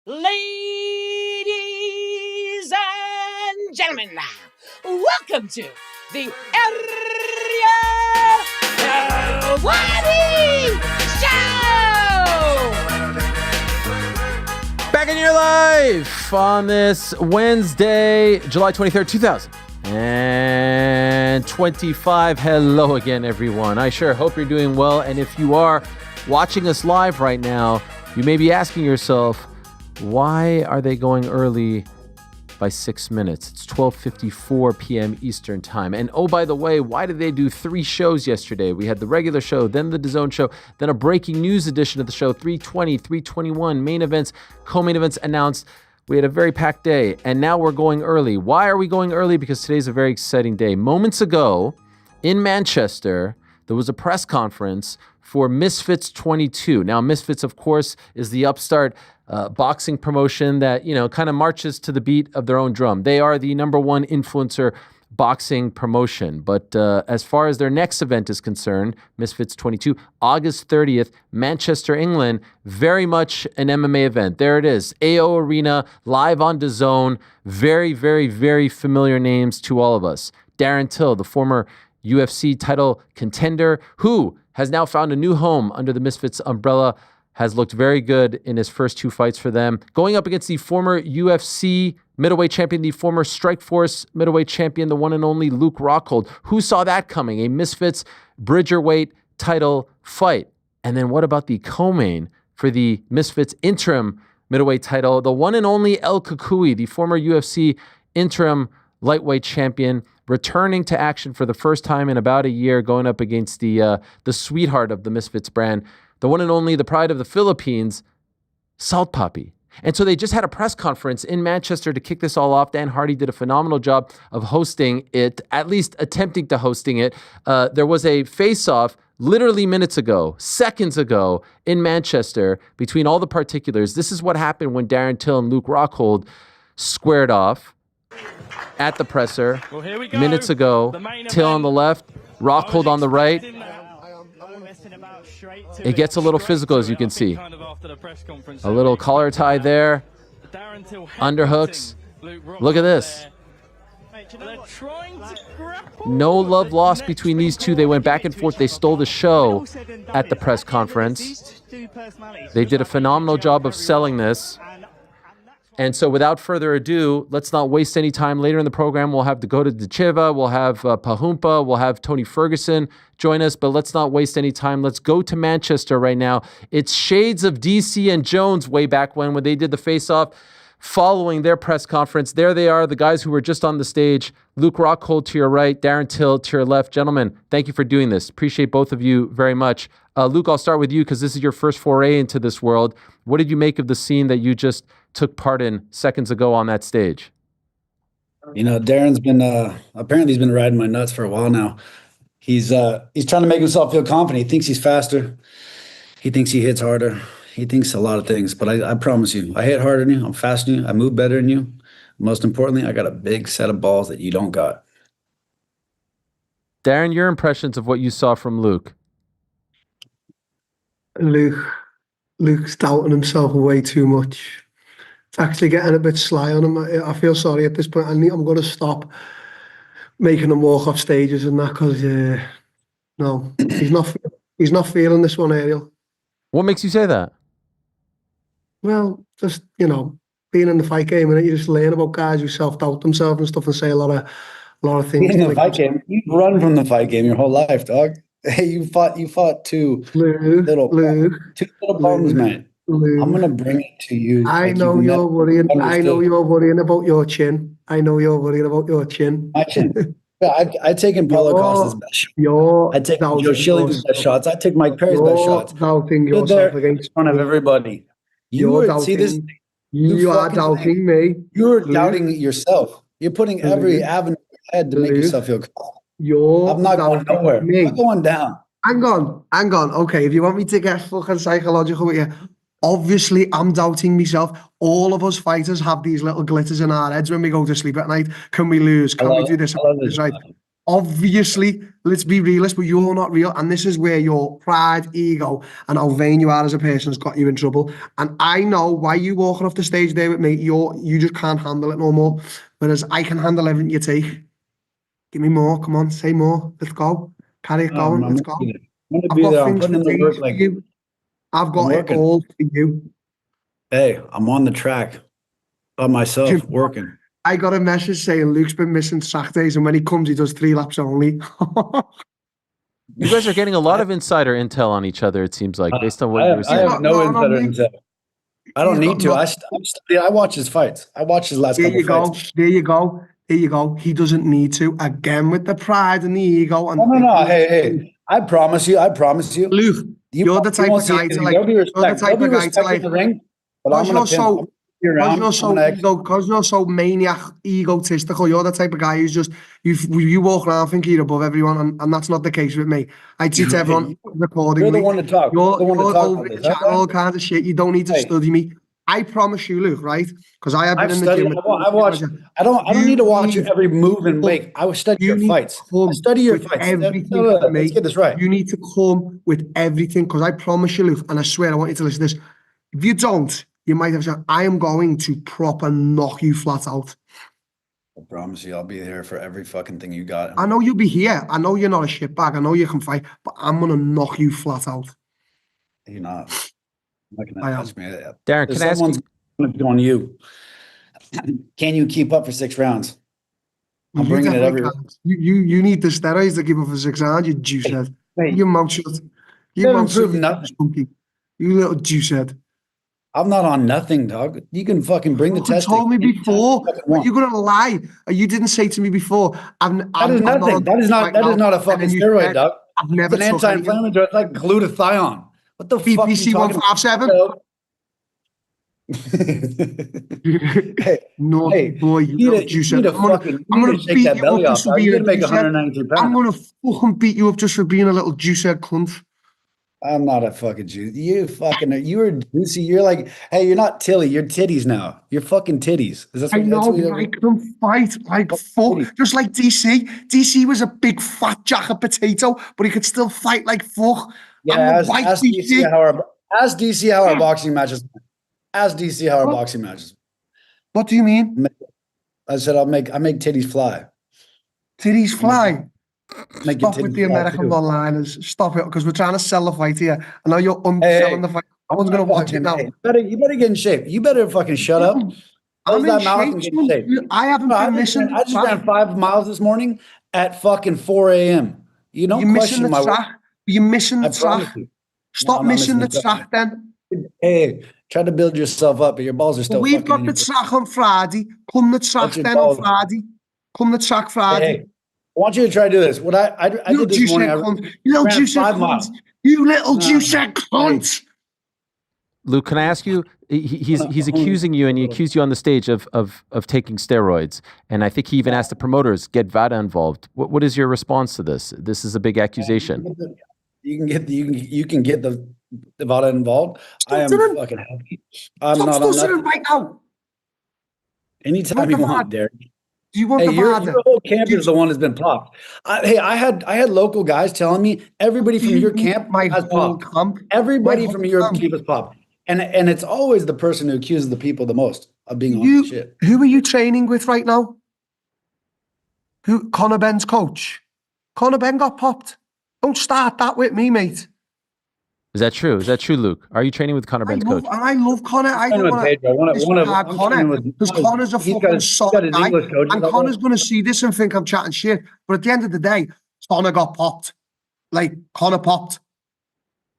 Ladies and gentlemen, welcome to the Ariel Helwani Show! Back in your life on this Wednesday, July 23rd, 2025. Hello again, everyone. I sure hope you're doing well. And if you are watching us live right now, you may be asking yourself, why are they going early by 6 minutes? It's 12:54 p.m. Eastern time. And oh, by the way, why did they do 3 shows yesterday? We had the regular show, then the DAZN show, then a breaking news edition of the show, 320, 321, main events, co-main events announced. We had a very packed day, and now we're going early. Why are we going early? Because today's a very exciting day. Moments ago, in Manchester, there was a press conference for Misfits 22. Now, Misfits, of course, is the upstart boxing promotion that, kind of marches to the beat of their own drum. They are the number one influencer boxing promotion. But as far as their next event is concerned, Misfits 22, August 30th, Manchester, England, very much an MMA event. There it is, AO Arena, live on DAZN. Very, very, very familiar names to all of us. Darren Till, the former UFC title contender, who has now found a new home under the Misfits umbrella, has looked very good in his first 2 fights for them. Going up against the former UFC middleweight champion, the former Strikeforce middleweight champion, the one and only Luke Rockhold. Who saw that coming? A Misfits Bridgerweight title fight. And then what about the co-main for the Misfits interim middleweight title? The one and only El Kukui, the former UFC interim lightweight champion, returning to action for the first time in about a year, going up against the sweetheart of the Misfits brand, the one and only, the pride of the Philippines, Salt Papi. And so they just had a press conference in Manchester to kick this all off. Dan Hardy did a phenomenal job of hosting it, at least attempting to hosting it. There was a face-off literally minutes ago, seconds ago, in Manchester between all the particulars. This is what happened when Darren Till and Luke Rockhold squared off at the presser minutes ago. Till on the left, Rockhold on the right. It gets a little physical, as you can see. A little collar tie there. Underhooks. Look at this. No love lost between these two. They went back and forth. They stole the show at the press conference. They did a phenomenal job of selling this. And so without further ado, let's not waste any time. Later in the program, we'll have Dakota Ditcheva, we'll have Parrumpa, we'll have Tony Ferguson join us, but let's not waste any time. Let's go to Manchester right now. It's shades of DC and Jones way back when they did the face-off following their press conference. There they are, the guys who were just on the stage. Luke Rockhold to your right, Darren Till to your left. Gentlemen, thank you for doing this. Appreciate both of you very much. Luke, I'll start with you because this is your first foray into this world. What did you make of the scene that you just took part in seconds ago on that stage? Darren's been apparently he's been riding my nuts for a while now. He's trying to make himself feel confident. He thinks he's faster. He thinks he hits harder. He thinks a lot of things. But I promise you, I hit harder than you. I'm faster than you. I move better than you. Most importantly, I got a big set of balls that you don't got. Darren, your impressions of what you saw from Luke? Luke's doubting himself way too much. It's actually getting a bit sly on him. I feel sorry at this point. I'm going to stop making him walk off stages and that because no, he's not feeling this one, Ariel. What makes you say that? Well, just being in the fight game and you just learn about guys who self-doubt themselves and stuff and say a lot of things. Being in the fight game, you've run from the fight game your whole life, dog. Hey, you fought two little problems, man. Luke, I'm gonna bring it to you. I know you're worrying. I know you're worrying about your chin. I know you're worrying about your chin. My chin. Yeah, I've taken Paulo Costa's best shots. I take Joe Schilling's best shots. I take Mike Perry's best shots. Doubting yourself against in front of everybody. You are doubting me. You're doubting yourself. You're putting every avenue ahead to make yourself feel confident. I'm not going nowhere. I'm not going down. Hang on. Okay, if you want me to get fucking psychological with you, obviously I'm doubting myself. All of us fighters have these little glitters in our heads when we go to sleep at night. Can we lose? Can we do this? Right. Obviously, let's be realist, but you're not real. And this is where your pride, ego, and how vain you are as a person has got you in trouble. And I know why you walking off the stage there with me. You just can't handle it no more. Whereas I can handle everything you take. Give me more. Come on, say more. Let's go. Carry it going. Let's go. I'm gonna I've be got there. I'm things putting for in the work. days for Like, you. I've got it working. all for you. Hey, I'm on the track by myself working. I got a message saying Luke's been missing track days, and when he comes, he does 3 laps only. You guys are getting a lot of insider intel on each other, it seems like, based on what you were I saying. have no insider intel. I don't need to. I watch his fights. I watch his last couple fights. There you go. There you go. He doesn't need to. Again, with the pride and the ego. And No. Hey. I promise you. Luke, you're the type of guy to like. There'll be You're the respect. type There'll of be guy to respect in like. the ring. But I'm gonna pimp. Because you're so maniac, egotistical. You're the type of guy who's just you walk around thinking you're above everyone, and that's not the case with me. I teach everyone recording. You're the one to talk. You're the one to talk over the chat, all kinds of shit. You don't need to study me. I promise you, Luke. Right? Because I have been in the gym. I watch. I don't need to watch your every move and make. I will study your fights. I study your fights. Let's get this right. You need to come with everything, because I promise you, Luke, and I swear I want you to listen to this. If you don't, you might have said, I am going to proper knock you flat out. I promise you, I'll be here for every fucking thing you got. I know you'll be here. I know you're not a shitbag. I know you can fight, but I'm going to knock you flat out. You're not. You're not going to touch me. Darren, can I ask you? On you. Can you keep up for 6 rounds? I'm bringing it every round. You need the steroids to keep up for 6 rounds, you juice head. You mouth shut. You mouth shut. Nothing. You little juice head. I'm not on nothing, dog. You can fucking bring the test. You told me before. You're gonna lie. You didn't say to me before. That is nothing. That is not a fucking steroid, dog. I've never. It's an anti-inflammatory. It's like glutathion. What the fuck? BPC 157. Hey, boy, you juice head. I'm gonna beat you up just for being a juice head. I'm gonna fucking beat you up just for being a little juice head cunt. I'm not a fucking Jew. You were juicy. You're like, hey, you're not Tilly. You're titties now. You're fucking titties. Is that I know, I can fight like fuck. Just like DC. DC was a big fat jacket potato, but he could still fight like fuck. Yeah, ask DC how our boxing matches. Ask DC how our boxing matches. What do you mean? I said I make titties fly. Titties fly. Stop with the American one-liners. Stop it, because we're trying to sell the fight here. I know you're underselling the fight. No one's going to watch it now. You better get in shape. You better fucking shut up. I'm in shape. I haven't been missing. I just ran 5 miles this morning at fucking 4 a.m. You don't question my work. You're missing the track. Stop missing the track then. Hey, try to build yourself up, but your balls are still. We've got the track on Friday. Come the track then on Friday. Come the track Friday. I want you to try to do this. What I did this morning. You little juice head cunt. You little juice head cunt. Luke, can I ask you? He's accusing you, and he accused you on the stage of taking steroids, and I think he even asked the promoters get VADA involved. What is your response to this? This is a big accusation. You can get the VADA involved. I am fucking happy. I'm not on nothing right now. Anytime you want, Darren. Do you want the VADA? Your whole camp is the one that's been popped. I had local guys telling me everybody from your camp has popped. Everybody from your camp has popped. And it's always the person who accuses the people the most of being on shit. Who are you training with right now? Conor Benn's coach? Conor Benn got popped. Don't start that with me, mate. Is that true? Is that true, Luke? Are you training with Conor Benn's coach? I love Conor. I don't want to Conor, because Conor's a fucking solid guy. And Conor's going to see this and think I'm chatting shit. But at the end of the day, Conor got popped. Like, Conor popped.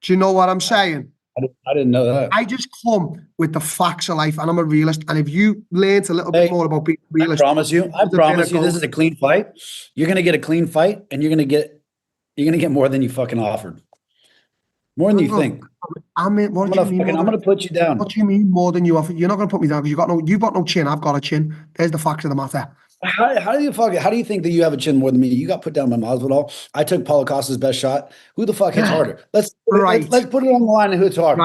Do you know what I'm saying? I didn't know that. I just come with the facts of life, and I'm a realist. And if you learned a little bit more about being a realist, I promise you, this is a clean fight. You're going to get a clean fight, and you're going to get more than you fucking offered. More than you think. I mean, what do you mean? I'm going to put you down. What do you mean more than you offer? You're not going to put me down because you've got no chin. I've got a chin. There's the facts of the matter. How do you think that you have a chin more than me? You got put down by Masvidal. I took Paulo Costa's best shot. Who the fuck hits harder? Let's put it on the line and who hits harder.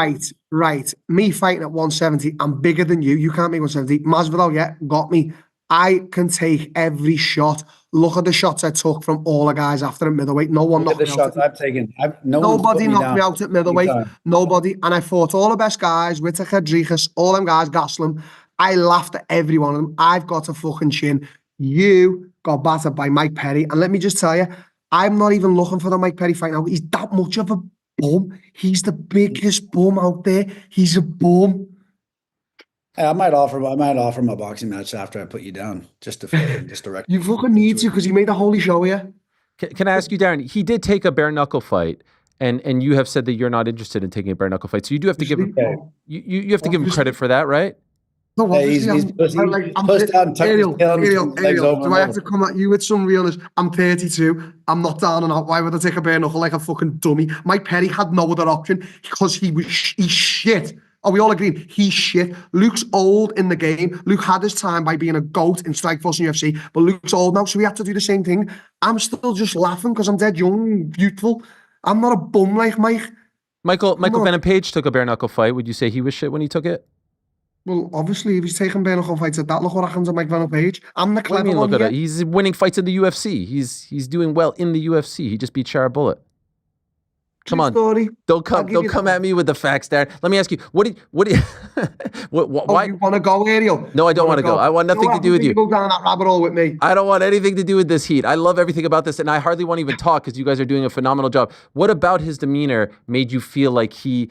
Right. Me fighting at 170. I'm bigger than you. You can't make 170. Masvidal, got me. I can take every shot. Look at the shots I took from all the guys after at middleweight. No one Look at knocked the me out. shots I've taken. No one's Nobody put me knocked down me out at middleweight. anytime. Nobody. And I fought all the best guys, Whittaker, Drigas, all them guys, Gaslam. I laughed at every one of them. I've got a fucking chin. You got battered by Mike Perry. And let me just tell you, I'm not even looking for the Mike Perry fight now. He's that much of a bum. He's the biggest bum out there. He's a bum. Hey, I might offer him a boxing match after I put you down, just to record. You fucking need to, because he made a holy show here. Can I ask you, Darren? He did take a bare knuckle fight, and you have said that you're not interested in taking a bare knuckle fight. So you do have to give him you have to give him credit for that, right? No, Hey, he's pussed out and tucked his tail and his legs over. Do I have to come at you with some realness? I'm 32. I'm not down and out. Why would I take a bare knuckle like a fucking dummy? Mike Perry had no other option because he's shit. Are we all agreeing? He's shit. Luke's old in the game. Luke had his time by being a GOAT in Strikeforce and UFC, but Luke's old now, so we have to do the same thing. I'm still just laughing because I'm dead young, beautiful. I'm not a bum like Mike. Michael Venom Page took a bare knuckle fight. Would you say he was shit when he took it? Well, obviously, if he's taking bare knuckle fights at that, look what happens to Mike Venom Page. I'm the clever one look here. at it. He's winning fights in the UFC. He's doing well in the UFC. He just beat Shara Bullet. Come on, don't come at me with the facts, Darren. Let me ask you, why? You want to go, Ariel? No, I don't want to go. I want nothing to do with you. Go down that rabbit hole with me. I don't want anything to do with this heat. I love everything about this, and I hardly want to even talk because you guys are doing a phenomenal job. What about his demeanor made you feel like he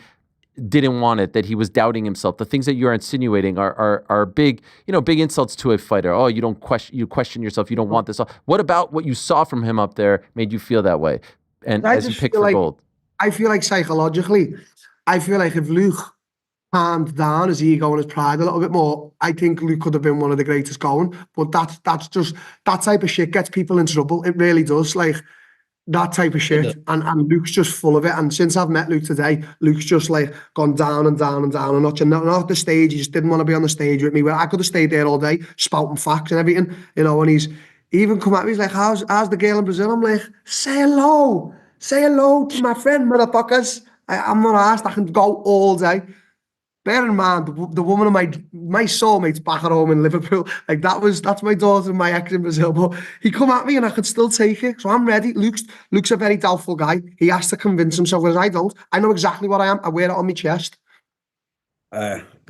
didn't want it, that he was doubting himself? The things that you're insinuating are big, big insults to a fighter. Oh, you question yourself. You don't want this. What about what you saw from him up there made you feel that way? And as you pick for gold. I feel like psychologically, if Luke calmed down his ego and his pride a little bit more, I think Luke could have been one of the greatest going. But that's just, that type of shit gets people in trouble. It really does. Like, that type of shit. And Luke's just full of it. And since I've met Luke today, Luke's just like gone down and down and down a notch. And not the stage. He just didn't want to be on the stage with me. Where I could have stayed there all day, spouting facts and everything, and he's even come at me. He's like, how's the girl in Brazil? I'm like, say hello. Say hello to my friend, motherfuckers. I'm not asked. I can go all day. Bear in mind, the woman of my soulmate's back at home in Liverpool. Like, that's my daughter and my ex in Brazil. But he come at me and I could still take it. So I'm ready. Luke's a very doubtful guy. He has to convince himself, whereas I don't. I know exactly what I am. I wear it on my chest.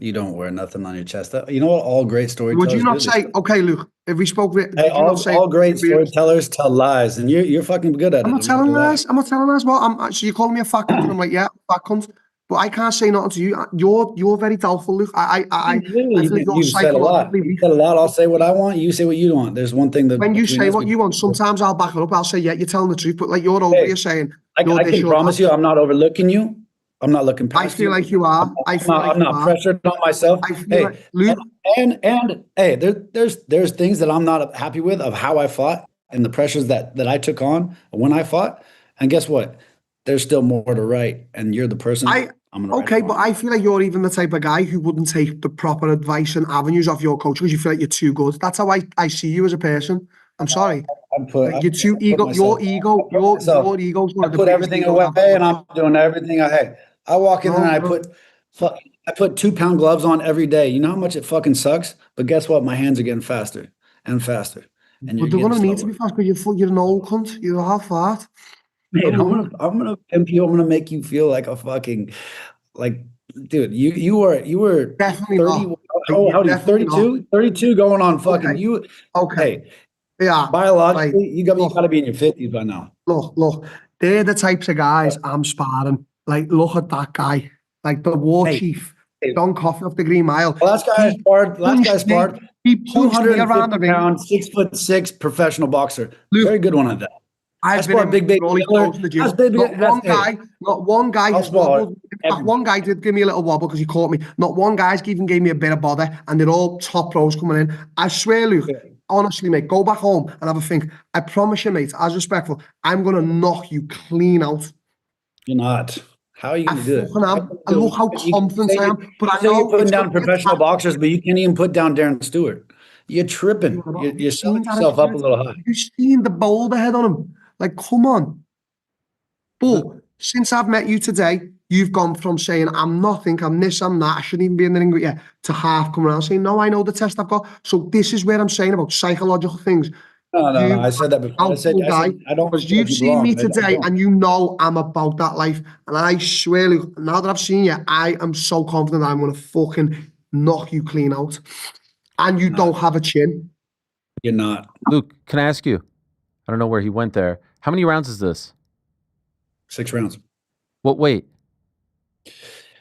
You don't wear nothing on your chest. You know what? All great storytellers. Would you not say, okay, Luke, if we spoke with... Hey, all great storytellers tell lies, and you're fucking good at it. I'm not telling lies. Well, so you're calling me a fat cunt, and I'm like, yeah, fat cunt. But I can't say nothing to you. You're very doubtful, Luke. You've said a lot. You've said a lot. I'll say what I want. You say what you want. There's one thing that... When you say what you want, sometimes I'll back it up. I'll say, yeah, you're telling the truth. But like, you're over here saying... I can promise you I'm not overlooking you. I'm not looking past you. I feel like you are. I'm not pressured on myself. Luke, there's things that I'm not happy with of how I fought and the pressures that I took on when I fought. And guess what? There's still more to right. And you're the person I'm gonna write but I feel like you're even the type of guy who wouldn't take the proper advice and avenues off your coach because you feel like you're too good. That's how I see you as a person. I'm sorry. You're too ego. Your ego's one of the... I put everything away and I'm doing everything. I walk in there and I put 2-pound gloves on every day. You know how much it fucking sucks? But guess what? My hands are getting faster and faster. And they're going to need to be fast because you're an old cunt. You're half fat. Mate, I'm gonna pimp you. I'm gonna make you feel like a fucking, like, dude, you were definitely 30. Not. How old are you? 32? 32 going on fucking you. Okay. Yeah. Biologically, you gotta be in your 50s by now. Look, they're the types of guys I'm sparring. Like, look at that guy, like the war chief, Don Coffey off the Green Mile. Last guy sparred. He punched me around the ring. 6'6" professional boxer. Luke, very good one at that. I sparred big Not one guy. One guy did give me a little wobble because he caught me. Not one guy's even gave me a bit of bother, and they're all top pros coming in. I swear, Luke. Honestly, mate, go back home and have a think. I promise you, mate, as respectful, I'm gonna knock you clean out. You're not. How are you going to do it? I look how confident I am. But I know you're putting down professional boxers, but you can't even put down Darren Stewart. You're tripping. You're selling yourself up a little high. You've seen the boulder head on him. Like, come on. But Since I've met you today, you've gone from saying, I'm nothing, I'm this, I'm that, I shouldn't even be in the ring with you, to half coming around saying, no, I know the test I've got. So this is where I'm saying about psychological things. No. You I said that before. I don't because feel like you've you seen me belong. I today don't. and you know I'm about that life. And I swear, Luke, now that I've seen you, I am so confident I'm going to fucking knock you clean out. And you don't have a chin. You're not. Luke, can I ask you? I don't know where he went there. How many rounds is this? 6 rounds. What weight?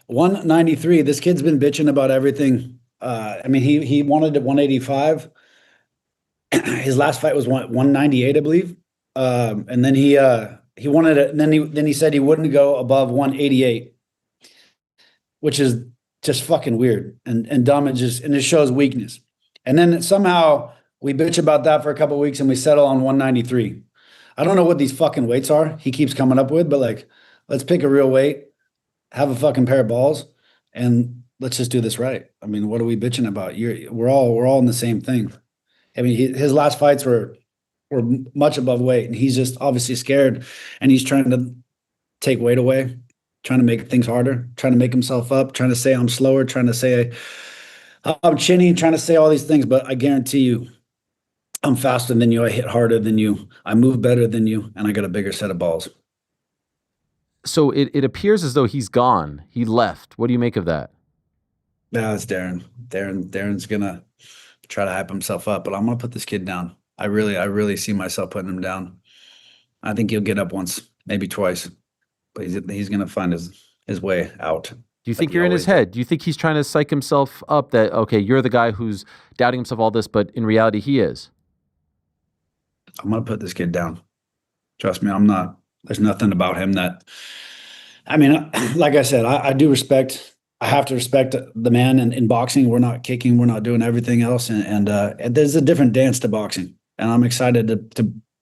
193. This kid's been bitching about everything. I mean, he wanted at 185. His last fight was 198, I believe. And then he wanted it, and then he said he wouldn't go above 188, which is just fucking weird and dumb, and it shows weakness. And then somehow we bitch about that for a couple of weeks and we settle on 193. I don't know what these fucking weights are he keeps coming up with, but like, let's pick a real weight, have a fucking pair of balls, and let's just do this right. I mean, what are we bitching about? We're all in the same thing. I mean, his last fights were much above weight, and he's just obviously scared, and he's trying to take weight away, trying to make things harder, trying to make himself up, trying to say I'm slower, trying to say I'm chinny, trying to say all these things. But I guarantee you, I'm faster than you, I hit harder than you, I move better than you, and I got a bigger set of balls. So it appears as though he's gone. He left. What do you make of that? Yeah, it's Darren. Darren's gonna try to hype himself up, but I'm gonna put this kid down. I really see myself putting him down. I think he'll get up once, maybe twice, but he's gonna find his way out. Do you think you're in his head? Do you think he's trying to psych himself up that, okay, you're the guy who's doubting himself all this, but in reality he is? I'm gonna put this kid down. Trust me, I'm not. There's nothing about him that. I mean, like I said, I do respect. I have to respect the man. In boxing, we're not kicking, we're not doing everything else, and there's a different dance to boxing, and I'm excited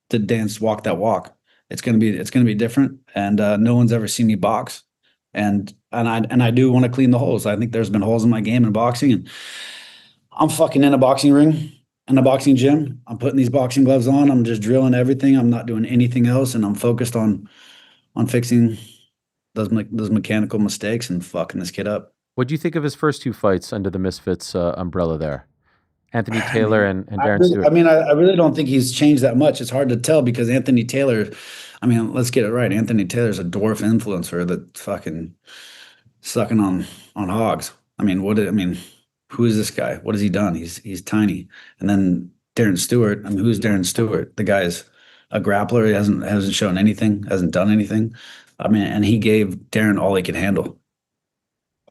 to dance, walk that walk. It's gonna be different, and no one's ever seen me box, and I do want to clean the holes. I think there's been holes in my game in boxing, and I'm fucking in a boxing ring, in a boxing gym. I'm putting these boxing gloves on. I'm just drilling everything. I'm not doing anything else, and I'm focused on fixing those mechanical mistakes and fucking this kid up. What do you think of his first two fights under the Misfits umbrella there? Anthony Taylor and Darren Stewart. I mean, I really don't think he's changed that much. It's hard to tell because Anthony Taylor, I mean, let's get it right. Anthony Taylor's a dwarf influencer that's fucking sucking on hogs. I mean, who is this guy? What has he done? He's tiny. And then Darren Stewart, I mean, who's Darren Stewart? The guy's a grappler. He hasn't shown anything, hasn't done anything. I mean, and he gave Darren all he could handle.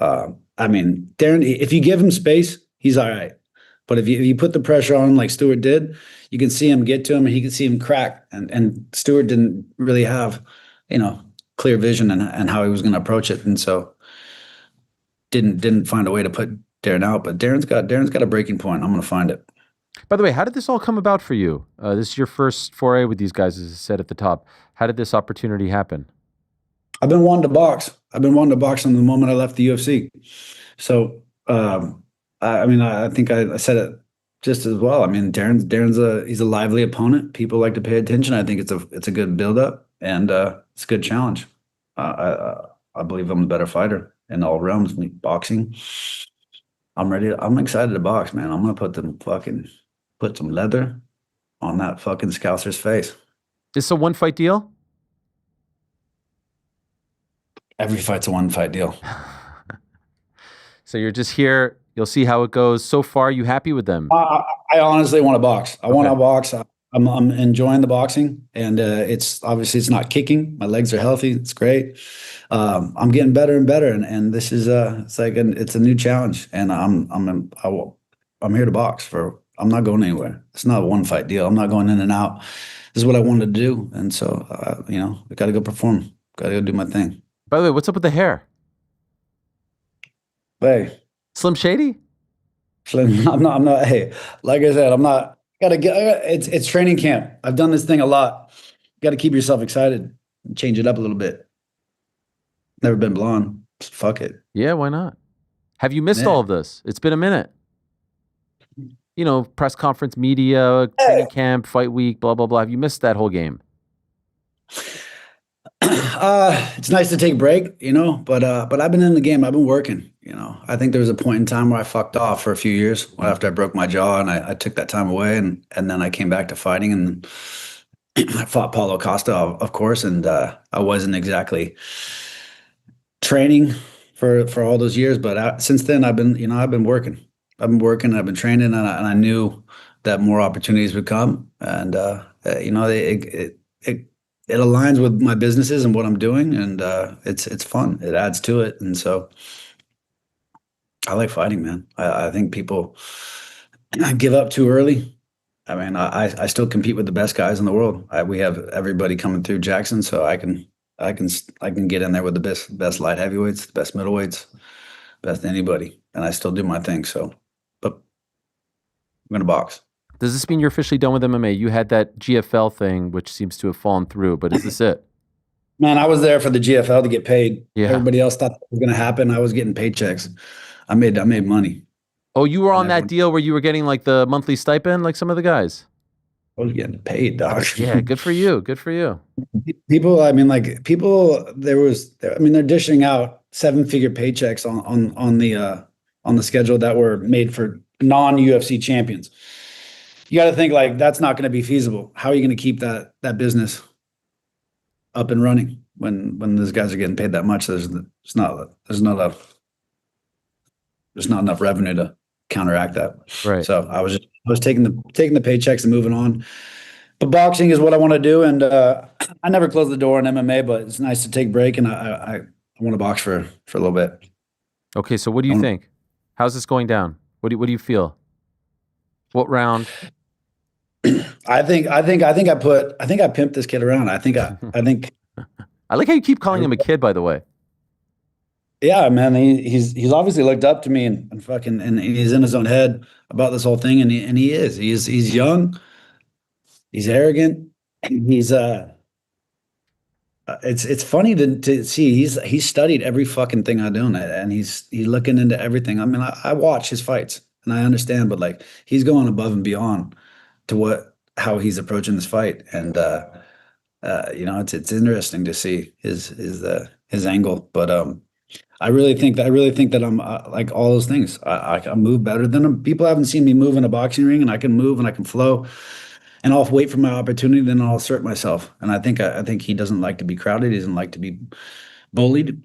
I mean, Darren, if you give him space, he's all right. But if you put the pressure on him like Stewart did, you can see him get to him and he can see him crack. And Stewart didn't really have, clear vision and how he was going to approach it. And so didn't find a way to put Darren out. But Darren's got a breaking point. I'm going to find it. By the way, how did this all come about for you? This is your first foray with these guys, as I said at the top. How did this opportunity happen? I've been wanting to box. I've been wanting to box from the moment I left the UFC. So, I think I said it just as well. I mean, Darren's he's a lively opponent. People like to pay attention. I think it's a good build-up and it's a good challenge. I believe I'm a better fighter in all realms. Boxing. I'm ready. I'm excited to box, man. I'm gonna put some leather on that fucking Scouser's face. Is this a one-fight deal? Every fight's a one-fight deal. So you're just here. You'll see how it goes. So far, you happy with them? I honestly want to box. I want to box. I'm enjoying the boxing, and it's not kicking. My legs are healthy. It's great. I'm getting better and better, and this is it's a new challenge, and I'm here to box. I'm not going anywhere. It's not a one-fight deal. I'm not going in and out. This is what I wanted to do, and so I got to go perform. Got to go do my thing. By the way, what's up with the hair? Hey, Slim Shady? Slim, I'm not. Hey, like I said, I'm not. It's training camp. I've done this thing a lot. Got to keep yourself excited and change it up a little bit. Never been blonde. Fuck it. Yeah, why not? Have you missed all of this? It's been a minute. Press conference, media, training camp, fight week, blah, blah, blah. Have you missed that whole game? It's nice to take a break, but I've been in the game. I've been working, I think there was a point in time where I fucked off for a few years after I broke my jaw, and I took that time away, and then I came back to fighting, and I fought Paulo Costa, of course, and I wasn't exactly training for all those years, but since then I've been working. I've been training, and I knew that more opportunities would come, and it aligns with my businesses and what I'm doing, and it's fun. It adds to it, and so I like fighting, man. I think people give up too early. I mean, I still compete with the best guys in the world. We have everybody coming through Jackson, so I can get in there with the best light heavyweights, the best middleweights, best anybody, and I still do my thing. So, but I'm gonna box. Does this mean you're officially done with MMA? You had that GFL thing, which seems to have fallen through, but is this it? Man, I was there for the GFL to get paid. Yeah. Everybody else thought that was going to happen. I was getting paychecks. I made money. Oh, you were on that deal where you were getting like the monthly stipend, like some of the guys? I was getting paid, dog. Yeah, good for you. Good for you. People, they're dishing out 7-figure paychecks on the schedule that were made for non-UFC champions. You got to think like that's not going to be feasible. How are you going to keep that business up and running when those guys are getting paid that much? There's not enough revenue to counteract that. Right. So I was taking the paychecks and moving on. But boxing is what I want to do, and I never close the door on MMA. But it's nice to take a break, and I want to box for a little bit. Okay, so what do you think? How's this going down? What do you feel? What round? I think I pimped this kid around. I think I like how you keep calling him a kid, by the way. Yeah, man, he's obviously looked up to me and he's in his own head about this whole thing, and he's young, he's arrogant, it's funny to see he's studied every fucking thing I do, and he's looking into everything. I mean, I watch his fights and I understand, but like he's going above and beyond to how he's approaching this fight, and it's interesting to see his angle, but I really think that I'm like all those things. I move better than him. People haven't seen me move in a boxing ring, and I can move and I can flow, and I'll wait for my opportunity, then I'll assert myself. And I think he doesn't like to be crowded. He doesn't like to be bullied.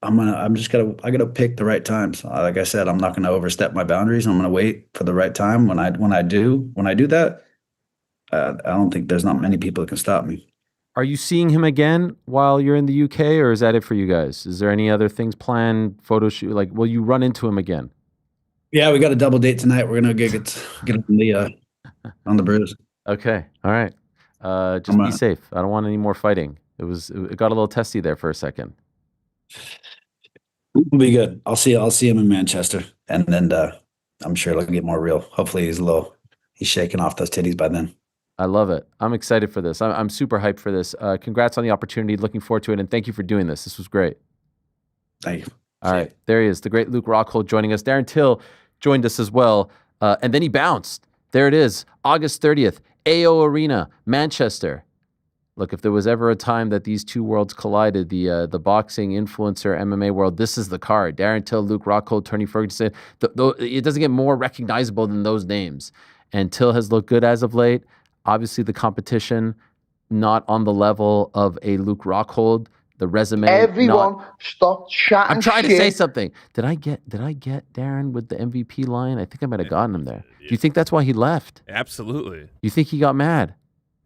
I gotta pick the right times. Like I said, I'm not gonna overstep my boundaries. I'm gonna wait for the right time. When I do that, I don't think there's not many people that can stop me. Are you seeing him again while you're in the UK, or is that it for you guys? Is there any other things planned? Photo shoot? Like, will you run into him again? Yeah, we got a double date tonight. We're gonna get on the bruise. Okay, all right. Just be safe. I don't want any more fighting. It got a little testy there for a second. It'll be good. I'll see him in Manchester, and then I'm sure it'll get more real. Hopefully he's shaking off those titties by then. I love it. I'm excited for this. I'm super hyped for this. Congrats on the opportunity. Looking forward to it, and thank you for doing this. This was great. Thank you. All right, there he is, the great Luke Rockhold joining us. Darren Till joined us as well, and then he bounced. There it is, August 30th, AO Arena, Manchester. Look, if there was ever a time that these two worlds collided, the boxing influencer MMA world, this is the card. Darren Till, Luke Rockhold, Tony Ferguson. It doesn't get more recognizable than those names. And Till has looked good as of late. Obviously, the competition not on the level of a Luke Rockhold. The resume. Everyone, stop chatting. I'm trying to say something. Did I get Darren with the MVP line? I think I might have gotten him there. Do you think that's why he left? Absolutely. You think he got mad?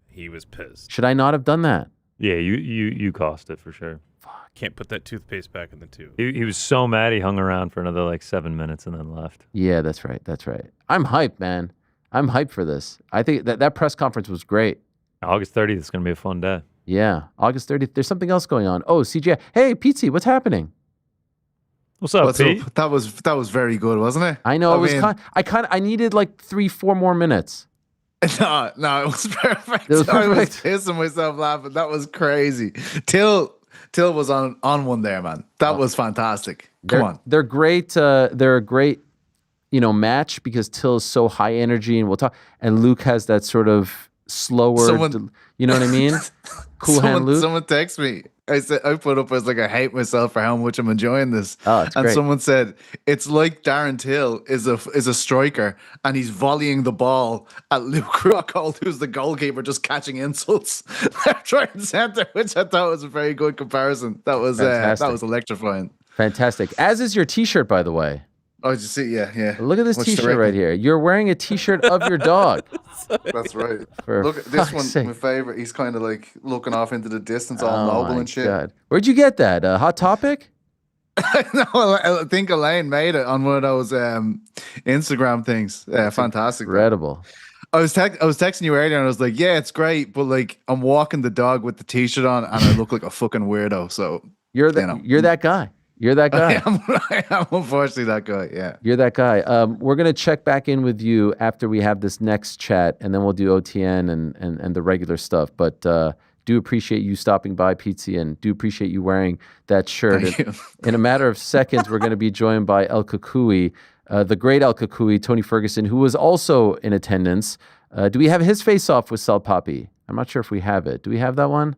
He was pissed. Should I not have done that? Yeah, you cost it for sure. Can't put that toothpaste back in the tube. He was so mad he hung around for another like 7 minutes and then left. Yeah, that's right. I'm hyped, man. I'm hyped for this. I think that press conference was great. August 30th is going to be a fun day. Yeah, August 30th. There's something else going on. Oh, CGI. Hey, Pete, what's happening? What's up, Pete? That was very good, wasn't it? I know. I needed like 3-4 more minutes. No, it was perfect. It was perfect. I was pissing myself laughing. That was crazy. Till was on one there, man. That was fantastic. Come on. They're great. They're a great, match because Till is so high energy, and we'll talk. And Luke has that sort of, slower. Someone- You know what I mean? Cool hand Luke. Someone texted me. I said I put up as like I hate myself for how much I'm enjoying this. Oh, it's and great. someone said it's like Darren Till is a striker and he's volleying the ball at Luke Rockhold, who's the goalkeeper, just catching insults left, right, and center, which I thought was a very good comparison. That was electrifying. Fantastic. As is your T-shirt, by the way. Oh, did you see? Yeah. Look at this What's the T-shirt right reckon? here. You're wearing a T-shirt of your dog. That's right. For Look at this fuck's one, sake. my favorite. He's kind of like looking off into the distance, all Oh noble my and shit. God. Where'd you get that? Hot Topic? No, I think Elaine made it on one of those Instagram things. Fantastic. Incredible. I was texting you earlier and I was like, yeah, it's great, but like I'm walking the dog with the t-shirt on and I look like a fucking weirdo. So You're that guy. You're that guy. I am unfortunately that guy. Yeah. You're that guy. We're going to check back in with you after we have this next chat, and then we'll do OTN and the regular stuff. But do appreciate you stopping by, Pizzi, and do appreciate you wearing that shirt. Thank you. In a matter of seconds, we're going to be joined by El Kukui, the great El Kukui, Tony Ferguson, who was also in attendance. Do we have his face-off with Salt Papi? I'm not sure if we have it. Do we have that one?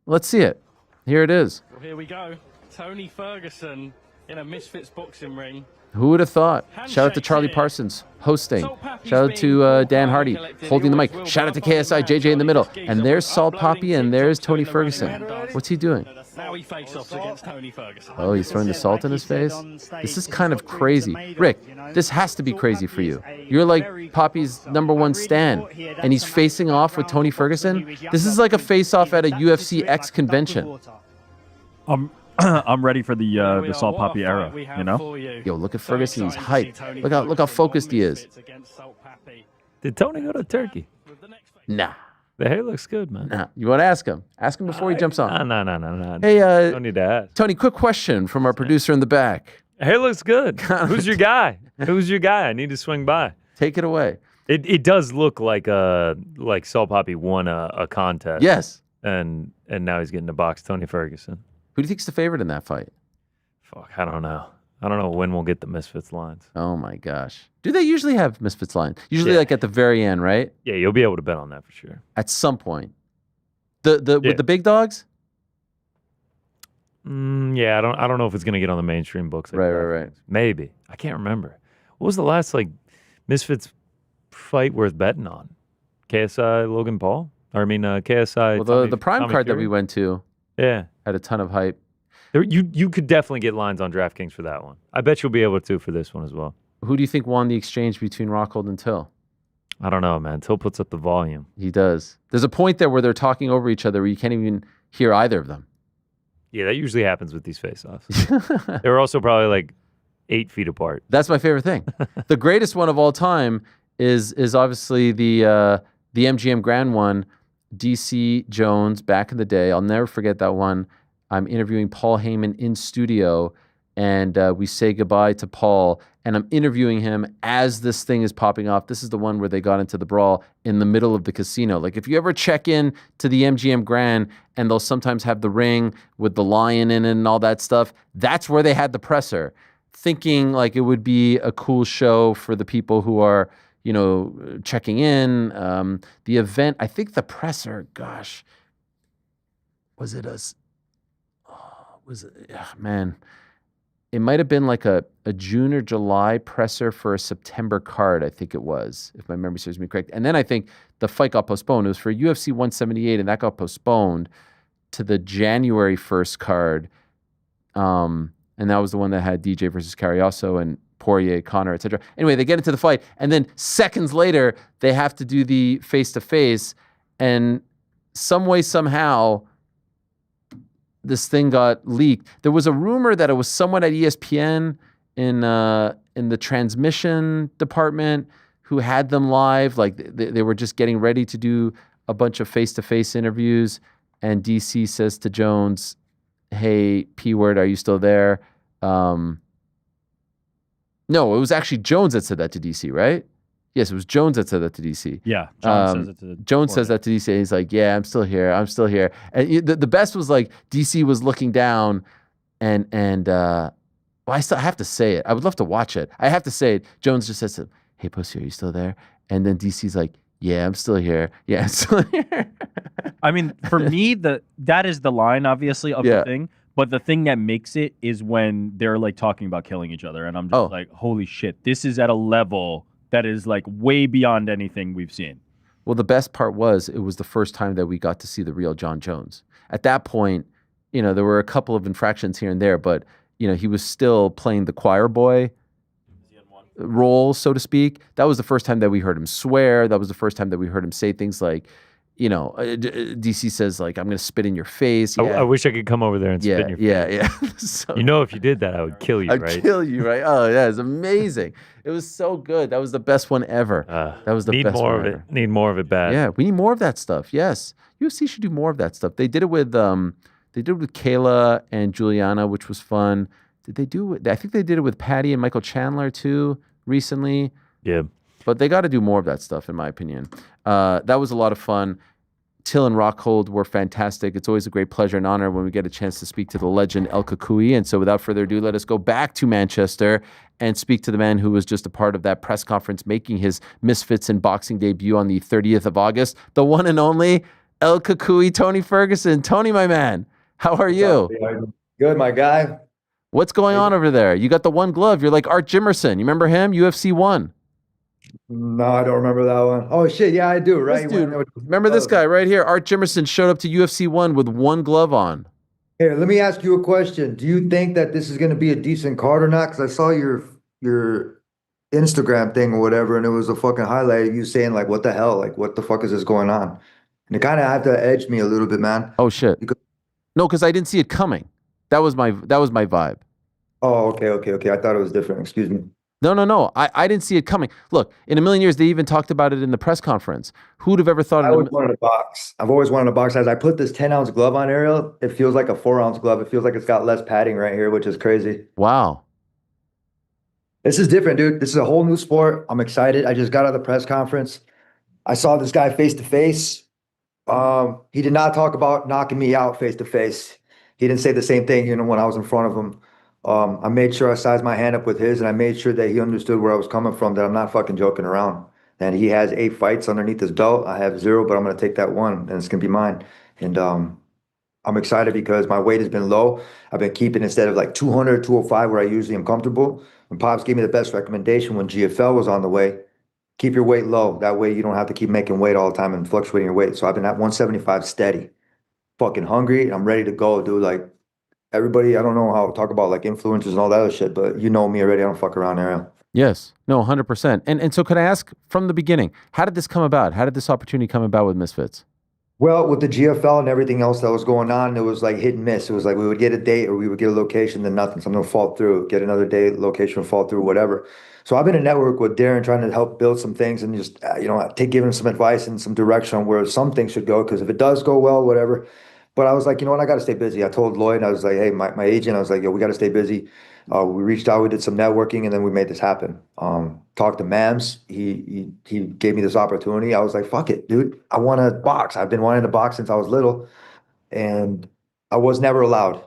Let's see it. Here it is. Well, here we go. Tony Ferguson in a Misfits boxing ring. Who would have thought? Shout out to Charlie Parsons hosting. Shout out to Dan Hardy holding the mic. Shout out to KSI JJ in the middle. And there's Salt Papi and there's Tony Ferguson. What's he doing? Now he face-offs against Tony Ferguson. Oh, he's throwing the salt in his face? This is kind of crazy. Rick, this has to be crazy for you. You're like Papi's #1 stan, and he's facing off with Tony Ferguson? This is like a face-off at a UFC X convention. I'm ready for the Salt Papi era, you know? Yo, look at Ferguson. He's hyped. Look how focused he is. Did Tony go to Turkey? Nah. The hair looks good, man. Nah. You want to ask him? Ask him before he jumps on. No. Hey, Don't need to ask. Tony, quick question from our producer in the back. Hair looks good. Who's your guy? Who's your guy? I need to swing by. Take it away. It does look like Salt Papi won a contest. Yes. And now he's getting to box Tony Ferguson. Who do you think's the favorite in that fight? Fuck, I don't know. I don't know when we'll get the Misfits lines. Oh my gosh. Do they usually have Misfits lines? Usually Yeah. like at the very end, right? Yeah, you'll be able to bet on that for sure. At some point. With the big dogs? Yeah, I don't know if it's gonna get on the mainstream books. Like Right. Maybe. I can't remember. What was the last Misfits fight worth betting on? KSI Logan Paul? KSI. Well, the prime Tommy card that Fury? we went to Yeah. had a ton of hype. You could definitely get lines on DraftKings for that one. I bet you'll be able to for this one as well. Who do you think won the exchange between Rockhold and Till? I don't know, man. Till puts up the volume. He does. There's a point there where they're talking over each other where you can't even hear either of them. Yeah, that usually happens with these face-offs. They were also probably 8 feet apart. That's my favorite thing. The greatest one of all time is obviously the MGM Grand one, DC Jones back in the day. I'll never forget that one. I'm interviewing Paul Heyman in studio, and we say goodbye to Paul, and I'm interviewing him as this thing is popping off. This is the one where they got into the brawl in the middle of the casino. Like, if you ever check in to the MGM Grand, and they'll sometimes have the ring with the lion in it and all that stuff, that's where they had the presser, thinking like it would be a cool show for the people who are, checking in. The event, I think the presser, gosh, was it us? Man, it might have been like a June or July presser for a September card, I think it was, if my memory serves me correct. And then I think the fight got postponed. It was for UFC 178, and that got postponed to the January 1st card. And that was the one that had DJ versus Carrioso and Poirier, Connor, etc. Anyway, they get into the fight, and then seconds later, they have to do the face-to-face, and some way, somehow, this thing got leaked. There was a rumor that it was someone at ESPN in the transmission department who had them live. Like they were just getting ready to do a bunch of face-to-face interviews, and DC says to Jones, "Hey, P-word, are you still there?" No, it was actually Jones that said that to DC, right? Yes, it was Jones that said that to DC. Yeah, Jones says it to DC. And he's like, "Yeah, I'm still here. I'm still here." And the best was like DC was looking down, and I have to say it. I would love to watch it. I have to say it. Jones just says to him, "Hey, pussy, are you still there?" And then DC's like, Yeah, I'm still here. Yeah, I'm still here. I mean, for me, that is the line, obviously, of the thing. But the thing that makes it is when they're like talking about killing each other, and I'm just like, holy shit, this is at a level that is like way beyond anything we've seen. Well, the best part was it was the first time that we got to see the real John Jones. At that point, you know, there were a couple of infractions here and there, but you know, he was still playing the choir boy role, so to speak. That was the first time that we heard him swear. That was the first time that we heard him say things like, you know, DC says like, "I'm going to spit in your face." I wish I could come over there and spit in your face. Yeah. So, you know, if you did that, I would kill you, right? I'd kill you, right? Oh, yeah, it's amazing. It was so good. That was the best one ever. That was the best one ever. Need more of it bad. Yeah, we need more of that stuff. Yes, UFC should do more of that stuff. They did it with Kayla and Juliana, which was fun. Did they do it? I think they did it with Patty and Michael Chandler too recently. Yeah. But they got to do more of that stuff, in my opinion. That was a lot of fun. Till and Rockhold were fantastic. It's always a great pleasure and honor when we get a chance to speak to the legend El Kukui. And so without further ado, let us go back to Manchester and speak to the man who was just a part of that press conference, making his Misfits in Boxing debut on the 30th of August. The one and only El Kukui, Tony Ferguson. Tony, my man, how are you? Good, my guy. What's going on over there? You got the one glove. You're like Art Jimerson. You remember him? UFC 1. No, I don't remember that one. Oh, shit. Yeah, I do, right? Dude, remember this guy right here? Art Jimerson showed up to UFC 1 with one glove on. Here, let me ask you a question. Do you think that this is going to be a decent card or not? Because I saw your Instagram thing or whatever, and it was a fucking highlight of you saying, like, what the hell? Like, what the fuck is this going on? And it kind of had to edge me a little bit, man. Oh, shit. No, because I didn't see it coming. That was my vibe. Oh, okay. I thought it was different. Excuse me. No. I didn't see it coming. Look, in a million years, they even talked about it in the press conference. Who'd have ever thought? I always wanted a box. I've always wanted a box. As I put this 10-ounce glove on, Ariel, it feels like a 4-ounce glove. It feels like it's got less padding right here, which is crazy. Wow. This is different, dude. This is a whole new sport. I'm excited. I just got out of the press conference. I saw this guy face to face. He did not talk about knocking me out face to face. He didn't say the same thing, you know, when I was in front of him. I made sure I sized my hand up with his, and I made sure that he understood where I was coming from, that I'm not fucking joking around. And he has 8 fights underneath his belt. I have 0, but I'm going to take that one, and it's going to be mine. And I'm excited because my weight has been low. I've been keeping instead of like 200, 205, where I usually am comfortable. And Pops gave me the best recommendation when GFL was on the way. Keep your weight low. That way you don't have to keep making weight all the time and fluctuating your weight. So I've been at 175 steady. Fucking hungry. I'm ready to go, dude. Like, everybody, I don't know how to talk about like influencers and all that other shit, but you know me already. I don't fuck around, Ariel. Yes. No, 100%. And so could I ask from the beginning, how did this come about? How did this opportunity come about with Misfits? Well, with the GFL and everything else that was going on, it was like hit and miss. It was like we would get a date or we would get a location, then nothing. Something would fall through, get another date, location would fall through, whatever. So I've been in network with Darren trying to help build some things and just, giving him some advice and some direction on where some things should go. Because if it does go well, whatever. But I was like, you know what, I got to stay busy. I told Lloyd, I was like, hey, my agent, I was like, yo, we got to stay busy. We reached out, we did some networking, and then we made this happen. Talked to Mams. He gave me this opportunity. I was like, fuck it, dude. I want to box. I've been wanting to box since I was little, and I was never allowed.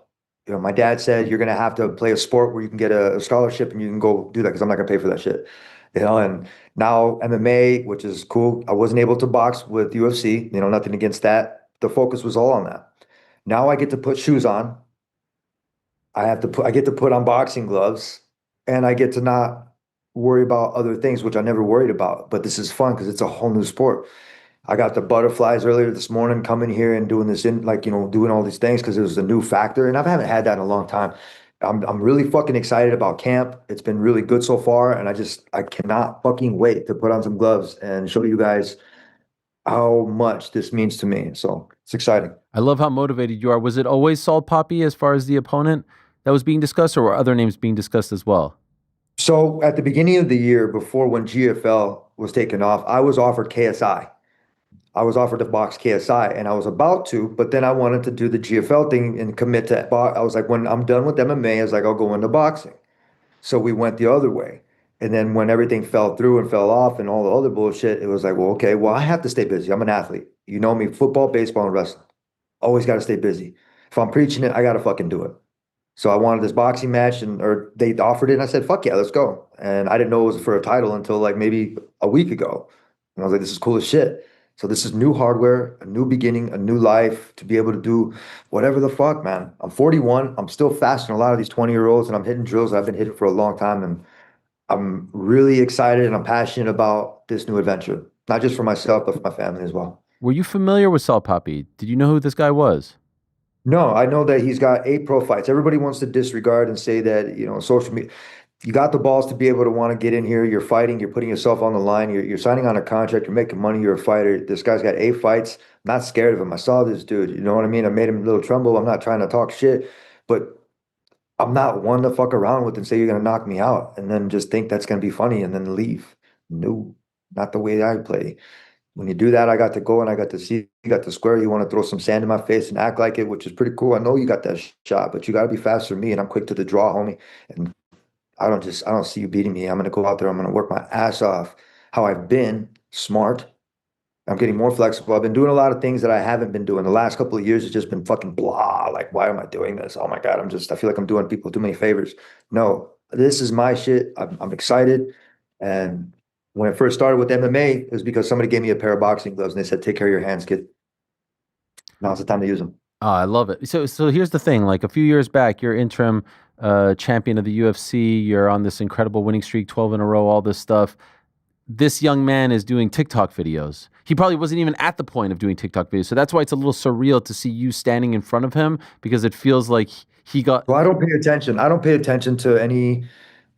You know, my dad said, you're going to have to play a sport where you can get a scholarship and you can go do that because I'm not going to pay for that shit. You know, and now MMA, which is cool. I wasn't able to box with UFC, you know, nothing against that. The focus was all on that. Now I get to put shoes on. I get to put on boxing gloves, and I get to not worry about other things, which I never worried about. But this is fun because it's a whole new sport. I got the butterflies earlier this morning coming here and doing this doing all these things because it was a new factor, and I haven't had that in a long time. I'm really fucking excited about camp. It's been really good so far, and I cannot fucking wait to put on some gloves and show you guys how much this means to me. So it's exciting. I love how motivated you are. Was it always Salt Papi as far as the opponent that was being discussed, or were other names being discussed as well? So at the beginning of the year, before when GFL was taken off, I was offered KSI. I was offered to box KSI, and I was about to, but then I wanted to do the GFL thing and commit to I was like, when I'm done with MMA, I was like, I'll go into boxing. So we went the other way. And then when everything fell through and fell off and all the other bullshit, it was like, well, okay, I have to stay busy. I'm an athlete. You know me, football, baseball, and wrestling. Always got to stay busy. If I'm preaching it, I got to fucking do it. So I wanted this boxing match, or they offered it, and I said, fuck yeah, let's go. And I didn't know it was for a title until like maybe a week ago. And I was like, this is cool as shit. So this is new hardware, a new beginning, a new life to be able to do whatever the fuck, man. I'm 41. I'm still faster than a lot of these 20-year-olds, and I'm hitting drills I've been hitting for a long time. And I'm really excited and I'm passionate about this new adventure, not just for myself, but for my family as well. Were you familiar with Salt Papi? Did you know who this guy was? No, I know that he's got 8 pro fights. Everybody wants to disregard and say that, social media, you got the balls to be able to want to get in here. You're fighting, you're putting yourself on the line, you're signing on a contract, you're making money, you're a fighter. This guy's got 8 fights. I'm not scared of him. I saw this dude, you know what I mean? I made him a little tremble. I'm not trying to talk shit, but I'm not one to fuck around with and say you're gonna knock me out and then just think that's gonna be funny and then leave. No, not the way I play. When you do that, I got to go and I got to see you got the square. You want to throw some sand in my face and act like it, which is pretty cool. I know you got that shot, but you got to be faster than me, and I'm quick to the draw, homie. And I don't see you beating me. I'm gonna go out there. I'm gonna work my ass off. How I've been smart. I'm getting more flexible. I've been doing a lot of things that I haven't been doing. The last couple of years, it's just been fucking blah. Like, why am I doing this? Oh my God, I feel like I'm doing people too many favors. No, this is my shit. I'm excited. And when I first started with MMA, it was because somebody gave me a pair of boxing gloves and they said, take care of your hands, kid. Now's the time to use them. Oh, I love it. So here's the thing. Like a few years back, you're interim champion of the UFC. You're on this incredible winning streak, 12 in a row, all this stuff. This young man is doing TikTok videos. He probably wasn't even at the point of doing TikTok videos. So that's why it's a little surreal to see you standing in front of him, because it feels like he got... Well, I don't pay attention. I don't pay attention to any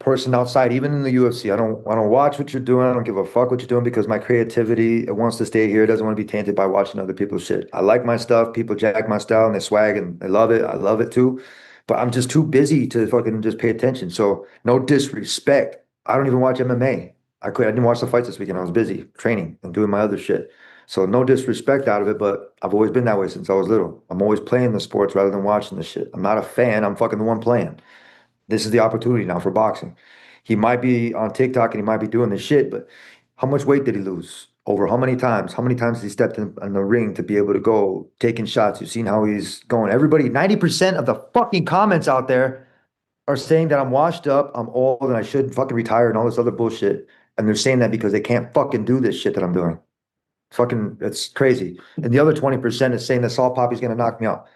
person outside, even in the UFC. I don't watch what you're doing. I don't give a fuck what you're doing because my creativity, it wants to stay here. It doesn't want to be tainted by watching other people's shit. I like my stuff. People jack my style and they swag and they love it. I love it too. But I'm just too busy to fucking just pay attention. So no disrespect. I don't even watch MMA. I didn't watch the fights this weekend. I was busy training and doing my other shit. So no disrespect out of it, but I've always been that way since I was little. I'm always playing the sports rather than watching the shit. I'm not a fan. I'm fucking the one playing. This is the opportunity now for boxing. He might be on TikTok and he might be doing this shit, but how much weight did he lose? Over how many times? How many times has he stepped in the ring to be able to go taking shots? You've seen how he's going. Everybody, 90% of the fucking comments out there are saying that I'm washed up, I'm old, and I should fucking retire and all this other bullshit. And they're saying that because they can't fucking do this shit that I'm doing. Fucking, it's crazy. And the other 20% is saying that Salt Papi's gonna knock me out.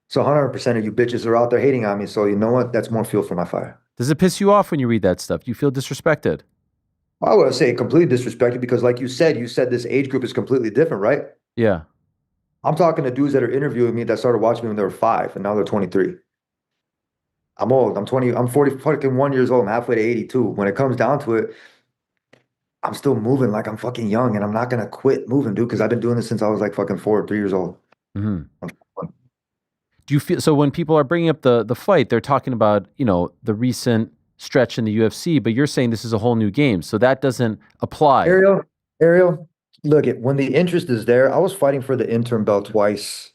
So 100% of you bitches are out there hating on me. So you know what? That's more fuel for my fire. Does it piss you off when you read that stuff? Do you feel disrespected? I would say completely disrespected because like you said this age group is completely different, right? Yeah. I'm talking to dudes that are interviewing me that started watching me when they were 5 and now they're 23. I'm old. I'm 41 years old. I'm halfway to 82. When it comes down to it, I'm still moving like I'm fucking young and I'm not going to quit moving, dude, because I've been doing this since I was like fucking 4 or 3 years old. Mm-hmm. Do you feel, so when people are bringing up the fight, they're talking about, the recent stretch in the UFC, but you're saying this is a whole new game. So that doesn't apply. Ariel, look, when the interest is there, I was fighting for the interim belt twice.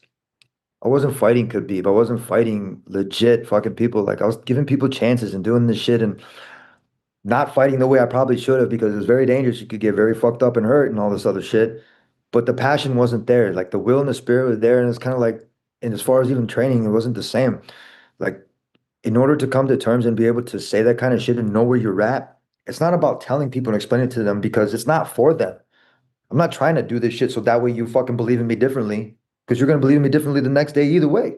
I wasn't fighting Khabib. I wasn't fighting legit fucking people. Like I was giving people chances and doing this shit and not fighting the way I probably should have because it was very dangerous. You could get very fucked up and hurt and all this other shit. But the passion wasn't there. Like the will and the spirit was there. And it's kind of like, and as far as even training, it wasn't the same. Like in order to come to terms and be able to say that kind of shit and know where you're at, it's not about telling people and explaining to them because it's not for them. I'm not trying to do this shit so that way you fucking believe in me differently because you're going to believe in me differently the next day either way.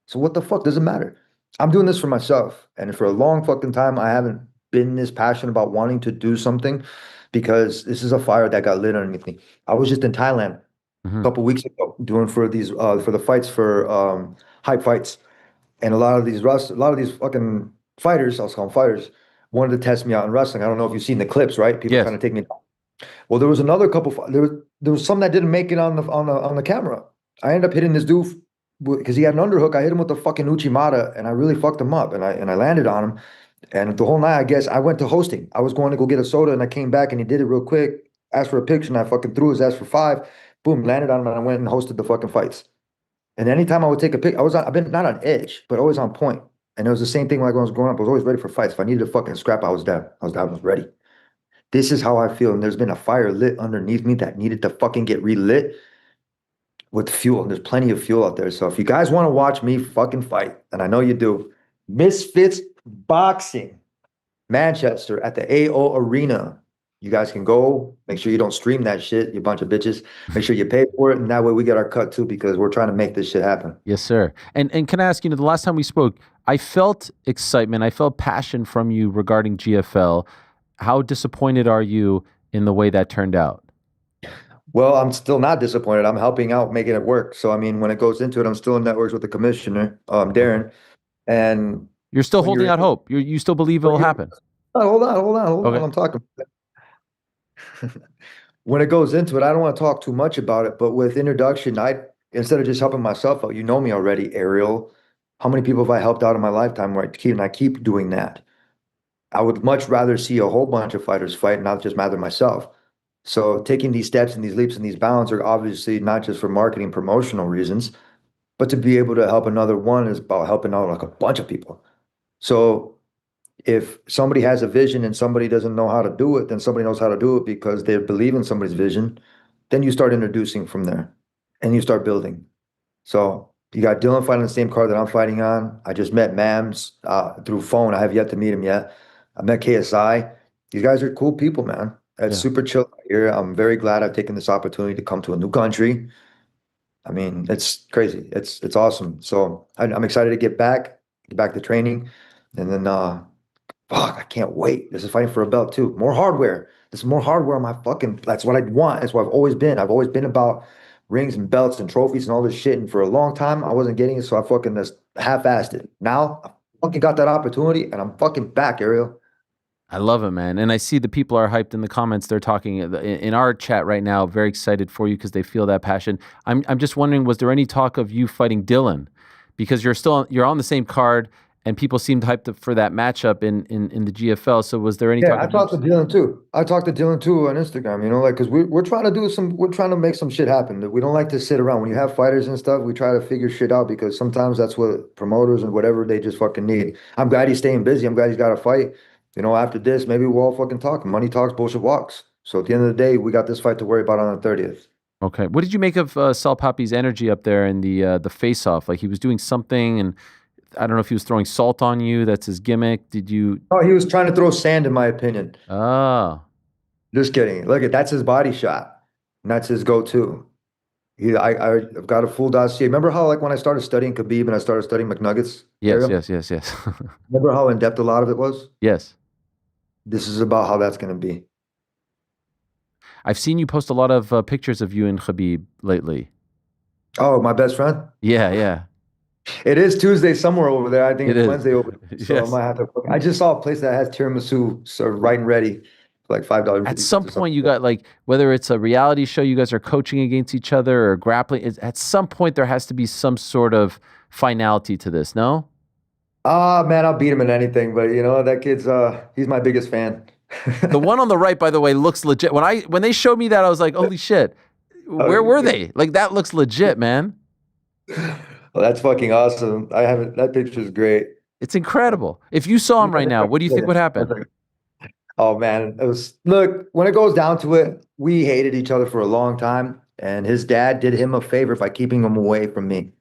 So what the fuck does it matter? I'm doing this for myself. And for a long fucking time, I haven't been this passionate about wanting to do something because this is a fire that got lit underneath me. I was just in Thailand a couple weeks ago doing for these for the fights for hype fights. And a lot of these fucking fighters, I'll call them fighters, wanted to test me out in wrestling. I don't know if you've seen the clips, right? People trying to take me down. Well, there was another couple. There was some that didn't make it on the camera. I ended up hitting this dude because he had an underhook. I hit him with the fucking Uchimata, and I really fucked him up. And I landed on him. And the whole night, I guess I went to hosting. I was going to go get a soda, and I came back, and he did it real quick. Asked for a picture, and I fucking threw his ass for 5. Boom, landed on him, and I went and hosted the fucking fights. And anytime I would take a pic, I've been not on edge, but always on point. And it was the same thing like when I was growing up. I was always ready for fights. If I needed a fucking scrap, I was down. I was ready. This is how I feel. And there's been a fire lit underneath me that needed to fucking get relit with fuel. And there's plenty of fuel out there. So if you guys want to watch me fucking fight, and I know you do, Misfits Boxing, Manchester at the AO Arena. You guys can go. Make sure you don't stream that shit, you bunch of bitches. Make sure you pay for it, and that way we get our cut too, because we're trying to make this shit happen. Yes, sir. And can I ask, the last time we spoke, I felt excitement, I felt passion from you regarding GFL. How disappointed are you in the way that turned out? Well, I'm still not disappointed. I'm helping out making it work. So I mean, when it goes into it, I'm still in networks with the commissioner, Darren, and you're still holding out hope. You still believe it will happen. Hold on. I'm talking. When it goes into it, I don't want to talk too much about it, but with introduction, instead of just helping myself out, you know me already, Ariel. How many people have I helped out in my lifetime where I keep doing that? I would much rather see a whole bunch of fighters fight, not just matter myself. So taking these steps and these leaps and these bounds are obviously not just for marketing promotional reasons, but to be able to help another one is about helping out like a bunch of people. So if somebody has a vision and somebody doesn't know how to do it, then somebody knows how to do it because they believe in somebody's vision. Then you start introducing from there and you start building. So you got Dylan fighting the same card that I'm fighting on. I just met Mams through phone. I have yet to meet him yet. I met KSI. These guys are cool people, man. It's super chill here. I'm very glad I've taken this opportunity to come to a new country. I mean, it's crazy. It's awesome. So I'm excited to get back to training, and then fuck, I can't wait. This is fighting for a belt too. More hardware. This is more hardware on my fucking. That's what I want. That's what I've always been. I've always been about rings and belts and trophies and all this shit. And for a long time, I wasn't getting it, so I fucking just half-assed it. Now I fucking got that opportunity, and I'm fucking back, Ariel. I love it, man. And I see the people are hyped in the comments. They're talking in our chat right now, very excited for you because they feel that passion. I'm just wondering, was there any talk of you fighting Dylan? Because you're on the same card, and people seemed hyped up for that matchup in the GFL. So was there any talk? I talked to Dylan too. I talked to Dylan too on Instagram, because we're trying to make some shit happen. We don't like to sit around. When you have fighters and stuff, we try to figure shit out because sometimes that's what promoters and whatever they just fucking need. I'm glad he's staying busy. I'm glad he's got a fight. After this, maybe we'll all fucking talk. Money talks, bullshit walks. So at the end of the day, we got this fight to worry about on the 30th. Okay. What did you make of Salt Papi's energy up there in the face-off? Like he was doing something, and I don't know if he was throwing salt on you. That's his gimmick. Did you? Oh, he was trying to throw sand, in my opinion. Oh. Just kidding. Look, that's his body shot. And that's his go-to. I've got a full dossier. Remember how, like, when I started studying Khabib and I started studying McNuggets? Yes. Remember how in-depth a lot of it was? Yes. This is about how that's going to be. I've seen you post a lot of pictures of you and Khabib lately. Oh, my best friend? Yeah. It is Tuesday somewhere over there. I think it's Wednesday over there. So yes. I might have to. I just saw a place that has tiramisu, so right and ready, for like $5. At some point, you got like whether it's a reality show, you guys are coaching against each other or grappling. At some point, there has to be some sort of finality to this. No? Man, I'll beat him in anything. But that kid's he's my biggest fan. The one on the right, by the way, looks legit. When they showed me that, I was like, holy shit. Where were they? Like, that looks legit, man. Well, that's fucking awesome. That picture's great. It's incredible. If you saw him right now, what do you think would happen? Oh man, look, when it goes down to it, we hated each other for a long time, and his dad did him a favor by keeping him away from me.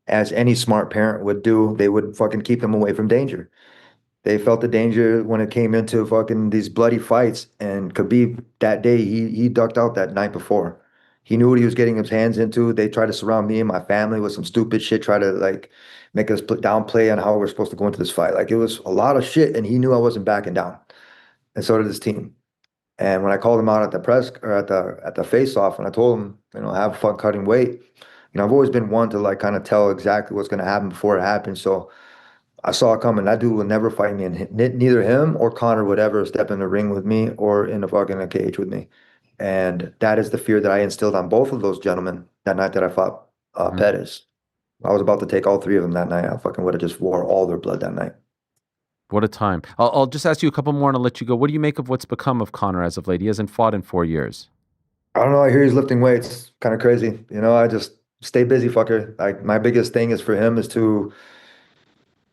As any smart parent would do, they would fucking keep him away from danger. They felt the danger when it came into fucking these bloody fights, and Khabib that day, he ducked out that night before. He knew what he was getting his hands into. They tried to surround me and my family with some stupid shit, try to like make us downplay on how we're supposed to go into this fight. Like it was a lot of shit, and he knew I wasn't backing down, and so did his team. And when I called him out at the press or at the face-off, and I told him, have fun cutting weight. I've always been one to like kind of tell exactly what's going to happen before it happens. So I saw it coming. That dude will never fight me, and neither him or Connor would ever step in the ring with me or in a cage with me. And that is the fear that I instilled on both of those gentlemen that night that I fought Pettis. I was about to take all three of them that night. I fucking would have just wore all their blood that night. What a time. I'll just ask you a couple more and I'll let you go. What do you make of what's become of Connor as of late? He hasn't fought in 4 years. I don't know. I hear he's lifting weights. Kind of crazy. I just stay busy, fucker. Like my biggest thing is for him is to,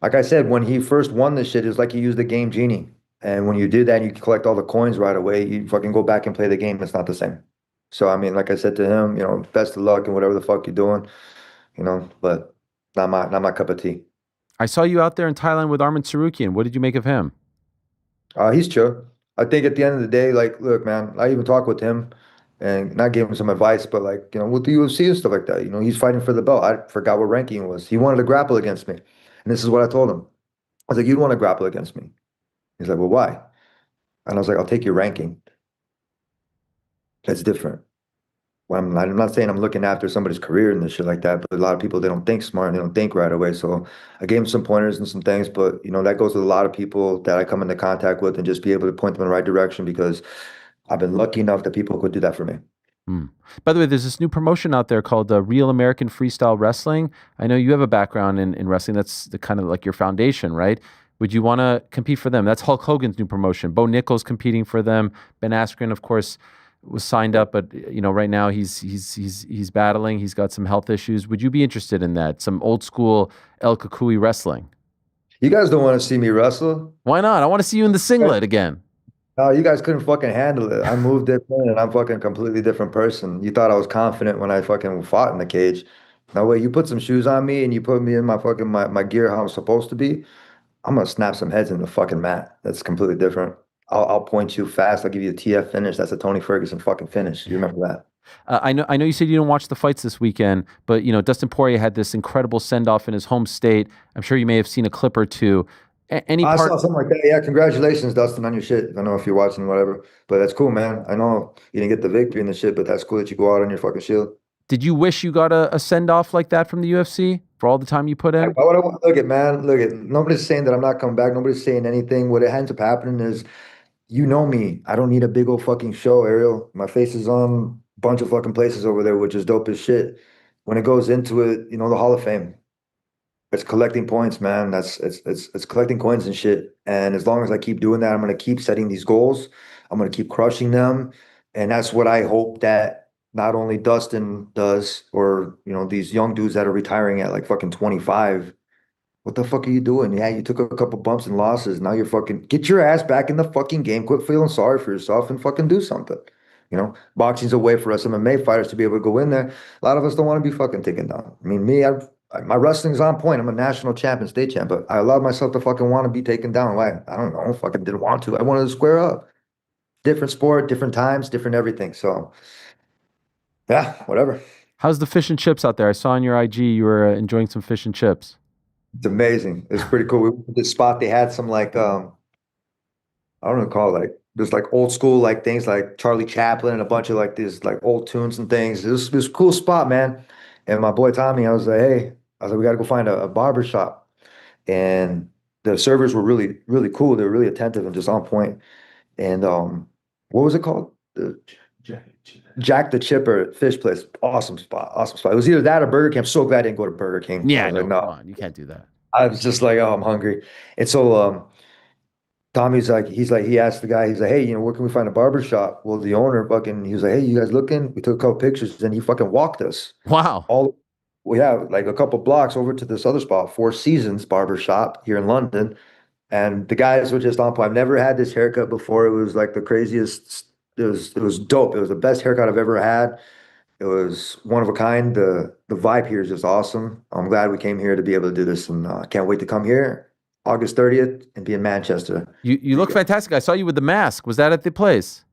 like I said, when he first won this shit, it was like he used the game genie. And when you did that, you collect all the coins right away. You fucking go back and play the game. It's not the same. So, I mean, like I said to him, best of luck and whatever the fuck you're doing, but not my cup of tea. I saw you out there in Thailand with Arman Sarukian. What did you make of him? He's chill. I think at the end of the day, like, look, man, I even talked with him and not gave him some advice, but like, with the UFC and stuff like that, he's fighting for the belt. I forgot what ranking it was. He wanted to grapple against me. And this is what I told him. I was like, you'd want to grapple against me. He's like, well, why? And I was like, I'll take your ranking. That's different. When I'm not saying I'm looking after somebody's career and this shit like that, but a lot of people, they don't think smart and they don't think right away. So I gave him some pointers and some things, but that goes with a lot of people that I come into contact with and just be able to point them in the right direction because I've been lucky enough that people could do that for me. By the way, there's this new promotion out there called Real American Freestyle Wrestling. I know you have a background in wrestling. That's the kind of like your foundation, right? Would you want to compete for them? That's Hulk Hogan's new promotion. Bo Nickal's competing for them. Ben Askren, of course, was signed up, but right now he's battling. He's got some health issues. Would you be interested in that? Some old school El Kukui wrestling. You guys don't want to see me wrestle? Why not? I want to see you in the singlet again. No, you guys couldn't fucking handle it. I moved different and I'm fucking completely different person. You thought I was confident when I fucking fought in the cage. No way, you put some shoes on me and you put me in my fucking my gear how I'm supposed to be. I'm gonna snap some heads in the fucking mat. That's completely different. I'll point you fast. I'll give you a TF finish. That's a Tony Ferguson fucking finish. You remember that? I know you said you didn't watch the fights this weekend, but Dustin Poirier had this incredible send off in his home state. I'm sure you may have seen a clip or two. I saw something like that. Yeah, congratulations, Dustin, on your shit. I don't know if you're watching whatever, but that's cool, man. I know you didn't get the victory and the shit, but that's cool that you go out on your fucking shield. Did you wish you got a send off like that from the UFC for all the time you put in? Why would I want? Look at, man. Look at. Nobody's saying that I'm not coming back. Nobody's saying anything. What ends up happening is, you know me. I don't need a big old fucking show, Ariel. My face is on a bunch of fucking places over there, which is dope as shit. When it goes into it, the Hall of Fame. It's collecting points, man. It's collecting coins and shit. And as long as I keep doing that, I'm gonna keep setting these goals. I'm gonna keep crushing them. And that's what I hope that not only Dustin does, or these young dudes that are retiring at like fucking 25. What the fuck are you doing? Yeah, you took a couple bumps and losses. Now you're fucking get your ass back in the fucking game. Quit feeling sorry for yourself and fucking do something. Boxing's a way for us MMA fighters to be able to go in there. A lot of us don't want to be fucking taken down. I mean, my wrestling's on point. I'm a national champion, state champ, but I allowed myself to fucking want to be taken down. Why? I don't know. Fucking didn't want to. I wanted to square up. Different sport, different times, different everything. So, yeah, whatever. How's the fish and chips out there? I saw on your IG you were enjoying some fish and chips. It's amazing. It's pretty cool. We went to this spot. They had some like I don't know, call it like there's like old school like things like Charlie Chaplin and a bunch of like these like old tunes and things. It was a cool spot, man. And my boy Tommy, I was like, we got to go find a barber shop. And the servers were really, really cool. They were really attentive and just on point. And what was it called? The Jack the Chipper fish place. Awesome spot. Awesome spot. It was either that or Burger King. I'm so glad I didn't go to Burger King. Yeah, no, come on. You can't do that. I was just like, oh, I'm hungry. And so Tommy's like, he asked the guy, he's like, hey, where can we find a barber shop? Well, the owner he was like, hey, you guys looking? We took a couple pictures and he fucking walked us. Wow. Like a couple blocks over to this other spot, Four Seasons Barber Shop here in London. And the guys were just on point. I've never had this haircut before. It was like the craziest. It was dope. It was the best haircut I've ever had. It was one of a kind. The vibe here is just awesome. I'm glad we came here to be able to do this, and I can't wait to come here August 30th and be in Manchester. You look fantastic. I saw you with the mask. Was that at the place?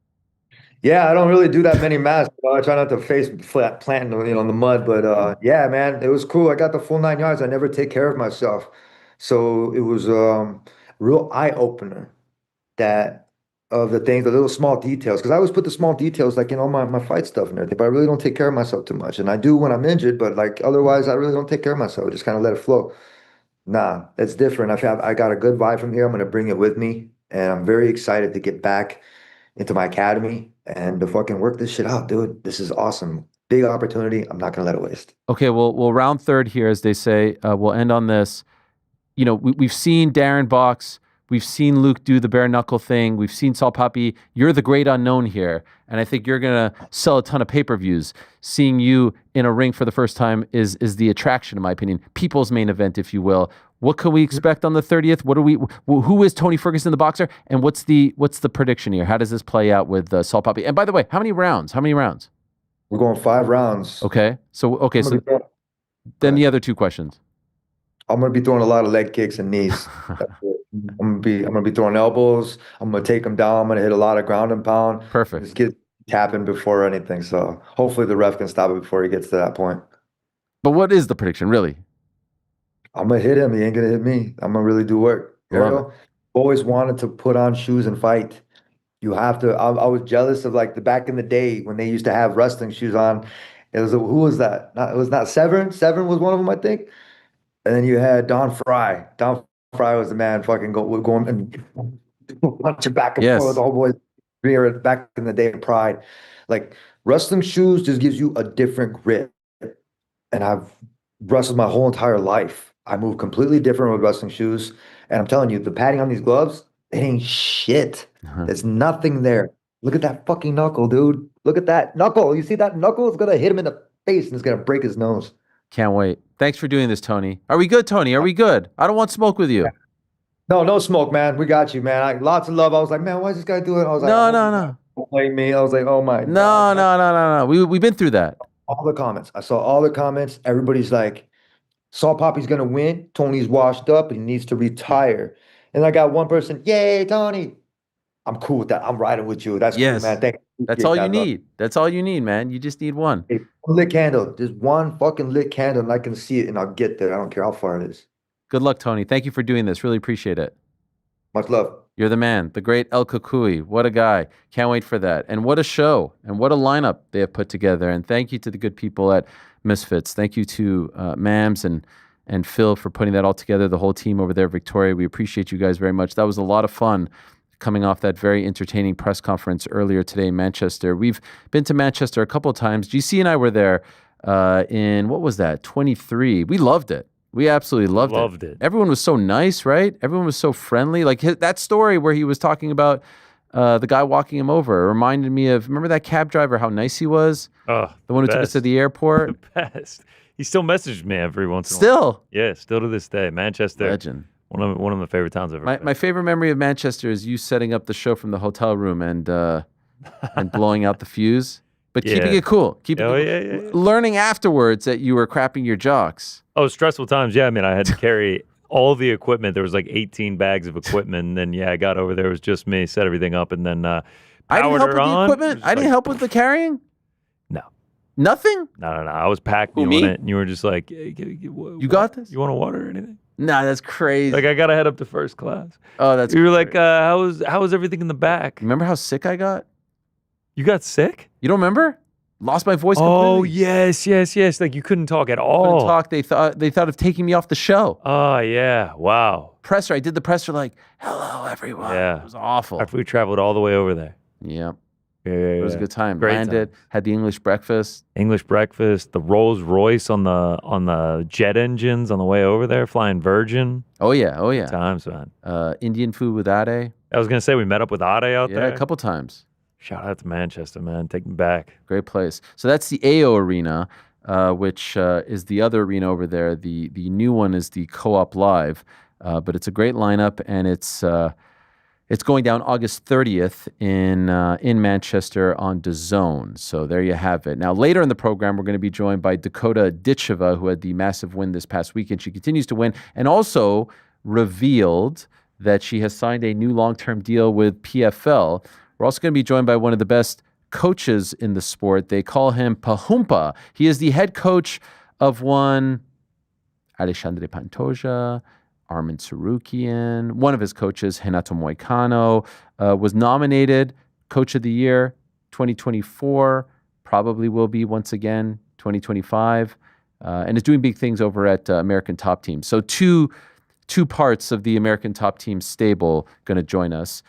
Yeah, I don't really do that many masks. I try not to face flat planting, in the mud. But yeah, man, it was cool. I got the full 9 yards. I never take care of myself, so it was real eye opener of the things, the little small details. Because I always put the small details like in all my fight stuff and everything. But I really don't take care of myself too much, and I do when I'm injured. But like otherwise, I really don't take care of myself. I just kind of let it flow. Nah, it's different. I got a good vibe from here. I'm gonna bring it with me, and I'm very excited to get back into my academy and to fucking work this shit out, dude. This is awesome. Big opportunity. I'm not gonna let it waste. Okay, well, we'll round third here, as they say. We'll end on this. We've seen Darren box. We've seen Luke do the bare knuckle thing. We've seen Salt Papi. You're the great unknown here, and I think you're gonna sell a ton of pay-per-views. Seeing you in a ring for the first time is the attraction, in my opinion. People's main event, if you will. What can we expect on the 30th? Who is Tony Ferguson, the boxer, and what's the prediction here? How does this play out with Salt Papi? And by the way, how many rounds? We're going 5 rounds. Okay, so then the other 2 questions. I'm gonna be throwing a lot of leg kicks and knees. That's it. I'm gonna be throwing elbows. I'm gonna take him down. I'm gonna hit a lot of ground and pound. Perfect. Just get tapping before anything. So hopefully the ref can stop it before he gets to that point. But what is the prediction, really? I'm gonna hit him. He ain't gonna hit me. I'm gonna really do work. Ariel always wanted to put on shoes and fight. You have to. I was jealous of like the back in the day when they used to have wrestling shoes on. It was who was that? It was not Severn. Severn was one of them, I think. And then you had Don Fry. Don Fry was the man fucking going and punching back and forth with the whole boys back in the day of Pride. Like wrestling shoes just gives you a different grip. And I've wrestled my whole entire life. I move completely different with wrestling shoes. And I'm telling you, the padding on these gloves, it ain't shit. There's nothing there. Look at that fucking knuckle, dude. Look at that knuckle. You see that knuckle? It's gonna hit him in the face and it's gonna break his nose. Can't wait. Thanks for doing this, Tony. Are we good, Tony? Are we good? I don't want smoke with you. No smoke, man. We got you, man. Lots of love. I was like, man, why is this guy doing it? I was like, no. Play me. I was like, oh my. No. We've been through that. All the comments. I saw all the comments. Everybody's like, Salt Papi's gonna win. Tony's washed up. He needs to retire. And I got one person, yay, Tony. I'm cool with that. I'm riding with you. That's cool, man. Thank you. That's all you need. That's all you need, man. You just need one. Hey, lit candle. There's one fucking lit candle and I can see it and I'll get there. I don't care how far it is. Good luck, Tony. Thank you for doing this. Really appreciate it. Much love. You're the man, the great El Kukui. What a guy. Can't wait for that. And what a show and what a lineup they have put together. And thank you to the good people at Misfits. Thank you to Mams and Phil for putting that all together, the whole team over there, Victoria. We appreciate you guys very much. That was a lot of fun coming off that very entertaining press conference earlier today in Manchester. We've been to Manchester a couple of times. GC and I were there in, what was that, 23. We loved it. We absolutely loved it. Everyone was so nice, right? Everyone was so friendly. Like that story where he was talking about the guy walking him over reminded me of, remember that cab driver, how nice he was? Oh, the one who took us to the airport? The best. He still messaged me every once in a while. Still? Yeah, still to this day. Manchester. Legend. One of my favorite towns I've ever been. My favorite memory of Manchester is you setting up the show from the hotel room and blowing out the fuse, but keeping it cool. Learning afterwards that you were crapping your jocks. Oh, stressful times. Yeah, I mean, I had to carry all the equipment. There was like 18 bags of equipment, and then I got over there. It was just me, set everything up, and then I didn't help with the equipment. I didn't help with the carrying. No. Nothing. No. I was packed muling it, and you were just like, hey, you got this? You want a water or anything? Nah, that's crazy. Like I gotta head up to first class. Oh, that's. You were like, how was everything in the back? Remember how sick I got? You got sick? You don't remember? Lost my voice completely. Oh, yes. Like you couldn't talk at all. Couldn't talk. They thought of taking me off the show. Oh, yeah. Wow. Presser. I did the presser like, hello, everyone. Yeah. It was awful. After we traveled all the way over there. Yeah. Yeah. It was a good time. Great Landed, had the English breakfast. The Rolls Royce on the jet engines on the way over there, flying Virgin. Oh, yeah. Times, man. Indian food with Ade. I was going to say, we met up with Ade out there. Yeah, a couple times. Shout out to Manchester, man. Take me back. Great place. So that's the AO Arena, which is the other arena over there. The new one is the Co-op Live, but it's a great lineup, and it's going down August 30th in Manchester on DAZN. So there you have it. Now, later in the program, we're going to be joined by Dakota Ditcheva, who had the massive win this past weekend. She continues to win, and also revealed that she has signed a new long-term deal with PFL. We're also going to be joined by one of the best coaches in the sport. They call him Parrumpa. He is the head coach of one Alexandre Pantoja, Armin Tsaroukian. One of his coaches, Renato Moicano, was nominated Coach of the Year 2024, probably will be once again 2025, and is doing big things over at American Top Team. So two parts of the American Top Team stable going to join us.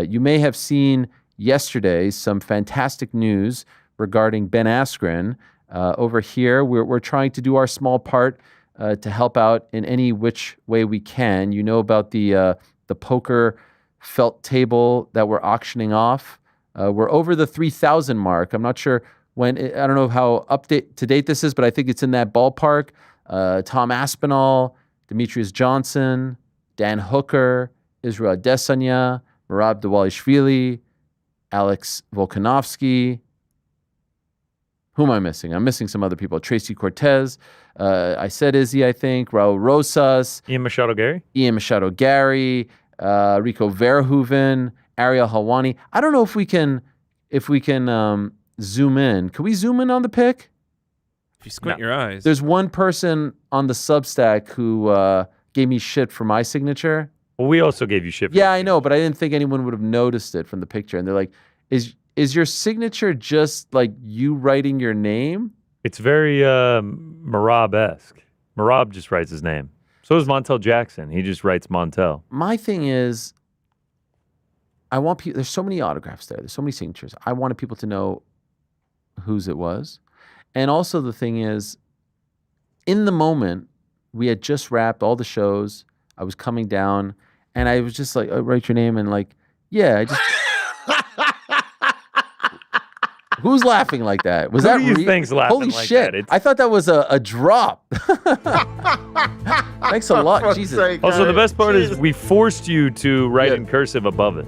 You may have seen yesterday some fantastic news regarding Ben Askren. Over here, we're trying to do our small part to help out in any which way we can. You know about the poker felt table that we're auctioning off. We're over the 3,000 mark. I'm not sure when. I don't know how to date this is, but I think it's in that ballpark. Tom Aspinall, Demetrius Johnson, Dan Hooker, Israel Adesanya, Merab Dvalishvili, Alex Volkanovski. Who am I missing? I'm missing some other people. Tracy Cortez. I said Izzy, I think. Raul Rosas. Ian Machado Gary. Rico Verhoeven, Ariel Helwani. I don't know if we can zoom in. Can we zoom in on the pic? If you squint your eyes. There's one person on the Substack who gave me shit for my signature. Well, we also gave you shit. Yeah, I know, but I didn't think anyone would have noticed it from the picture. And they're like, is your signature just like you writing your name? It's very Marab-esque. Marab just writes his name. So does Montel Jackson. He just writes Montel. My thing is, I want people. There's so many autographs there. There's so many signatures. I wanted people to know whose it was, and also the thing is, in the moment, we had just wrapped all the shows. I was coming down, and I was just like, oh, "Write your name," and like, yeah, I just. Who's laughing like that? Was that Who do you think's laughing Holy like shit! that? I thought that was a drop. Thanks a lot, Jesus. Also, the best part is we forced you to write in cursive above it.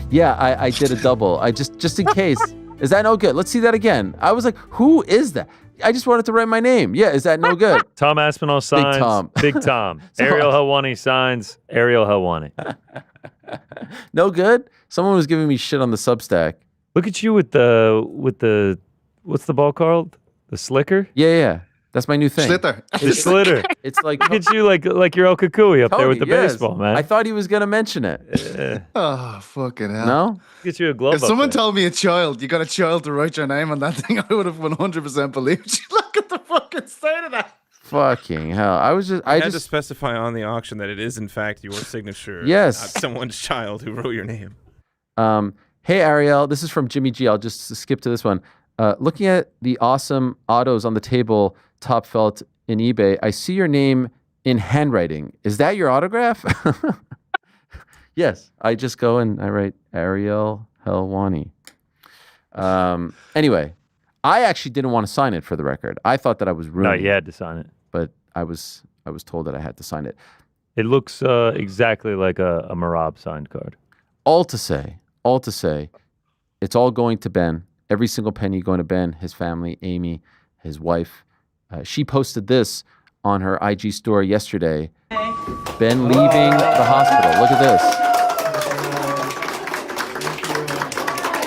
Yeah, I did a double. I just in case. Is that no good? Let's see that again. I was like, who is that? I just wanted to write my name. Yeah, is that no good? Tom Aspinall signs. Tom. Big Tom. Ariel Helwani signs. Ariel Helwani. No good? Someone was giving me shit on the Substack. Look at you with the what's the ball called? The slicker? Yeah. That's my new thing. Slither. The slitter. It's like look at you like you're El Kukui up there with the baseball, man. I thought he was gonna mention it. Oh, fucking hell. No? Get you a glove. If someone told me you got a child to write your name on that thing, I would have 100% believed you. Look at the fucking state of that. Fucking hell. I had to specify on the auction that it is in fact your signature. Yes. Not someone's child who wrote your name. Hey, Ariel, this is from Jimmy G. I'll just skip to this one. Looking at the awesome autos on the table, top felt in eBay, I see your name in handwriting. Is that your autograph? Yes. I just go and I write Ariel Helwani. Anyway, I actually didn't want to sign it for the record. I thought that I was ruining No, you had to sign it. But I was told that I had to sign it. It looks exactly like a Marab signed card. All to say, it's all going to Ben. Every single penny going to Ben, his family, Amy, his wife. She posted this on her IG story yesterday. Ben leaving the hospital. Look at this.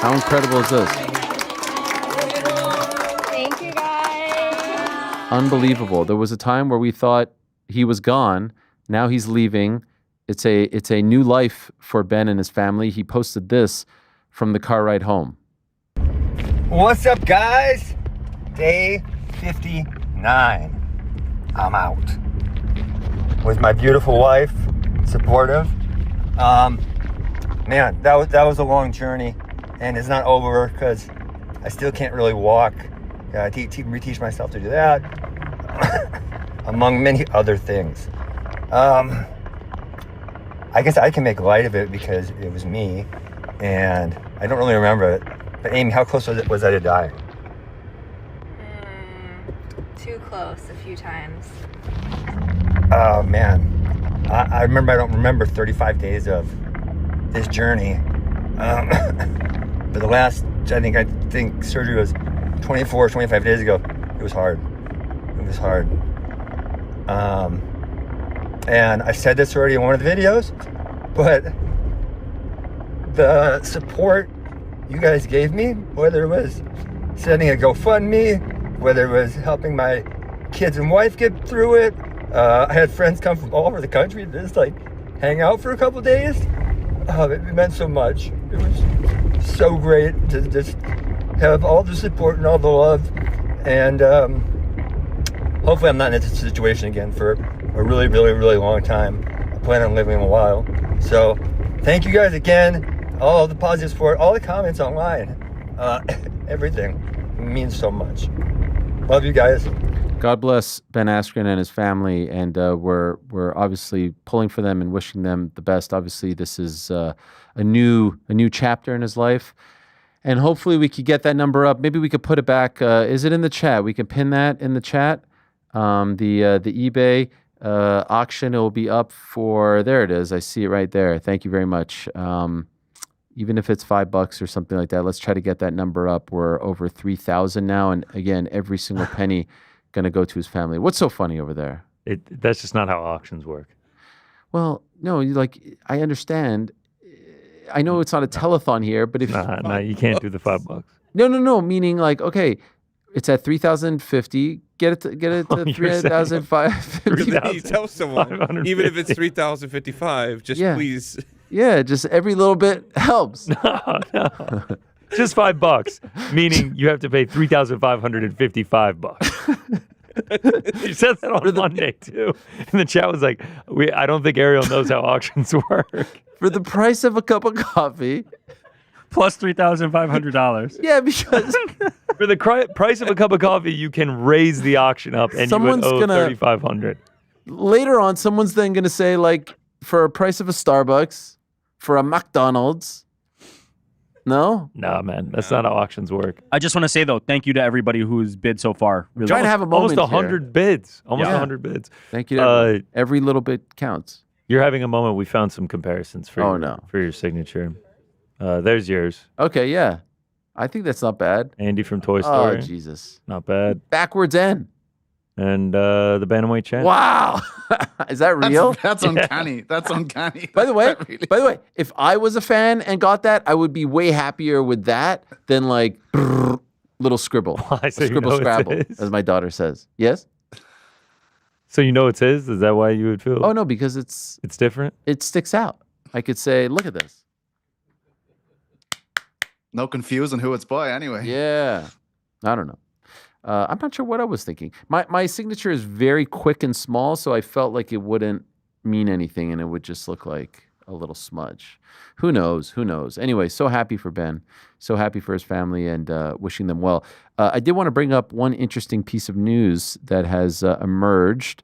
How incredible is this? Thank you, guys. Unbelievable. There was a time where we thought he was gone. Now he's leaving. It's a new life for Ben and his family. He posted this from the car ride home. What's up, guys? Day 59. I'm out. With my beautiful wife, supportive. Man, that was a long journey, and it's not over because I still can't really walk. I reteach myself to do that, among many other things. I guess I can make light of it because it was me, and I don't really remember it. But Amy, how close was I to die? Too close a few times. Oh man, I remember. I don't remember 35 days of this journey. But the last, I think surgery was 24, 25 days ago. It was hard. And I said this already in one of the videos, but the support you guys gave me, whether it was sending a GoFundMe, whether it was helping my kids and wife get through it. I had friends come from all over the country to just hang out for a couple days. It meant so much. It was so great to just have all the support and all the love. And hopefully I'm not in this situation again for a really, really, really long time. I plan on living a while. So thank you guys again. All the positive support, all the comments online. Everything means so much. Love you guys. God bless Ben Askren and his family, and we're obviously pulling for them and wishing them the best. Obviously, this is a new chapter in his life, and hopefully we could get that number up. Maybe we could put it back. Is it in the chat? We can pin that in the chat. The eBay auction, it will be up for, there it is. I see it right there. Thank you very much. Even if it's $5 or something like that, let's try to get that number up. We're over 3,000 now, and again, every single penny going to go to his family. What's so funny over there? That's just not how auctions work. Well, no, I understand. I know it's not a telethon here, but if Nah, you can't do the $5. No, meaning okay, it's at 3,050. Get it to 3,550. Tell someone, even if it's 3,055, just please. Yeah, just every little bit helps. No. Just $5, meaning you have to pay $3,555. You said that on Monday too, and the chat was like, "I don't think Ariel knows how auctions work." For the price of a cup of coffee, plus $3,500. Yeah, because for the price of a cup of coffee, you can raise the auction up, and you would owe $3,500. Later on, someone's then going to say, for a price of a Starbucks, for a McDonald's. No? Nah, man. That's not how auctions work. I just want to say, though, thank you to everybody who's bid so far. Really. Trying to have a moment almost 100 here. bids. Almost 100 bids. Thank you to everyone. Every little bit counts. You're having a moment. We found some comparisons for your signature. There's yours. Okay, yeah. I think that's not bad. Andy from Toy Story. Oh, Jesus. Not bad. Backwards N. And the Bantamweight champ. Wow. Is that real? That's uncanny. That's uncanny. By the way, if I was a fan and got that, I would be way happier with that than little scribble. Why? So scribble scrabble, as my daughter says. Yes? So you know it's his? Is that why you would feel? Oh, no, because it's different? It sticks out. I could say, look at this. No confusing who it's by anyway. Yeah. I don't know. I'm not sure what I was thinking. My signature is very quick and small, so I felt like it wouldn't mean anything and it would just look like a little smudge. Who knows? Who knows? Anyway, so happy for Ben. So happy for his family and wishing them well. I did want to bring up one interesting piece of news that has emerged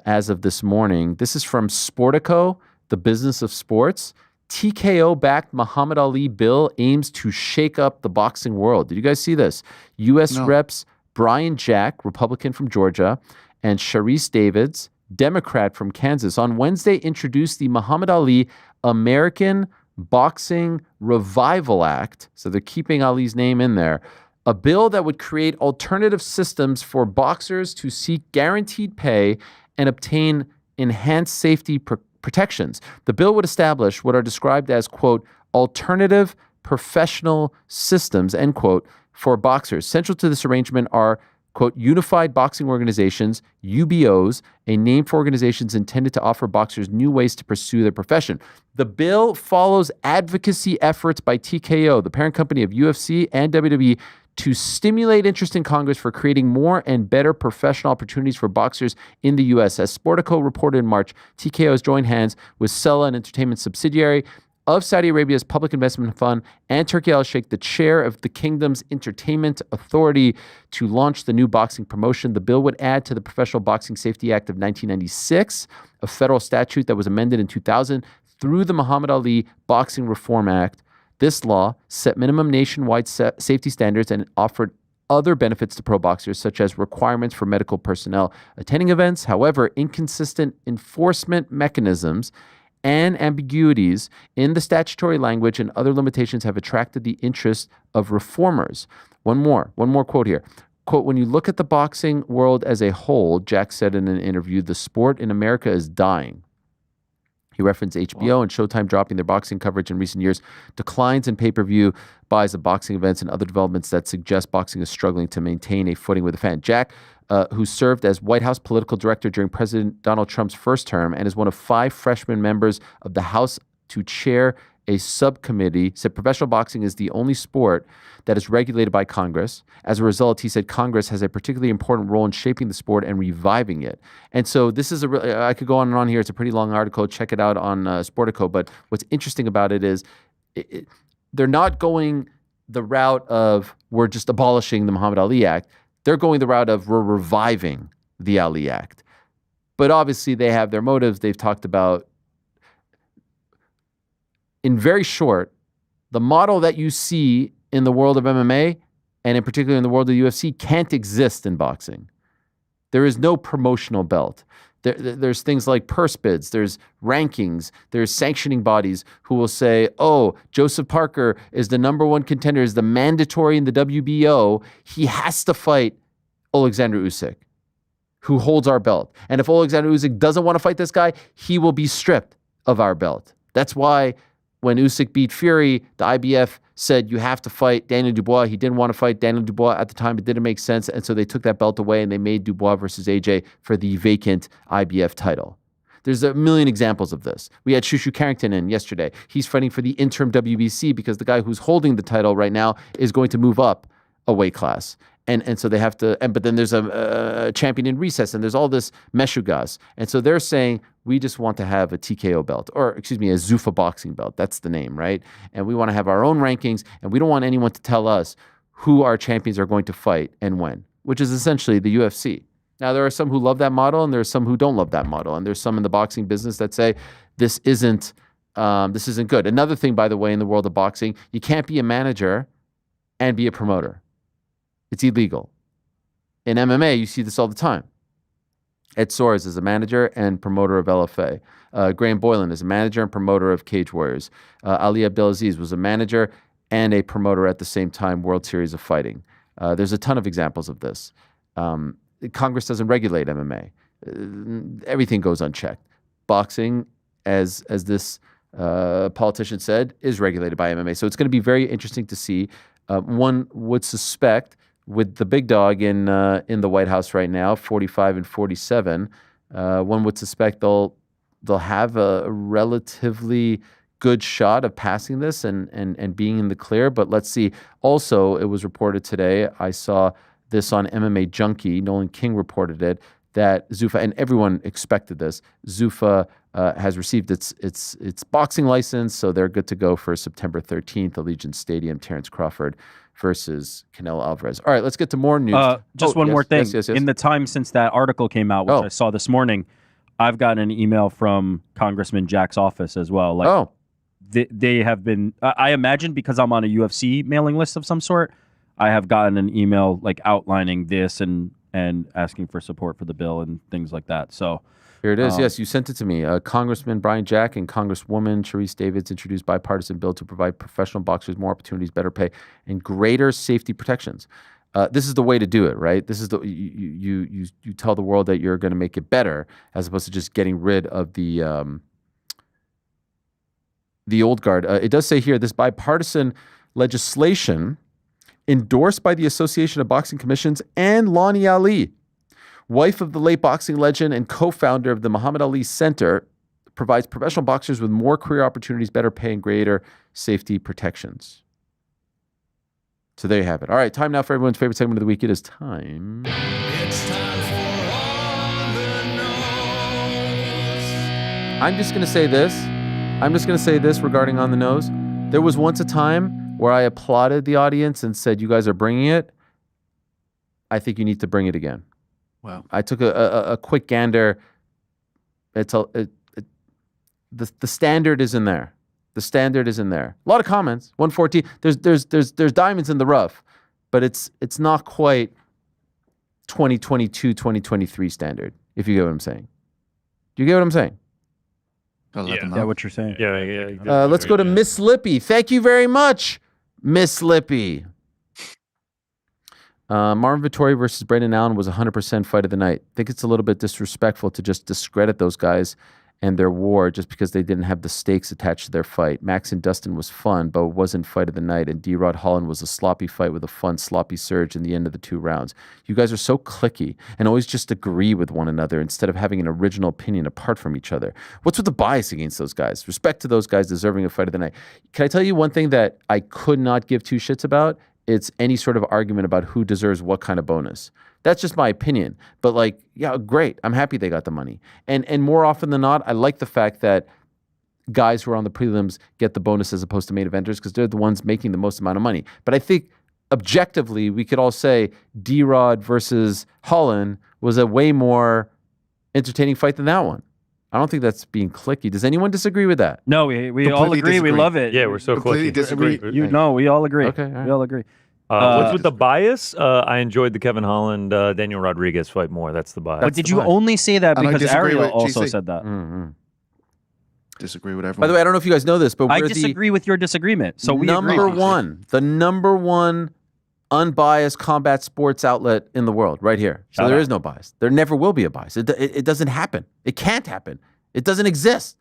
as of this morning. This is from Sportico, the business of sports. TKO-backed Muhammad Ali bill aims to shake up the boxing world. Did you guys see this? U.S. Reps Brian Jack, Republican from Georgia, and Sharice Davids, Democrat from Kansas, on Wednesday introduced the Muhammad Ali American Boxing Revival Act. So they're keeping Ali's name in there. A bill that would create alternative systems for boxers to seek guaranteed pay and obtain enhanced safety protections. The bill would establish what are described as, quote, alternative professional systems, end quote, for boxers. Central to this arrangement are, quote, unified boxing organizations, UBOs, a name for organizations intended to offer boxers new ways to pursue their profession. The bill follows advocacy efforts by TKO, the parent company of UFC and WWE, to stimulate interest in Congress for creating more and better professional opportunities for boxers in the U.S. As Sportico reported in March, TKO has joined hands with Sella, an entertainment subsidiary of Saudi Arabia's Public Investment Fund, and Turki al-Sheikh, the chair of the kingdom's entertainment authority, to launch the new boxing promotion. The bill would add to the Professional Boxing Safety Act of 1996, a federal statute that was amended in 2000 through the Muhammad Ali Boxing Reform Act. This law set minimum nationwide safety standards and offered other benefits to pro boxers, such as requirements for medical personnel attending events. However, inconsistent enforcement mechanisms and ambiguities in the statutory language and other limitations have attracted the interest of reformers. One more quote here. Quote, when you look at the boxing world as a whole, Jack said in an interview, the sport in America is dying. He referenced HBO and Showtime dropping their boxing coverage in recent years, declines in pay-per-view buys of boxing events, and other developments that suggest boxing is struggling to maintain a footing with the fan. Jack, who served as White House political director during President Donald Trump's first term and is one of 5 freshman members of the House to chair a subcommittee, said professional boxing is the only sport that is regulated by Congress. As a result, he said Congress has a particularly important role in shaping the sport and reviving it. And so this is I could go on and on here. It's a pretty long article. Check it out on Sportico. But what's interesting about it is they're not going the route of we're just abolishing the Muhammad Ali Act. They're going the route of we're reviving the Ali Act. But obviously they have their motives. They've talked about, in very short, the model that you see in the world of MMA, and in particular in the world of the UFC, can't exist in boxing. There is no promotional belt. There's things like purse bids, there's rankings, there's sanctioning bodies who will say, oh, Joseph Parker is the number one contender, is the mandatory in the WBO. He has to fight Alexander Usyk. who holds our belt. And if Alexander Usyk doesn't want to fight this guy, he will be stripped of our belt. That's why when Usyk beat Fury, the IBF said you have to fight Daniel Dubois. He didn't want to fight Daniel Dubois at the time. It didn't make sense. And so they took that belt away and they made Dubois versus AJ for the vacant IBF title. There's a million examples of this. We had Shushu Carrington in yesterday. He's fighting for the interim WBC because the guy who's holding the title right now is going to move up a weight class. And so they have to, but then there's a champion in recess and there's all this meshugas. And so they're saying, we just want to have a TKO belt, or excuse me, a Zuffa boxing belt. That's the name, right? And we want to have our own rankings and we don't want anyone to tell us who our champions are going to fight and when, which is essentially the UFC. Now, there are some who love that model and there are some who don't love that model. And there's some in the boxing business that say this isn't good. Another thing, by the way, in the world of boxing, you can't be a manager and be a promoter. It's illegal. In MMA, you see this all the time. Ed Soares is a manager and promoter of LFA. Graham Boylan is a manager and promoter of Cage Warriors. Ali Abdelaziz was a manager and a promoter at the same time, World Series of Fighting. There's a ton of examples of this. Congress doesn't regulate MMA. Everything goes unchecked. Boxing, as this politician said, is regulated by MMA. So it's going to be very interesting to see. One would suspect, with the big dog in the White House right now, 45 and 47, one would suspect they'll have a relatively good shot of passing this and being in the clear. But let's see. Also, it was reported today, I saw this on MMA Junkie, Nolan King reported it, that Zuffa, and everyone expected this, Zuffa has received its boxing license, so they're good to go for September 13th, Allegiant Stadium, Terrence Crawford versus Canelo Alvarez. All right, let's get to more news. Just one more thing. Yes. In the time since that article came out, which I saw this morning, I've gotten an email from Congressman Jack's office as well. Like, they have been, I imagine because I'm on a UFC mailing list of some sort, I have gotten an email like outlining this and asking for support for the bill and things like that. So here it is. Yes, you sent it to me. Congressman Brian Jack and Congresswoman Sharice Davids introduced bipartisan bill to provide professional boxers more opportunities, better pay, and greater safety protections. This is the way to do it, right? This is the you tell the world that you're going to make it better, as opposed to just getting rid of the old guard. It does say here this bipartisan legislation endorsed by the Association of Boxing Commissions and Lonnie Ali, wife of the late boxing legend and co-founder of the Muhammad Ali Center, provides professional boxers with more career opportunities, better pay, and greater safety protections. So there you have it. All right, time now for everyone's favorite segment of the week. It is time. It's time for On the Nose. I'm just going to say this regarding On the Nose. There was once a time where I applauded the audience and said, you guys are bringing it. I think you need to bring it again. Wow. I took a quick gander. The standard is in there. The standard is in there. A lot of comments. 114. There's diamonds in the rough, but it's not quite 2022, 2023 standard, if you get what I'm saying. Do you get what I'm saying? Yeah, what you're saying. Yeah. Let's go to Miss Lippy. Thank you very much, Miss Lippy. Marvin Vettori versus Brendan Allen was 100% fight of the night. I think it's a little bit disrespectful to just discredit those guys and their war just because they didn't have the stakes attached to their fight. Max and Dustin was fun, but it wasn't fight of the night. And D-Rod Holland was a sloppy fight with a fun, sloppy surge in the end of the 2 rounds. You guys are so cliquey and always just agree with one another instead of having an original opinion apart from each other. What's with the bias against those guys? Respect to those guys deserving a fight of the night. Can I tell you one thing that I could not give 2 shits about? It's any sort of argument about who deserves what kind of bonus. That's just my opinion. But like, yeah, great. I'm happy they got the money. And more often than not, I like the fact that guys who are on the prelims get the bonus as opposed to main eventers because they're the ones making the most amount of money. But I think objectively, we could all say D-Rod versus Holland was a way more entertaining fight than that one. I don't think that's being cliquey. Does anyone disagree with that? No, we all agree. Disagree. We love it. Yeah, we're so Completely cliquey. disagree. We all agree. Okay, all right. We all agree. What's with the bias? I enjoyed the Kevin Holland, Daniel Rodriguez fight more. That's the bias. But did you only say that And I because disagree Ariel with also GC. said that? Mm-hmm. Disagree with everyone. By the way, I don't know if you guys know this, but I we're disagree with your disagreement. So we number agree. one, the number one unbiased combat sports outlet in the world, right here. So there is no bias. There never will be a bias. It doesn't happen. It can't happen. It doesn't exist.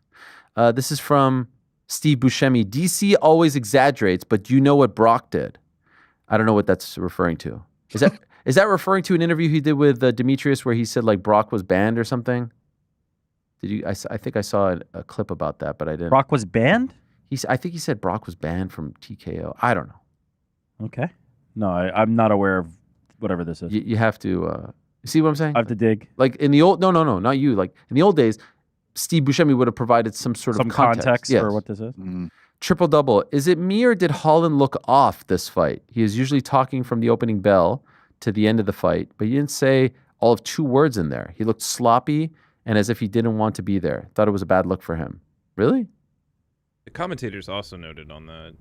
This is from Steve Buscemi. DC always exaggerates, but do you know what Brock did? I don't know what that's referring to. Is that referring to an interview he did with Demetrius where he said like Brock was banned or something? Did you? I think I saw a clip about that, but I didn't. Brock was banned? I think he said Brock was banned from TKO. I don't know. Okay. No, I'm not aware of whatever this is. You have to see what I'm saying? I have to dig. Like in the old, no, not you. Like in the old days, Steve Buscemi would have provided some sort of context yes. for what this is. Triple double. Is it me or did Holland look off this fight? He is usually talking from the opening bell to the end of the fight, but he didn't say all of 2 words in there. He looked sloppy and as if he didn't want to be there. Thought it was a bad look for him. Really? The commentators also noted on that.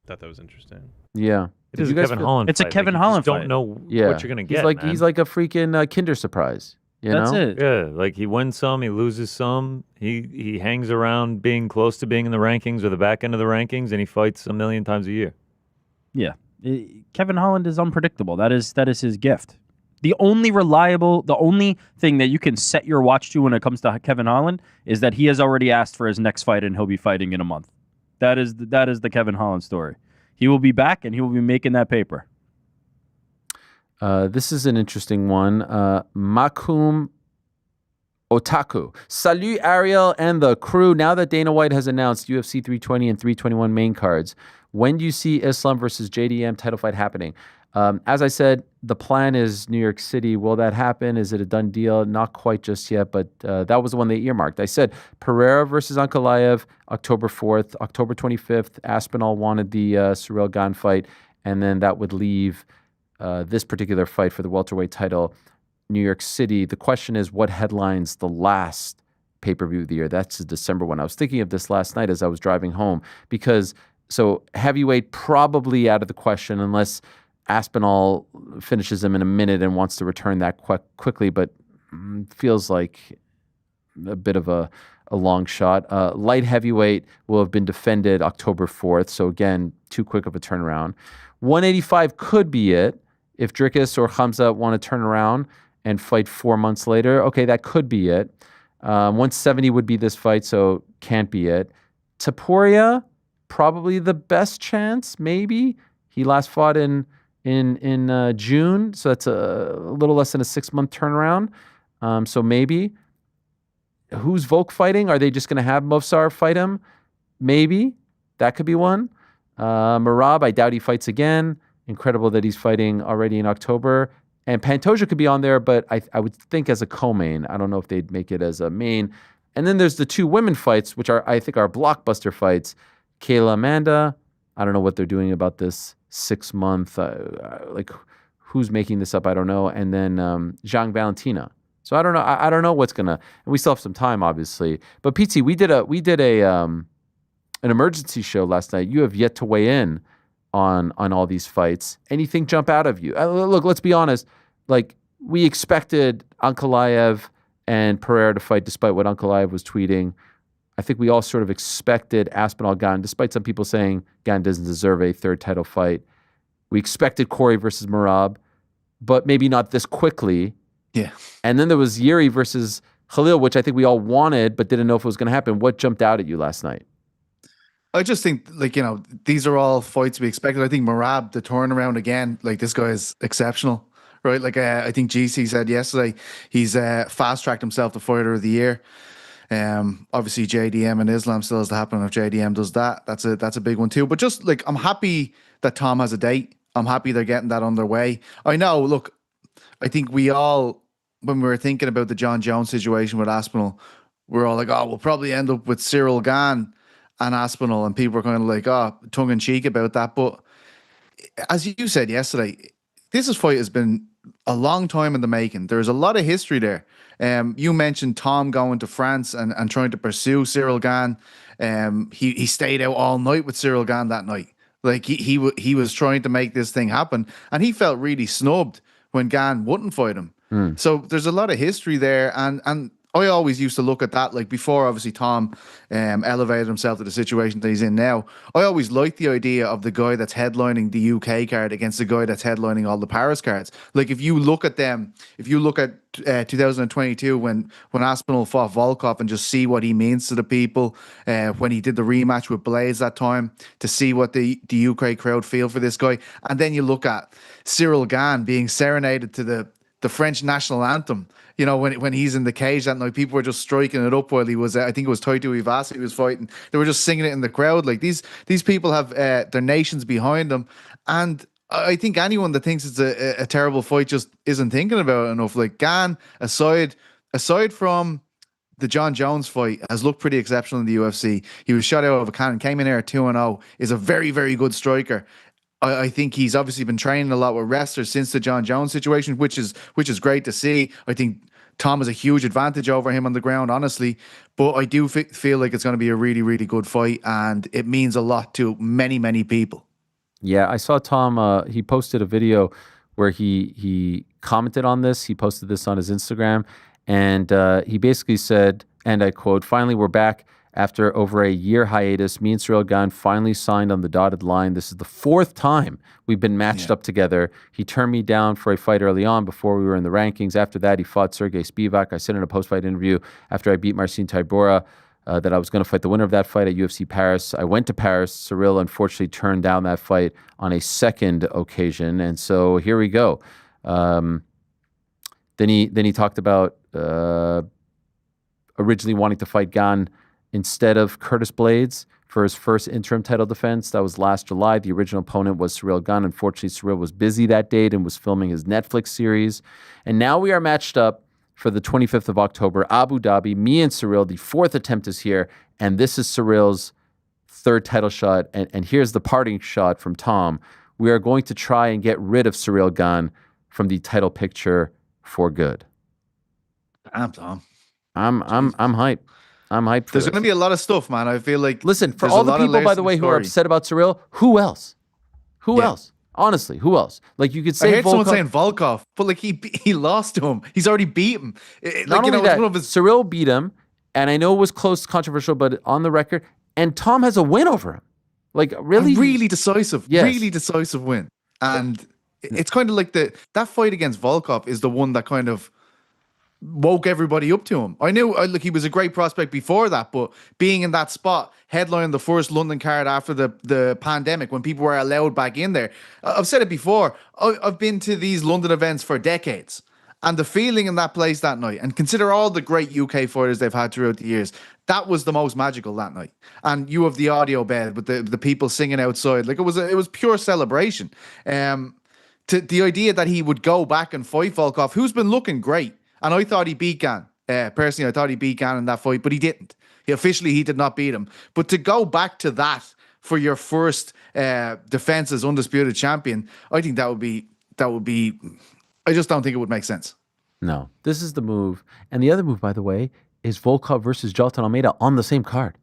Thought that was interesting. Yeah. It is a Kevin Holland. It's a Kevin Holland fight. Don't know what you're gonna get. He's like a freaking Kinder Surprise. That's it. Yeah, like he wins some, he loses some. He hangs around being close to being in the rankings or the back end of the rankings, and he fights a million times a year. Yeah, Kevin Holland is unpredictable. That is his gift. The only thing that you can set your watch to when it comes to Kevin Holland is that he has already asked for his next fight, and he'll be fighting in a month. That is the Kevin Holland story. He will be back, and he will be making that paper. This is an interesting one. Makum Otaku. Salut, Ariel and the crew. Now that Dana White has announced UFC 320 and 321 main cards, when do you see Islam versus JDM title fight happening? As I said, the plan is New York City. Will that happen? Is it a done deal? Not quite just yet, but that was the one they earmarked. I said Pereira versus Ankalaev, October 4th. October 25th, Aspinall wanted the Ciryl Gane fight, and then that would leave this particular fight for the welterweight title, New York City. The question is, what headlines the last pay-per-view of the year? That's the December one. I was thinking of this last night as I was driving home because heavyweight probably out of the question unless Aspinall finishes him in a minute and wants to return that quickly, but feels like a bit of a long shot. Light heavyweight will have been defended October 4th, so again, too quick of a turnaround. 185 could be it. If Dricus or Hamza want to turn around and fight 4 months later, okay, that could be it. 170 would be this fight, so can't be it. Taporia, probably the best chance, maybe. He last fought in June, so that's a little less than a 6-month turnaround. So maybe. Who's Volk fighting? Are they just going to have Movsar fight him? Maybe. That could be one. Merab, I doubt he fights again. Incredible that he's fighting already in October. And Pantoja could be on there, but I would think as a co-main. I don't know if they'd make it as a main. And then there's the 2 women fights, which I think are blockbuster fights. Kayla Amanda. I don't know what they're doing about this 6-month. Like, who's making this up? I don't know. And then Zhang Valentina. So I don't know. I don't know what's gonna. And we still have some time, obviously. But Pete, we did an emergency show last night. You have yet to weigh in on all these fights. Anything jump out of you? Look, let's be honest. Like, we expected Ankalaev and Pereira to fight, despite what Ankalaev was tweeting. I think we all sort of expected Aspinall Gane, despite some people saying Gane doesn't deserve a 3rd title fight. We expected Corey versus Merab, but maybe not this quickly. Yeah. And then there was Yuri versus Khalil, which I think we all wanted, but didn't know if it was going to happen. What jumped out at you last night? I just think, these are all fights we expected. I think Merab, the turnaround again, this guy is exceptional, right? I think GC said yesterday, he's fast-tracked himself to Fighter of the Year. Obviously JDM and Islam still has to happen. If JDM does that, that's a big one too. But just I'm happy that Tom has a date. I'm happy they're getting that underway. I know, look, I think we all, when we were thinking about the John Jones situation with Aspinall, we're all like, oh, we'll probably end up with Ciryl Gane and Aspinall, and people were kind of like, oh, tongue in cheek about that. But as you said yesterday, this fight has been a long time in the making. There's a lot of history there. You mentioned Tom going to France and trying to pursue Ciryl Gane. He stayed out all night with Ciryl Gane that night. He was trying to make this thing happen, and he felt really snubbed when Gane wouldn't fight him. So there's a lot of history there, and I always used to look at that, like before obviously Tom elevated himself to the situation that he's in now. I always liked the idea of the guy that's headlining the UK card against the guy that's headlining all the Paris cards. Like if you look at them, if you look at 2022 when Aspinall fought Volkov and just see what he means to the people, when he did the rematch with Blaze that time, to see what the UK crowd feel for this guy. And then you look at Cyril Gane being serenaded to the French national anthem. You know, when he's in the cage that night, people were just striking it up while he was, I think it was Taito Ivasa he was fighting. They were just singing it in the crowd. Like these people have their nations behind them. And I think anyone that thinks it's a terrible fight just isn't thinking about it enough. Like Gane, aside from the John Jones fight, has looked pretty exceptional in the UFC. He was shot out of a cannon, came in here at 2-0, is a very, very good striker. I think he's obviously been training a lot with wrestlers since the John Jones situation, which is great to see. I think Tom has a huge advantage over him on the ground, honestly. But I do feel like it's going to be a really, really good fight, and it means a lot to many, many people. Yeah, I saw Tom. He posted a video where he commented on this. He posted this on his Instagram, and he basically said, and I quote, "Finally, we're back. After over a year hiatus, me and Cyril Gane finally signed on the dotted line. This is the 4th time we've been matched up together. He turned me down for a fight early on before we were in the rankings. After that, he fought Sergey Spivak. I said in a post-fight interview after I beat Marcin Tybura that I was going to fight the winner of that fight at UFC Paris. I went to Paris. Cyril unfortunately turned down that fight on a second occasion. And so here we go." Then he talked about originally wanting to fight Gane instead of Curtis Blades for his first interim title defense. That was last July. The original opponent was Cyril Gane. Unfortunately, Cyril was busy that date and was filming his Netflix series. And now we are matched up for the 25th of October, Abu Dhabi. Me and Cyril, the 4th attempt is here. And this is Cyril's 3rd title shot. And here's the parting shot from Tom. We are going to try and get rid of Cyril Gane from the title picture for good. Damn, Tom. I'm hyped. I'm hyped for There's this. going to be a lot of stuff, man. I feel like... Listen, for all the people, by the way, who are upset about Cyril, who else? Who else? Honestly, who else? Like, you could say I heard someone Volkov. saying Volkov, but like he lost to him. He's already beat him. Not only that, Cyril beat him, and I know it was close, controversial, but on the record, and Tom has a win over him. Like, really? A really decisive, Yes. really decisive win. And it's kind of like that fight against Volkov is the one that kind of woke everybody up to him. I knew look, he was a great prospect before that, but being in that spot, headlining the first London card after the pandemic, when people were allowed back in there. I've said it before, I've been to these London events for decades, and the feeling in that place that night, and consider all the great UK fighters they've had throughout the years, that was the most magical that night. And you have the audio bed with the people singing outside. Like it was pure celebration. To the idea that he would go back and fight Volkov, who's been looking great. And I thought he beat Gane. Personally, I thought he beat Gane in that fight, but he didn't. He did not beat him. But to go back to that for your first defense as undisputed champion, I think that would be. I just don't think it would make sense. No, this is the move. And the other move, by the way, is Volkov versus Jolton Almeida on the same card.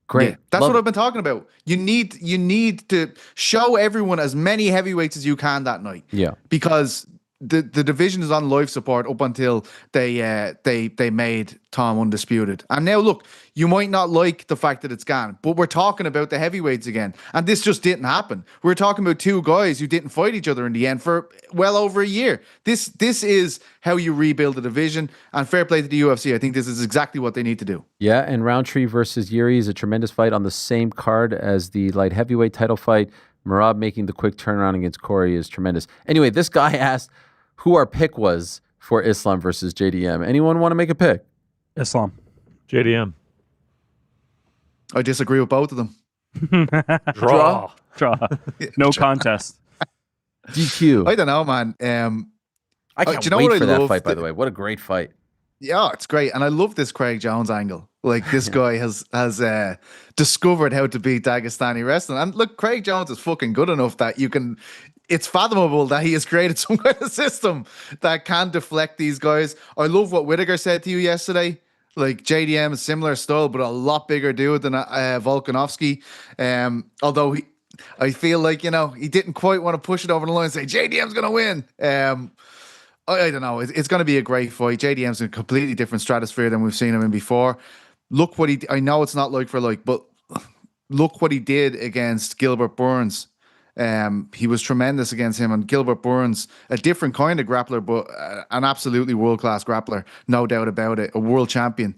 Great. Yeah, that's what I've been talking about. You need to show everyone as many heavyweights as you can that night. Yeah. Because the division is on life support up until they made Tom undisputed. And now look, you might not like the fact that it's gone, but we're talking about the heavyweights again. And this just didn't happen. We're talking about two guys who didn't fight each other in the end for well over a year. This is how you rebuild a division, and fair play to the UFC. I think this is exactly what they need to do. Yeah, and Roundtree versus Yuri is a tremendous fight on the same card as the light heavyweight title fight. Merab making the quick turnaround against Corey is tremendous. Anyway, this guy asked who our pick was for Islam versus JDM. Anyone want to make a pick? Islam. JDM. I disagree with both of them. Draw. No contest. DQ. I don't know, man. I can't do you know wait what for I that love? fight, by the way. What a great fight. Yeah, it's great. And I love this Craig Jones angle. Like, this guy has discovered how to beat Dagestani wrestling. And look, Craig Jones is fucking good enough that you can... It's fathomable that he has created some kind of system that can deflect these guys. I love what Whittaker said to you yesterday. Like, JDM is similar style, but a lot bigger dude than Volkanovski. Although I feel like, he didn't quite want to push it over the line and say, JDM's going to win. I don't know. It's going to be a great fight. JDM's in a completely different stratosphere than we've seen him in before. Look what I know it's not like for like, but look what he did against Gilbert Burns. He was tremendous against him, and Gilbert Burns, a different kind of grappler, but an absolutely world-class grappler, no doubt about it, a world champion.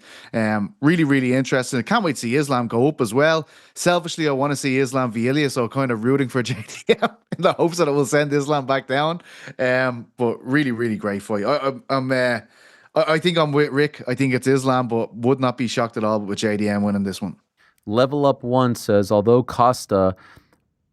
Really, really interesting. I can't wait to see Islam go up as well. Selfishly, I want to see Islam Vielia, so kind of rooting for JDM in the hopes that it will send Islam back down. But really, really great fight. I think I'm with Rick. I think it's Islam, but would not be shocked at all with JDM winning this one. Level Up One says, although Costa,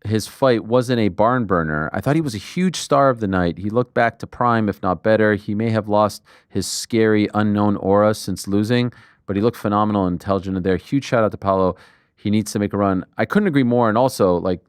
his fight wasn't a barn burner, I thought he was a huge star of the night. He looked back to prime, if not better. He may have lost his scary, unknown aura since losing, but he looked phenomenal and intelligent in there. Huge shout out to Paulo. He needs to make a run. I couldn't agree more. And also, like,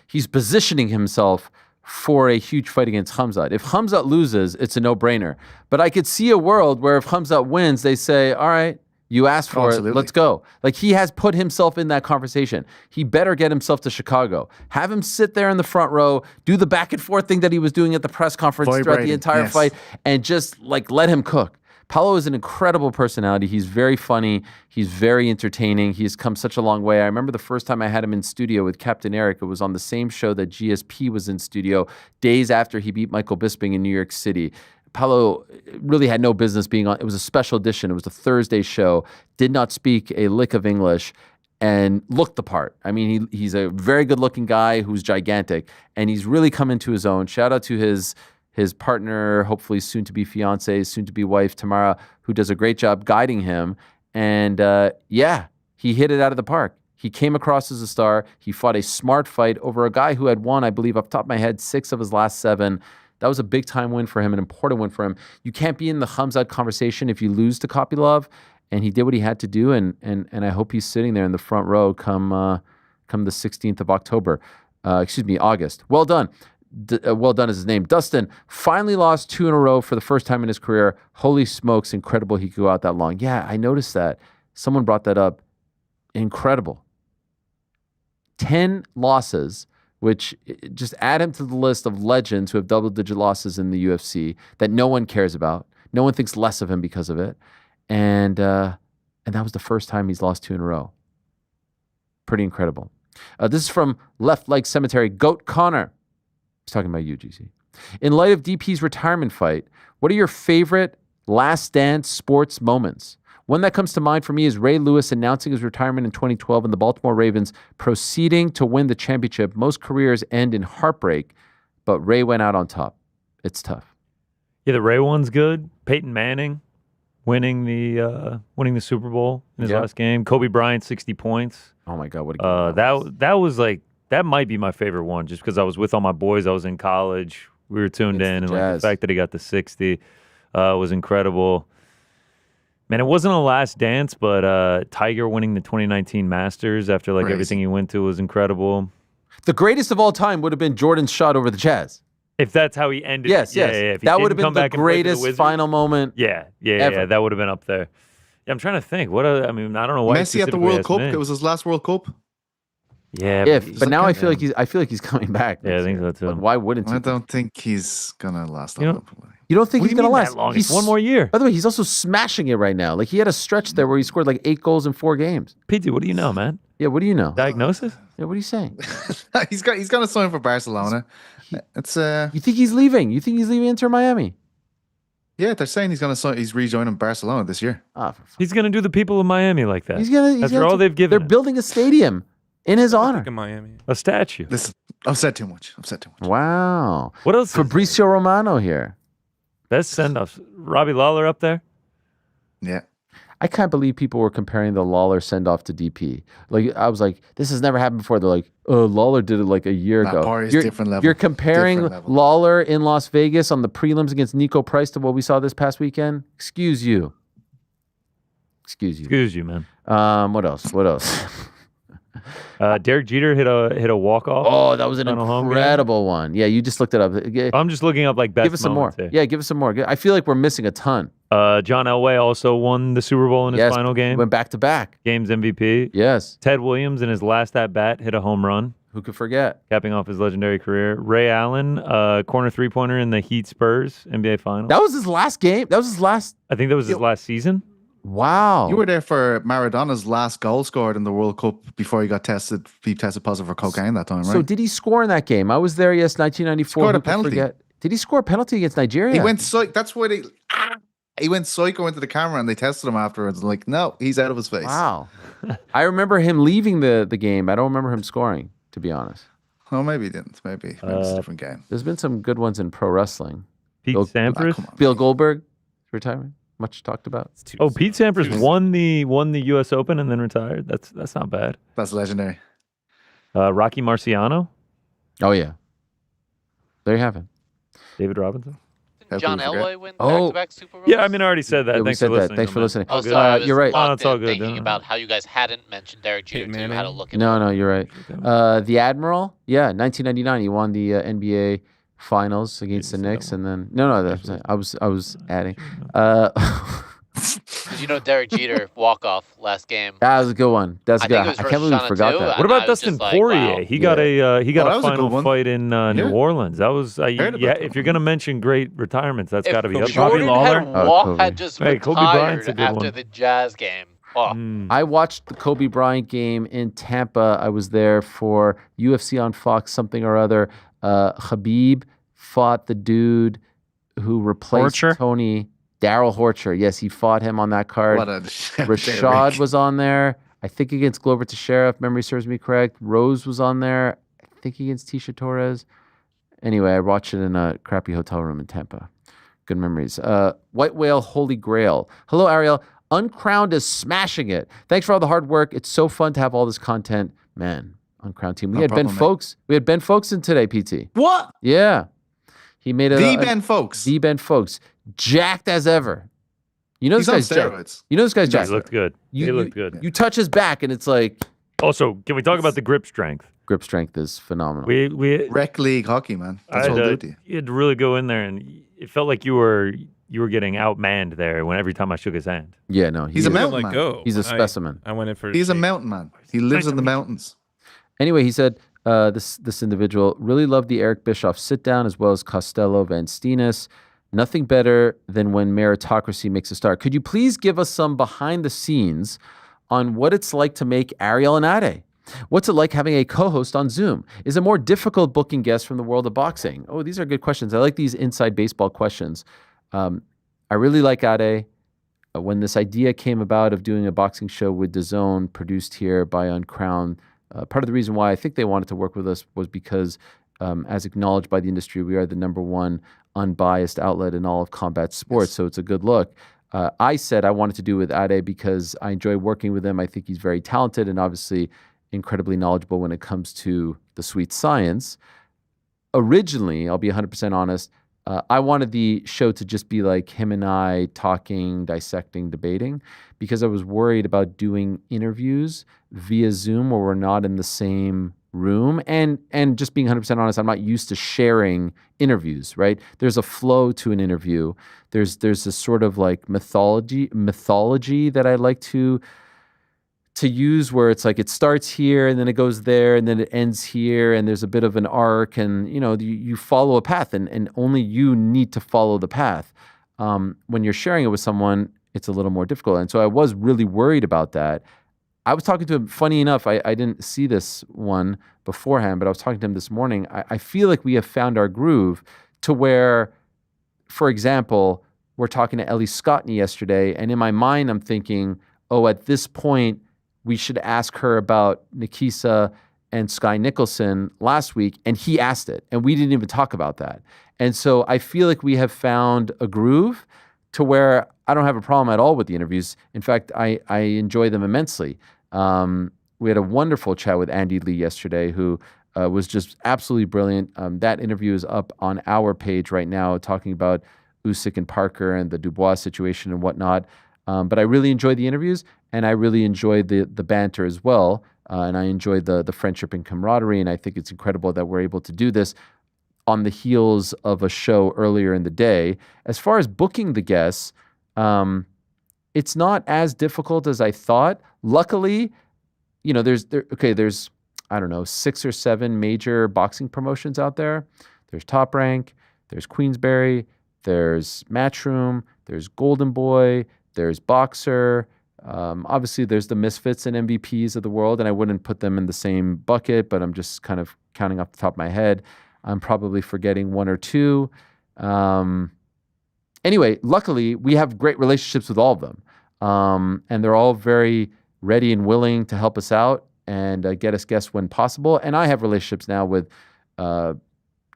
he's positioning himself for a huge fight against Khamzat. If Khamzat loses, it's a no-brainer. But I could see a world where if Khamzat wins, they say, all right, you asked for it, let's go. Like, he has put himself in that conversation. He better get himself to Chicago. Have him sit there in the front row, do the back and forth thing that he was doing at the press conference throughout the entire fight, and just, like, let him cook. Paulo is an incredible personality. He's very funny. He's very entertaining. He's come such a long way. I remember the first time I had him in studio with Captain Eric. It was on the same show that GSP was in studio days after he beat Michael Bisping in New York City. Paulo really had no business being on. It was a special edition. It was a Thursday show. Did not speak a lick of English and looked the part. I mean, he's a very good-looking guy who's gigantic, and he's really come into his own. Shout out to his partner, hopefully soon-to-be fiance, soon-to-be wife, Tamara, who does a great job guiding him. And he hit it out of the park. He came across as a star. He fought a smart fight over a guy who had won, I believe, off the top of my head, 6 of his last 7. That was a big-time win for him, an important win for him. You can't be in the Khamzat conversation if you lose to Kopylov, and he did what he had to do, and I hope he's sitting there in the front row come the 16th of August. Well done. Well done is his name. Dustin finally lost 2 in a row for the first time in his career. Holy smokes, incredible he could go out that long. Yeah, I noticed that. Someone brought that up. Incredible. 10 losses, which just add him to the list of legends who have double-digit losses in the UFC that no one cares about. No one thinks less of him because of it. And that was the first time he's lost 2 in a row. Pretty incredible. This is from Left Leg Cemetery. Goat Connor. He's talking about you, GC. In light of DP's retirement fight, what are your favorite last dance sports moments? One that comes to mind for me is Ray Lewis announcing his retirement in 2012 and the Baltimore Ravens proceeding to win the championship. Most careers end in heartbreak, but Ray went out on top. It's tough. Yeah, the Ray one's good. Peyton Manning winning the Super Bowl in his last game. Kobe Bryant, 60 points. Oh my God, what a game. That was like, that might be my favorite one, just because I was with all my boys. I was in college. We were tuned in, and like the fact that he got the 60 was incredible. Man, it wasn't a last dance, but Tiger winning the 2019 Masters after like everything he went to was incredible. The greatest of all time would have been Jordan's shot over the Jazz. If that's how he ended. Yes. If he that would have didn't been come the greatest final moment. Yeah. That would have been up there. Yeah, I'm trying to think. I don't know why. Messi at the World Cup. It was his last World Cup. Yeah, but now I feel like he's coming back. Yeah, I think so too. But why wouldn't he? I don't think he's gonna last. You don't think he's gonna last? He's 1 more year. By the way, he's also smashing it right now. Like, he had a stretch there where he scored like 8 goals in 4 games. PT, what do you know, man? Yeah, what do you know? Diagnosis? Yeah, what are you saying? he's gonna sign for Barcelona. It's You think he's leaving? You think he's leaving Inter Miami? Yeah, they're saying he's gonna sign. He's rejoining Barcelona this year. He's gonna do the people of Miami like that. That's all they've given. They're building a stadium in his honor. In Miami. A statue. Listen, I've said too much. Wow. What else? Fabricio Romano here. Best send-offs. Robbie Lawler up there? Yeah. I can't believe people were comparing the Lawler send-off to DP. Like, I was like, this has never happened before. They're like, oh, Lawler did it like a year ago. Different level. You're comparing Lawler in Las Vegas on the prelims against Nico Price to what we saw this past weekend? Excuse you, man. What else? Derek Jeter hit a walk-off. Oh, that was an incredible one. Yeah, you just looked it up. I'm just looking up like best Give us some more. here. Yeah, give us some more. I feel like we're missing a ton. John Elway also won the Super Bowl in his final game. Went back to back. Games MVP. Yes. Ted Williams in his last at-bat hit a home run. Who could forget? Capping off his legendary career. Ray Allen, corner three-pointer in the Heat Spurs NBA Finals. That was his last game? That was his last... I think that was his last season. Wow. You were there for Maradona's last goal scored in the World Cup before he got tested. He tested positive for cocaine that time, right? So did he score in that game? I was there, yes, 1994. Scored a penalty. Did he score a penalty against Nigeria? He went that's where he went psycho into the camera and they tested him afterwards. Like, no, he's out of his face. Wow. I remember him leaving the game. I don't remember him scoring, to be honest. Oh, maybe he didn't. Maybe it's a different game. There's been some good ones in pro wrestling. Pete Sampras, Bill Goldberg, retirement, much talked about. Pete Sampras won the U.S. Open and then retired. That's not bad. That's legendary. Rocky Marciano. Oh yeah, there you have it. David Robinson. Didn't John Elway win Oh. back-to-back Super Bowls? Yeah, I mean, I already said that. Yeah, we Thanks said for that. listening. Thanks for listening. Oh, sorry, I was you're right. locked it's all in good. thinking about how you guys hadn't mentioned Derek Jeter. So you had to look at No, you're right. The Admiral, 1999, he won the NBA Finals against the Knicks, and then I was adding. Because you know Derek Jeter walk-off last game. That was a good one. That's I good. think it was I can't believe we versus forgot Shana too, that. What and I about was Dustin just like, Poirier? wow. He got a was a final good one. fight in New Orleans. That was if you're gonna mention great retirements, that's got to be up there. Jordan had just Hey, Kobe Bryant's a retired good after one. the Jazz game. Oh. I watched the Kobe Bryant game in Tampa. I was there for UFC on Fox, something or other. Khabib fought the dude who replaced Tony, Daryl Horcher. Yes, he fought him on that card. What a Rashad was on there. I think against Glover Teixeira, if memory serves me correct. Rose was on there. I think against Tisha Torres. Anyway, I watched it in a crappy hotel room in Tampa. Good memories. White Whale Holy Grail. Hello, Ariel. Uncrowned is smashing it. Thanks for all the hard work. It's so fun to have all this content. Man, Uncrowned team. We had Ben Folks. We had Ben Folks in today, PT. What? Yeah. He made Ben Folks. The Ben Folks. Jacked as ever. You know He's this guy's on jacked. steroids. You know this guy's jacked. He looked good. He looked good. You touch his back and it's like... Also, can we talk about the grip strength? Grip strength is phenomenal. We Rec league hockey, man. That's what we'll do to you. You had to really go in there, and it felt like you were getting outmanned there when every time I shook his hand. Yeah, no, He's a mountain man. He's a specimen. I went in for. He's a mountain man. He lives in the mountains. Anyway, he said this individual really loved the Eric Bischoff sit down as well as Costello Van Steenis. Nothing better than when meritocracy makes a start. Could you please give us some behind the scenes on what it's like to make Ariel and Ade? What's it like having a co-host on Zoom? Is it more difficult booking guests from the world of boxing? Oh, these are good questions. I like these inside baseball questions. I really like Ade. When this idea came about of doing a boxing show with DAZN produced here by Uncrowned, part of the reason why I think they wanted to work with us was because, as acknowledged by the industry, we are the #1 unbiased outlet in all of combat sports, so it's a good look. I said I wanted to do with Ade because I enjoy working with him. I think he's very talented and obviously incredibly knowledgeable when it comes to the sweet science. Originally, I'll be 100% honest, I wanted the show to just be like him and I talking, dissecting, debating, because I was worried about doing interviews via Zoom where we're not in the same room. And just being 100% honest, I'm not used to sharing interviews, right? There's a flow to an interview. There's this sort of like mythology that I like to use where it's like it starts here and then it goes there and then it ends here and there's a bit of an arc and you follow a path and only you need to follow the path. When you're sharing it with someone, it's a little more difficult. And so I was really worried about that. I was talking to him, funny enough, I didn't see this one beforehand, but I was talking to him this morning. I feel like we have found our groove to where, for example, we're talking to Ellie Scottney yesterday, and in my mind I'm thinking, oh, at this point, we should ask her about Nikisa and Sky Nicholson last week, and he asked it, and we didn't even talk about that. And so I feel like we have found a groove to where I don't have a problem at all with the interviews. In fact, I enjoy them immensely. We had a wonderful chat with Andy Lee yesterday, who was just absolutely brilliant. That interview is up on our page right now, talking about Usyk and Parker and the Dubois situation and whatnot. But I really enjoyed the interviews, and I really enjoyed the banter as well. And I enjoyed the friendship and camaraderie, and I think it's incredible that we're able to do this on the heels of a show earlier in the day. As far as booking the guests, it's not as difficult as I thought. Luckily, there's I don't know, 6 or 7 major boxing promotions out there. There's Top Rank, there's Queensberry, there's Matchroom, there's Golden Boy, there's Boxer. Obviously, there's the Misfits and MVPs of the world, and I wouldn't put them in the same bucket, but I'm just kind of counting off the top of my head. I'm probably forgetting 1 or 2. Anyway, luckily, we have great relationships with all of them, and they're all very ready and willing to help us out and get us guests when possible. And I have relationships now with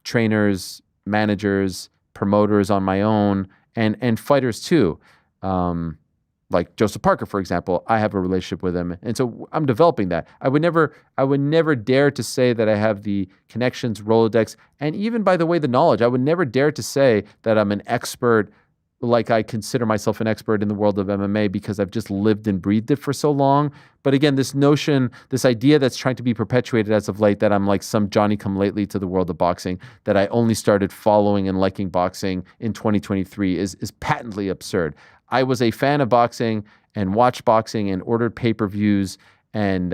trainers, managers, promoters on my own, and fighters too. Like Joseph Parker, for example, I have a relationship with him, and so I'm developing that. I would never dare to say that I have the connections, Rolodex, and even, by the way, the knowledge. I would never dare to say that I'm an expert, like I consider myself an expert in the world of MMA, because I've just lived and breathed it for so long. But again, this notion, this idea that's trying to be perpetuated as of late, that I'm like some Johnny-come-lately to the world of boxing, that I only started following and liking boxing in 2023 is patently absurd. I was a fan of boxing and watched boxing and ordered pay-per-views and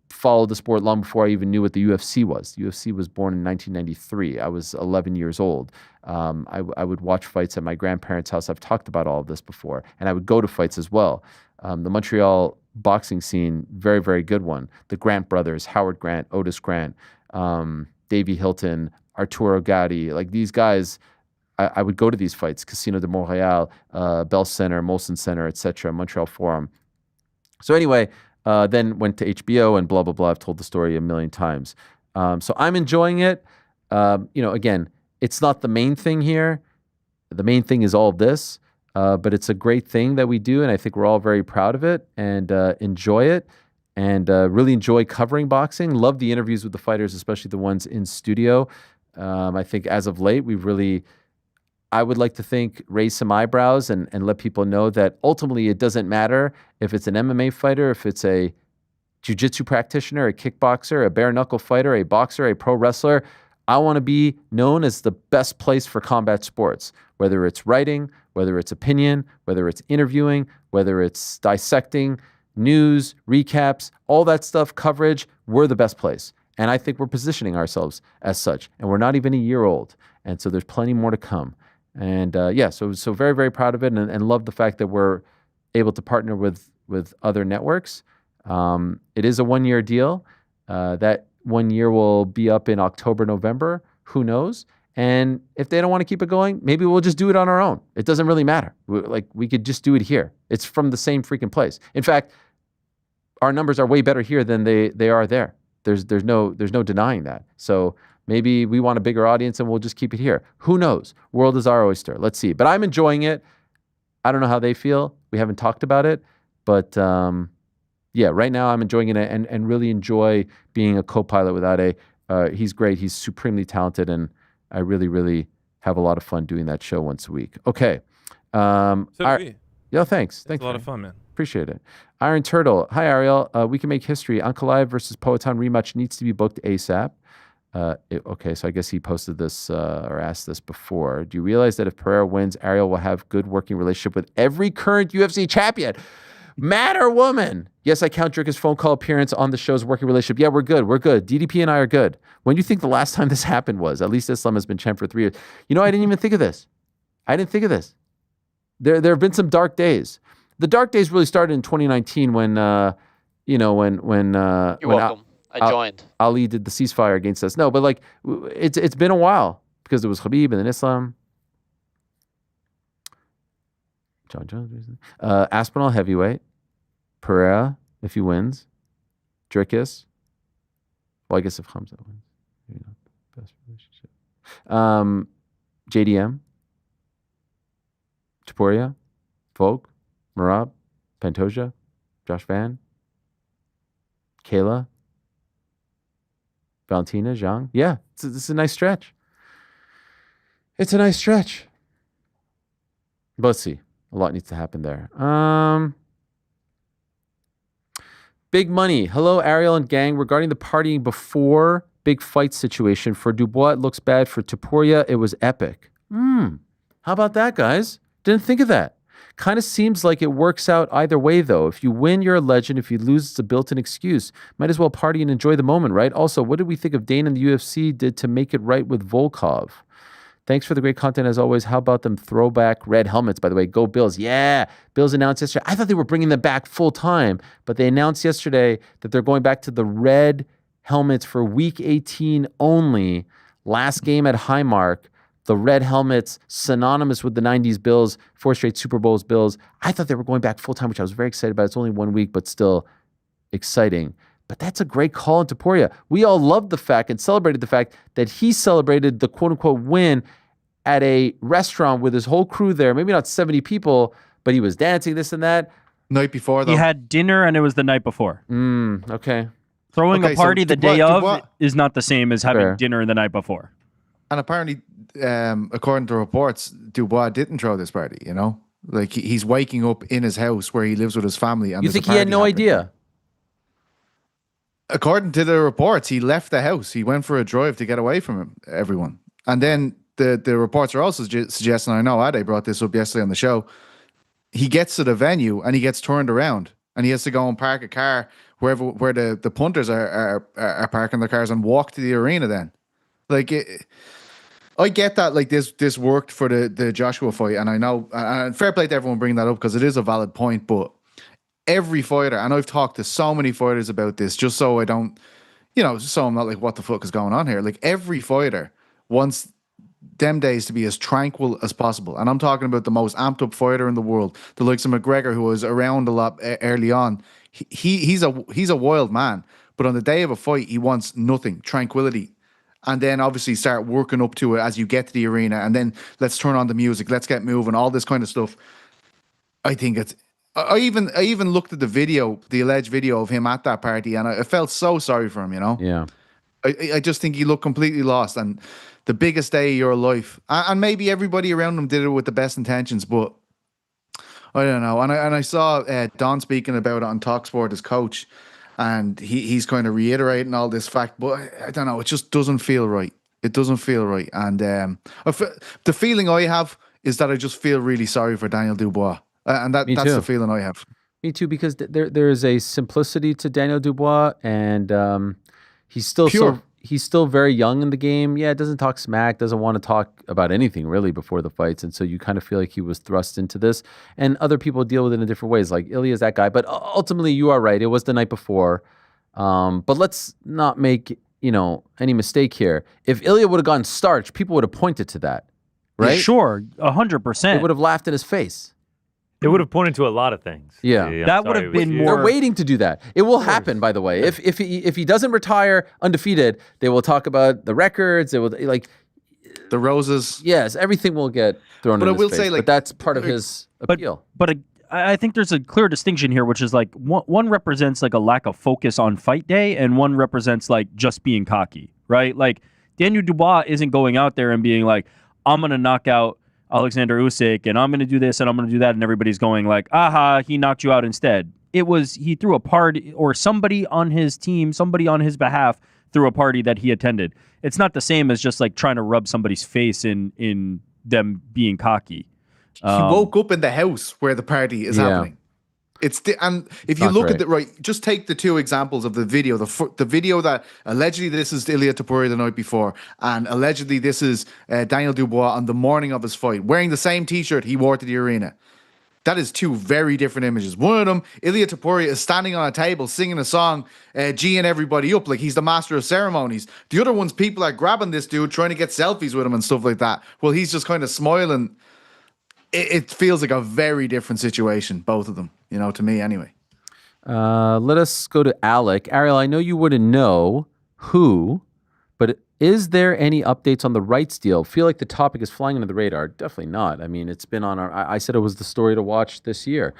followed the sport long before I even knew what the UFC was. The UFC was born in 1993. I was 11 years old. I would watch fights at my grandparents' house. I've talked about all of this before. And I would go to fights as well. The Montreal boxing scene, very, very good one. The Grant brothers, Howard Grant, Otis Grant, Davey Hilton, Arturo Gatti, like these guys, I would go to these fights, Casino de Montréal, Bell Center, Molson Center, etc., Montreal Forum. So anyway, then went to HBO and blah, blah, blah. I've told the story a million times. So I'm enjoying it. Again, it's not the main thing here. The main thing is all of this, but it's a great thing that we do, and I think we're all very proud of it and enjoy it and really enjoy covering boxing. Love the interviews with the fighters, especially the ones in studio. I think as of late, we've really, I would like to think, raise some eyebrows and let people know that ultimately it doesn't matter if it's an MMA fighter, if it's a jiu-jitsu practitioner, a kickboxer, a bare-knuckle fighter, a boxer, a pro wrestler. I want to be known as the best place for combat sports, whether it's writing, whether it's opinion, whether it's interviewing, whether it's dissecting, news, recaps, all that stuff, coverage. We're the best place. And I think we're positioning ourselves as such. And we're not even a year old. And so there's plenty more to come. And so very, very proud of it and love the fact that we're able to partner with other networks. It is a 1-year deal. That 1 year will be up in October, November. Who knows? And if they don't want to keep it going, maybe we'll just do it on our own. It doesn't really matter. We could just do it here. It's from the same freaking place. In fact, our numbers are way better here than they are there. There's no denying that. So maybe we want a bigger audience and we'll just keep it here. Who knows? World is our oyster. Let's see. But I'm enjoying it. I don't know how they feel. We haven't talked about it. But right now I'm enjoying it and really enjoy being a co-pilot with Ade. He's great. He's supremely talented. And I really, really have a lot of fun doing that show once a week. Okay. So do we. Yeah, thanks. It's a lot of fun, man. Appreciate it. Iron Turtle. Hi, Ariel. We can make history. Ankalaev versus Poatan rematch needs to be booked ASAP. Okay, so I guess he posted this or asked this before. Do you realize that if Pereira wins, Ariel will have good working relationship with every current UFC champion, man or woman? Yes, I count Dricka's phone call appearance on the show's working relationship. Yeah, we're good. We're good. DDP and I are good. When do you think the last time this happened was? At least Islam has been champ for 3 years. I didn't even think of this. There have been some dark days. The dark days really started in 2019 when You're welcome. I joined. Ali did the ceasefire against us. No, but it's been a while because it was Khabib and then Islam. John Jones. Aspinall heavyweight. Pereira if he wins. Drickus. Well, I guess if Hamza wins, maybe not the best relationship. JDM. Taporia. Volk. Marab. Pantoja. Josh Van. Kayla. Valentina, Zhang. Yeah, it's a nice stretch. It's a nice stretch. But let's see. A lot needs to happen there. Big Money. Hello, Ariel and gang. Regarding the partying before big fight situation, for Dubois, it looks bad. For Taporia, it was epic. How about that, guys? Didn't think of that. Kind of seems like it works out either way, though. If you win, you're a legend. If you lose, it's a built-in excuse. Might as well party and enjoy the moment, right? Also, what did we think of Dane and the UFC did to make it right with Volkov? Thanks for the great content as always. How about them throwback red helmets, by the way? Go Bills. Yeah. Bills announced yesterday. I thought they were bringing them back full time, but they announced yesterday that they're going back to the red helmets for week 18 only. Last game at Highmark, the red helmets, synonymous with the 90s Bills, 4 straight Super Bowls Bills. I thought they were going back full time, which I was very excited about. It's only 1 week, but still exciting. But that's a great call in Taporia. We all loved the fact and celebrated the fact that he celebrated the quote-unquote win at a restaurant with his whole crew there. Maybe not 70 people, but he was dancing, this and that. Night before, though. He had dinner, and it was the night before. Okay. Throwing a party the day of is not the same as having dinner the night before. And apparently, according to reports, Dubois didn't throw this party, you know? Like, he's waking up in his house where he lives with his family. And you think he had no idea? According to the reports, he left the house. He went for a drive to get away from everyone. And then the reports are also suggesting, I know Ade brought this up yesterday on the show, he gets to the venue and he gets turned around and he has to go and park a car where the punters are parking their cars and walk to the arena then. Like, I get that, like, this worked for the Joshua fight, and I know, and fair play to everyone bringing that up because it is a valid point, but every fighter, and I've talked to so many fighters about this, just so I don't, so I'm not like, what the fuck is going on here? Like, every fighter wants them days to be as tranquil as possible. And I'm talking about the most amped up fighter in the world, the likes of McGregor, who was around a lot early on. He's a wild man, but on the day of a fight, he wants nothing, tranquility. And then obviously start working up to it as you get to the arena, and then let's turn on the music, let's get moving, all this kind of stuff. I think it's, I even looked at the video, the alleged video of him at that party, and I felt so sorry for him, Yeah. I just think he looked completely lost, and the biggest day of your life. And maybe everybody around him did it with the best intentions, but I don't know. And I saw Don speaking about it on TalkSport, his coach, and he's kind of reiterating all this fact, but I don't know. It just doesn't feel right. It doesn't feel right. And the feeling I have is that I just feel really sorry for Daniel Dubois. And that's the feeling I have. Me too, because there is a simplicity to Daniel Dubois, and he's still pure. He's still very young in the game. Yeah, doesn't talk smack, doesn't want to talk about anything really before the fights. And so you kind of feel like he was thrust into this. And other people deal with it in different ways. Like Ilya's that guy. But ultimately, you are right. It was the night before. But let's not make, any mistake here. If Ilya would have gone starch, people would have pointed to that, right? Yeah, sure, 100%. They would have laughed in his face. It would have pointed to a lot of things. Yeah, that would have been more. They're waiting to do that. It will happen, by the way. If he doesn't retire undefeated, they will talk about the records. They will the roses. Yes, everything will get thrown. But in I will his say, face. like, but that's part of his appeal. But I think there's a clear distinction here, which is like one represents like a lack of focus on fight day, and one represents like just being cocky, right? Like Daniel Dubois isn't going out there and being like, I'm gonna knock out Alexander Usyk, and I'm going to do this, and I'm going to do that, and everybody's going like, aha, he knocked you out instead. It was, he threw a party, or somebody on his team, somebody on his behalf threw a party that he attended. It's not the same as just like trying to rub somebody's face in them being cocky. He woke up in the house where the party is happening. And if you look at it, right, just take the two examples of the video. The video that allegedly this is Ilya Topuria the night before, and allegedly this is Daniel Dubois on the morning of his fight, wearing the same T-shirt he wore to the arena. That is two very different images. One of them, Ilya Topuria is standing on a table singing a song, G'ing everybody up like he's the master of ceremonies. The other one's people are grabbing this dude, trying to get selfies with him and stuff like that. Well, he's just kind of smiling. It feels like a very different situation, both of them, to me anyway. Let us go to Alec. Ariel, I know you wouldn't know who, but is there any updates on the rights deal? Feel like the topic is flying under the radar. Definitely not. I mean, it's been on I said it was the story to watch this year.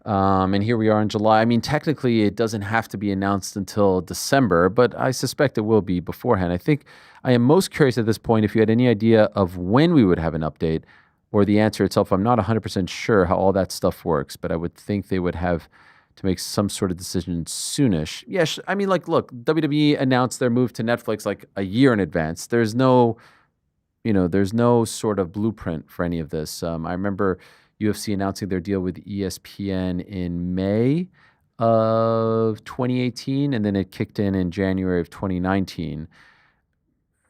And here we are in July. I mean, technically it doesn't have to be announced until December, but I suspect it will be beforehand. I think I am most curious at this point if you had any idea of when we would have an update. Or the answer itself, I'm not 100% sure how all that stuff works, but I would think they would have to make some sort of decision soonish. Yes, I mean, like, look, WWE announced their move to Netflix like a year in advance. There's no sort of blueprint for any of this. I remember, UFC announcing their deal with ESPN in May of 2018, and then it kicked in January of 2019.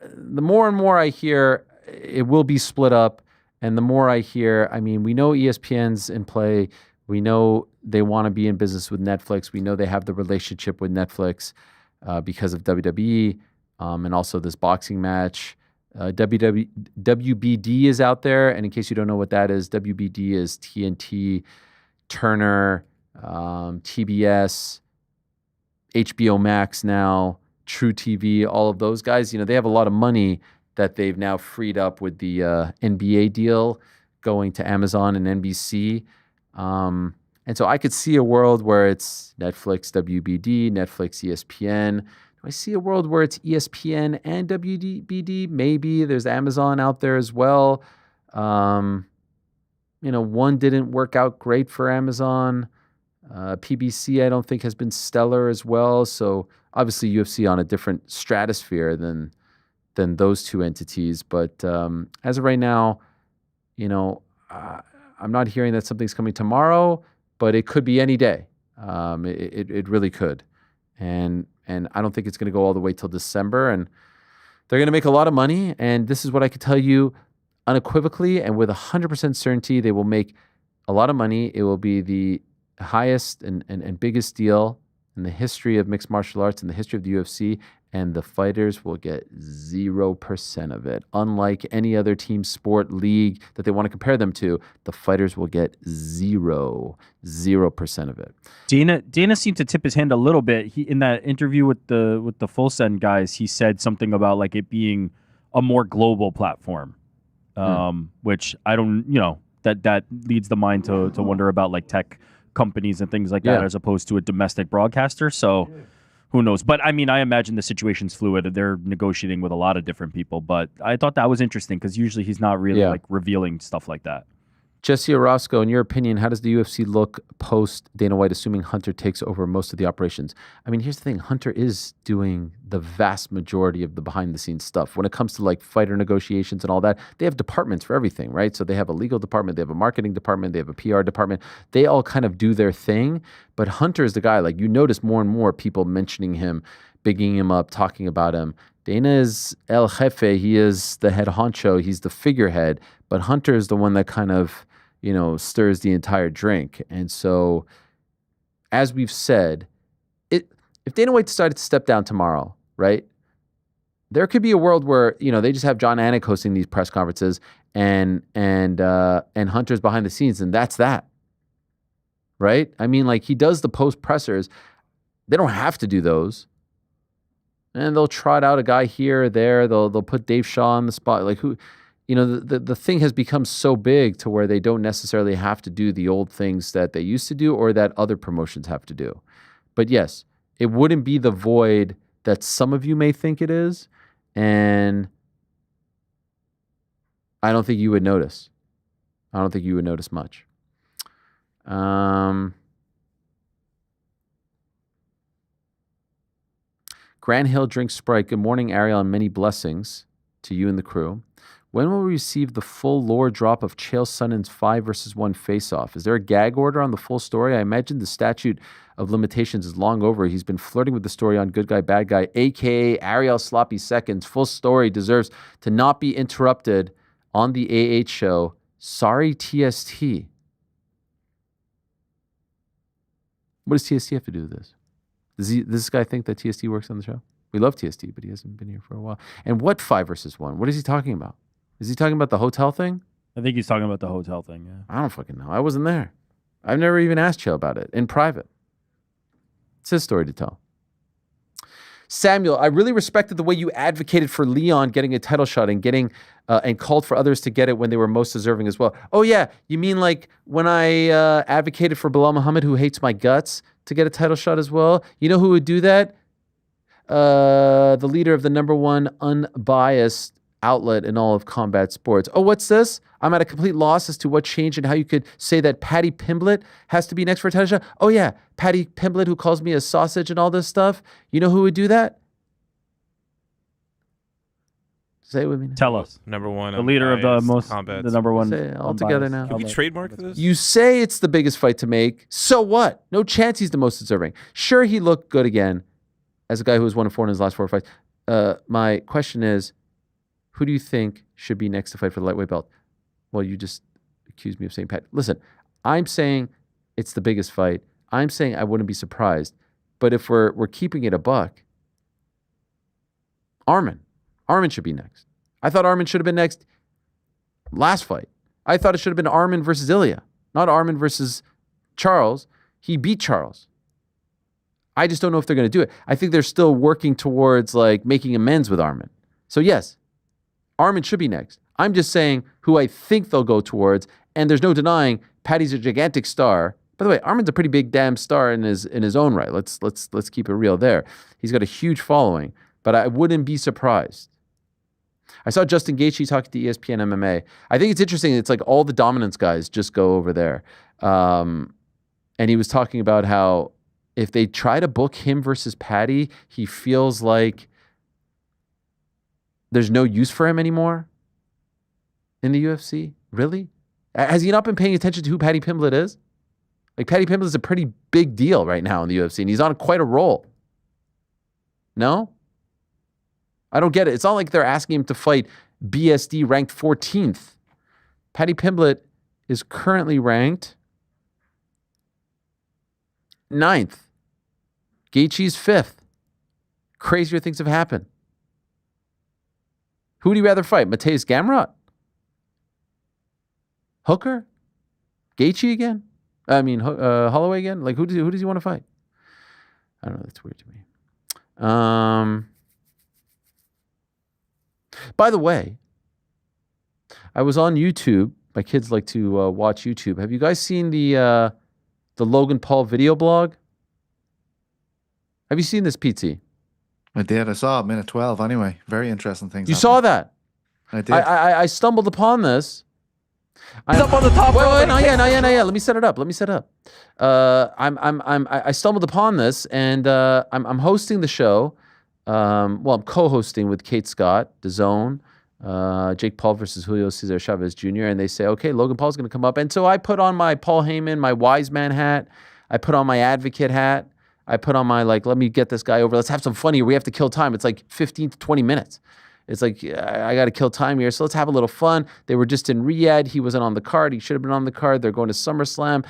The more and more I hear, it will be split up. And the more I hear, I mean, we know ESPN's in play. We know they want to be in business with Netflix. We know they have the relationship with Netflix because of WWE and also this boxing match. WBD is out there. And in case you don't know what that is, WBD is TNT, Turner, TBS, HBO Max now, True TV, all of those guys. They have a lot of money that they've now freed up with the NBA deal going to Amazon and NBC. And so I could see a world where it's Netflix, WBD, Netflix, ESPN. I see a world where it's ESPN and WBD. Maybe there's Amazon out there as well. One didn't work out great for Amazon. PBC, I don't think, has been stellar as well. So obviously UFC on a different stratosphere than those two entities. But as of right now, I'm not hearing that something's coming tomorrow, but it could be any day. It really could. And I don't think it's going to go all the way till December. And they're going to make a lot of money. And this is what I could tell you unequivocally and with 100% certainty. They will make a lot of money. It will be the highest and biggest deal in the history of mixed martial arts, in the history of the UFC, and the fighters will get 0% of it. Unlike any other team sport league that they want to compare them to, the fighters will get 0% of it. Dana seemed to tip his hand a little bit. He, in that interview with the Full Send guys, he said something about like it being a more global platform, which I don't, that leads the mind to wonder about like tech companies and things like that as opposed to a domestic broadcaster. So who knows? But I mean, I imagine the situation's fluid. They're negotiating with a lot of different people. But I thought that was interesting because usually he's not really like revealing stuff like that. Jesse Orozco, in your opinion, how does the UFC look post Dana White, assuming Hunter takes over most of the operations? I mean, here's the thing. Hunter is doing the vast majority of the behind-the-scenes stuff. When it comes to like fighter negotiations and all that, they have departments for everything, right? So they have a legal department, they have a marketing department, they have a PR department. They all kind of do their thing. But Hunter is the guy, like you notice more and more people mentioning him, bigging him up, talking about him. Dana is El Jefe. He is the head honcho. He's the figurehead. But Hunter is the one that kind of, stirs the entire drink. And so, as we've said, if Dana White decided to step down tomorrow, right, there could be a world where, they just have John Anik hosting these press conferences and Hunter's behind the scenes, and that's that. Right? I mean, like he does the post pressers. They don't have to do those. And they'll trot out a guy here or there. They'll put Dave Shaw on the spot. Like who, the thing has become so big to where they don't necessarily have to do the old things that they used to do or that other promotions have to do. But yes, it wouldn't be the void that some of you may think it is. And I don't think you would notice. I don't think you would notice much. Grand Hill drinks Sprite. Good morning, Ariel, and many blessings to you and the crew. When will we receive the full lore drop of Chael Sonnen's 5 versus 1 face-off? Is there a gag order on the full story? I imagine the statute of limitations is long over. He's been flirting with the story on Good Guy, Bad Guy, a.k.a. Ariel Sloppy Seconds. Full story deserves to not be interrupted on the AH show. Sorry, TST. What does TST have to do with this? Does this guy think that TST works on the show? We love TST, but he hasn't been here for a while. And what 5 versus 1? What is he talking about? Is he talking about the hotel thing? I think he's talking about the hotel thing, yeah. I don't fucking know. I wasn't there. I've never even asked Chael about it in private. It's his story to tell. Samuel, I really respected the way you advocated for Leon getting a title shot and getting and called for others to get it when they were most deserving as well. Oh, yeah. You mean like when I advocated for Bilal Muhammad, who hates my guts, to get a title shot as well? You know who would do that? The leader of the #1 unbiased outlet in all of combat sports. Oh, what's this? I'm at a complete loss as to what changed and how you could say that Paddy Pimblett has to be next for a title shot. Oh, yeah. Paddy Pimblett, who calls me a sausage and all this stuff. You know who would do that? Say it with me. Now. Tell us. Number one. The leader of the most. Combat. The number one. Say it all together now. Can we trademark this? You say it's the biggest fight to make. So what? No chance he's the most deserving. Sure, he looked good again as a guy who was 1-4 in his last 4 fights. My question is, who do you think should be next to fight for the lightweight belt? Well, you just accused me of saying Pat. Listen, I'm saying it's the biggest fight. I'm saying I wouldn't be surprised. But if we're keeping it a buck, Armin should be next. I thought Armin should have been next last fight. I thought it should have been Armin versus Ilya, not Armin versus Charles. He beat Charles. I just don't know if they're going to do it. I think they're still working towards like making amends with Armin. So yes, Armin should be next. I'm just saying who I think they'll go towards, and there's no denying Paddy's a gigantic star. By the way, Armin's a pretty big damn star in his own right. Let's keep it real there. He's got a huge following, but I wouldn't be surprised. I saw Justin Gaethje talking to ESPN MMA. I think it's interesting. It's like all the dominance guys just go over there. And he was talking about how if they try to book him versus Paddy, he feels like there's no use for him anymore in the UFC. Really? Has he not been paying attention to who Paddy Pimblett is? Like, Paddy Pimblett is a pretty big deal right now in the UFC, and he's on quite a roll. No? I don't get it. It's not like they're asking him to fight BSD ranked 14th. Paddy Pimblett is currently ranked 9th. Gaethje's 5th. Crazier things have happened. Who would you rather fight? Mateus Gamrot? Hooker? Gaethje again? I mean, Holloway again? Like, who does he want to fight? I don't know. That's weird to me. By the way, I was on YouTube. My kids like to watch YouTube. Have you guys seen the Logan Paul video blog? Have you seen this, PT? I did. I saw it, minute 12 anyway. Very interesting things. You saw that? I did. I stumbled upon this. He's up on the top. Wait, not yet. Let me set it up. I stumbled upon this, and I'm hosting the show. I'm co-hosting with Kate Scott, DAZN, Jake Paul versus Julio Cesar Chavez Jr., and they say, okay, Logan Paul's going to come up. And so I put on my Paul Heyman, my wise man hat. I put on my advocate hat. I put on my, like, let me get this guy over. Let's have some fun here. We have to kill time. It's like 15 to 20 minutes. It's like, I got to kill time here. So let's have a little fun. They were just in Riyadh. He wasn't on the card. He should have been on the card. They're going to SummerSlam,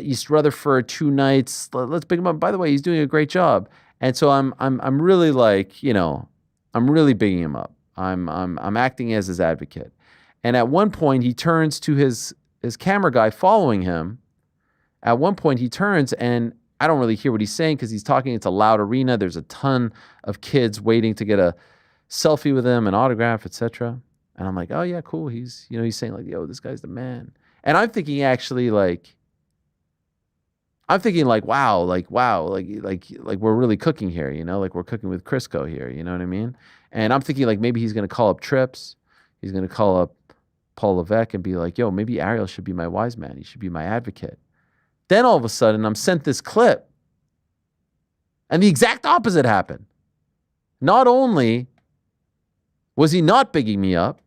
East Rutherford, 2 nights. Let's pick him up. By the way, he's doing a great job. And so I'm really like, I'm really bigging him up. I'm acting as his advocate. And at one point he turns to his camera guy following him. At one point he turns, and I don't really hear what he's saying because he's talking. It's a loud arena. There's a ton of kids waiting to get a selfie with him, an autograph, etc. And I'm like, oh yeah, cool. He's saying like, yo, this guy's the man. And I'm thinking actually like, wow, like we're really cooking here, like we're cooking with Crisco here, you know what I mean? And I'm thinking like maybe he's gonna call up Trips, he's gonna call up Paul Levesque and be like, yo, maybe Ariel should be my wise man, he should be my advocate. Then all of a sudden I'm sent this clip, and the exact opposite happened. Not only was he not bigging me up,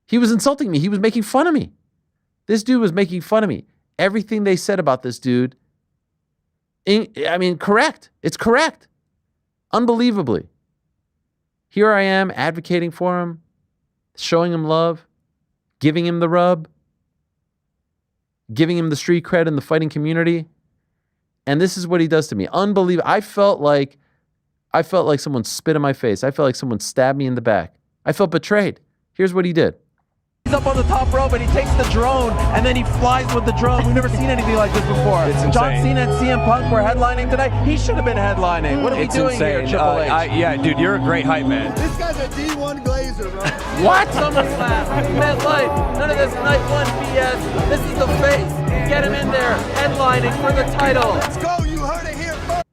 he was insulting me. He was making fun of me. This dude was making fun of me. Everything they said about this dude, correct. It's correct. Unbelievably. Here I am advocating for him, showing him love, giving him the rub, giving him the street cred in the fighting community. And this is what he does to me. Unbelievable. I felt like someone spit in my face. I felt like someone stabbed me in the back. I felt betrayed. Here's what he did. He's up on the top rope, and he takes the drone, and then he flies with the drone. We've never seen anything like this before. John Cena and CM Punk were headlining tonight. He should have been headlining. What are we doing here, Triple H? Yeah, dude, you're a great hype man. This guy's a D1 Glazer, bro. What? SummerSlam, MetLife, none of this night one BS. This is the face. Get him in there, headlining for the title. Let's go, you heard it here first.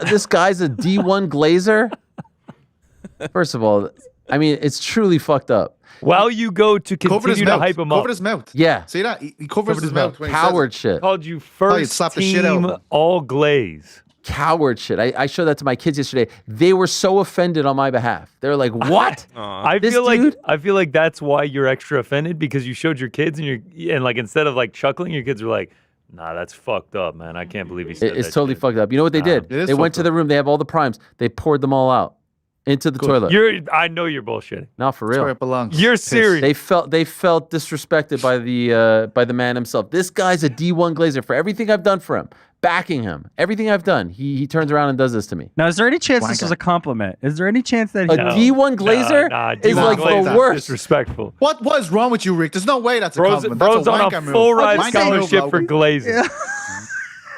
This guy's a D1 Glazer? First of all, I mean, it's truly fucked up. While you go to continue to hype him up. Covered his mouth. Yeah. See that? He covered his mouth. When Coward shit. Called you first slap the shit out of team him. all glaze. coward shit. I showed that to my kids yesterday. They were so offended on my behalf. They're like, "What?" I This feel dude? like that's why you're extra offended, because you showed your kids and like instead of like chuckling, your kids were like, "Nah, that's fucked up, man. I can't believe he said that." It's totally shit." fucked up. You know what they did? it is They went fucked to the room. They have all the primes. They poured them all out into the toilet. I know you're bullshitting. Not for That's real. where it belongs. You're Piss. serious. They felt disrespected by the man himself. This guy's a D1 Glazer. For everything I've done for him, backing him, everything I've done, he turns around and does this to me. Now, is there any chance this was a compliment? Is there any chance that A D1 Glazer is D1 like Glazer. the worst. Disrespectful. What is wrong with you, Rick? There's no way that's a compliment. Bro's That's a on wanker a move. full ride Wanker scholarship move, for Logan. glazing.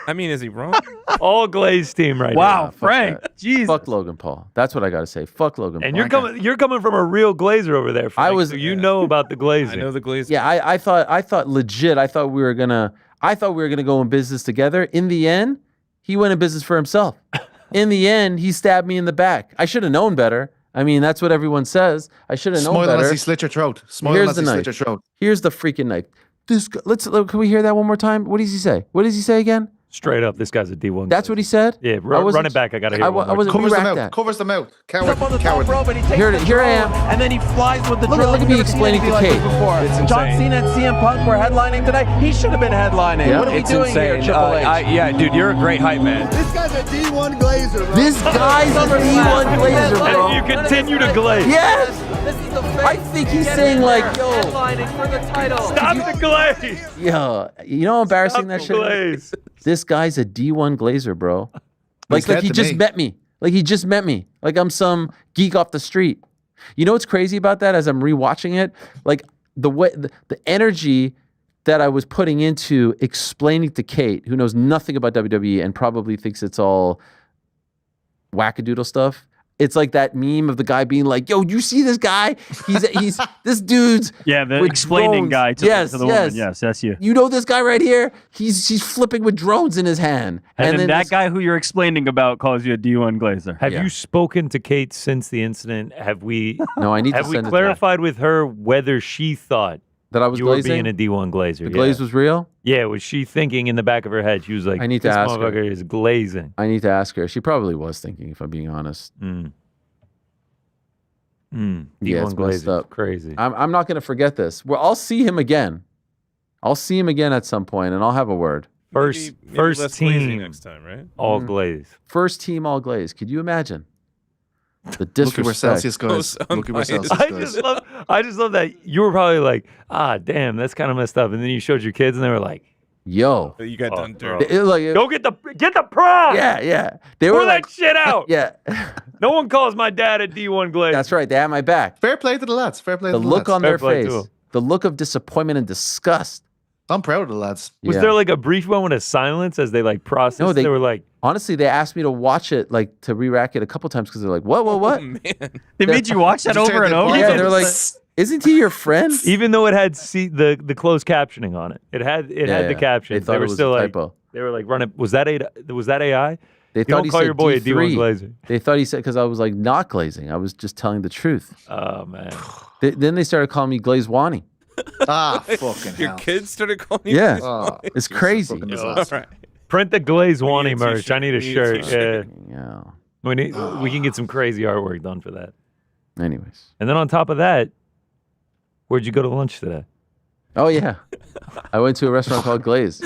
I mean, is he wrong? All Glaze team right Wow, now. Frank. Jesus. Fuck Logan Paul. That's what I gotta say. Fuck Logan And Paul. you're coming from a real Glazer over there, Frank, so you know about the glazing. I know the glaze. Yeah, I thought legit. I thought we were gonna go in business together. In the end, he went in business for himself. In the end, he stabbed me in the back. I should have known better. I mean, that's what everyone says. I should have known Smile better. unless he slit your throat. Smile Here's unless the he knife. slit your throat. Here's the freaking knife. Can we hear that one more time? What does he say? What does he say again? Straight up, this guy's a D1. That's what he said? Yeah, run it back. I gotta hear it. I wasn't Covers the re-rack mouth. that. Covers the mouth. Up on the top rope and he takes Here the I am. drone, and then he flies with the Look drone. at me You've never seen explaining anything to like Kate. this before. It's John insane. Cena and CM Punk were headlining tonight. He should have been headlining. Yeah. What are we It's doing here, insane. Triple H? Yeah, dude, you're a great hype man. This guy's a D1 Glazer, bro. This guy's a D1 Glazer, bro. And you continue to glaze. Yes! This is the I think he's saying like, yo, headlining for the title. Stop the glaze. yo, you know how embarrassing Stop that the shit is? glaze. This guy's a D1 Glazer, bro. Like said he to just me. met me. Like he just met me. Like I'm some geek off the street. You know what's crazy about that as I'm rewatching it? Like the way the energy that I was putting into explaining to Kate, who knows nothing about WWE and probably thinks it's all wackadoodle stuff. It's like that meme of the guy being like, "Yo, you see this guy? He's this dude's Yeah, the with explaining drones." guy to, Yes, to the yes. woman. Yes, that's you. You know this guy right here? He's flipping with drones in his hand. And then that this- guy who you're explaining about calls you a D1 Glazer. Have Yeah. you spoken to Kate since the incident? Have we? No, I need to Have we send it to her. clarified with her whether she thought that I was you were glazing? being a D1 Glazer? The glaze was real? Yeah, was she thinking in the back of her head? She was like, I need to "This ask her." motherfucker is glazing." I need to ask her. She probably was thinking, if I'm being honest. D1 Yeah, it's messed Glazer, up. crazy. I'm not going to forget this. Well, I'll see him again. I'll see him again at some point, and I'll have a word. First less glazing team next time, right? all Mm. glaze. First team all glaze. Could you imagine? The Look disrespect. at where Celsius goes. Most Look at where unbiased. Celsius goes. I just love that you were probably like, damn, that's kind of messed up, and then you showed your kids, and they were like, Yo. You got done bro. dirty. Go get the prom. Yeah. They Pour were like, that shit out. yeah. No one calls my dad a D1 glaze. That's right. They had my back. Fair play to the lads. Fair play The to the look lads. on their Fair play to face. 'em. The look of disappointment and disgust. I'm proud of the lads. Was Yeah. there like a brief moment of silence as they like processed? No, they were like, honestly, they asked me to watch it, like to re-rack it a couple times because they're like, what? Oh, man. They made you watch that Did you over say and they over? paused Yeah, it? they're like, isn't he your friend? even though it had the closed captioning on it, it had the caption. They thought were it was still a like, typo. they were like, run it. Was that AI? They You thought don't he call said your boy a D1 D3. glazer. They thought he said, because I was like not glazing. I was just telling the truth. Oh man. Then they started calling me Glazewani. Fucking Your hell. kids started calling you. Yeah. Oh, It's crazy. fucking All disaster. right. Print the Glaze Wani need a merch. I need a t-shirt. We need a shirt. t-shirt. Yeah. Yeah. We can get some crazy artwork done for that. Anyways. And then on top of that, where'd you go to lunch today? Oh yeah. I went to a restaurant called Glaze.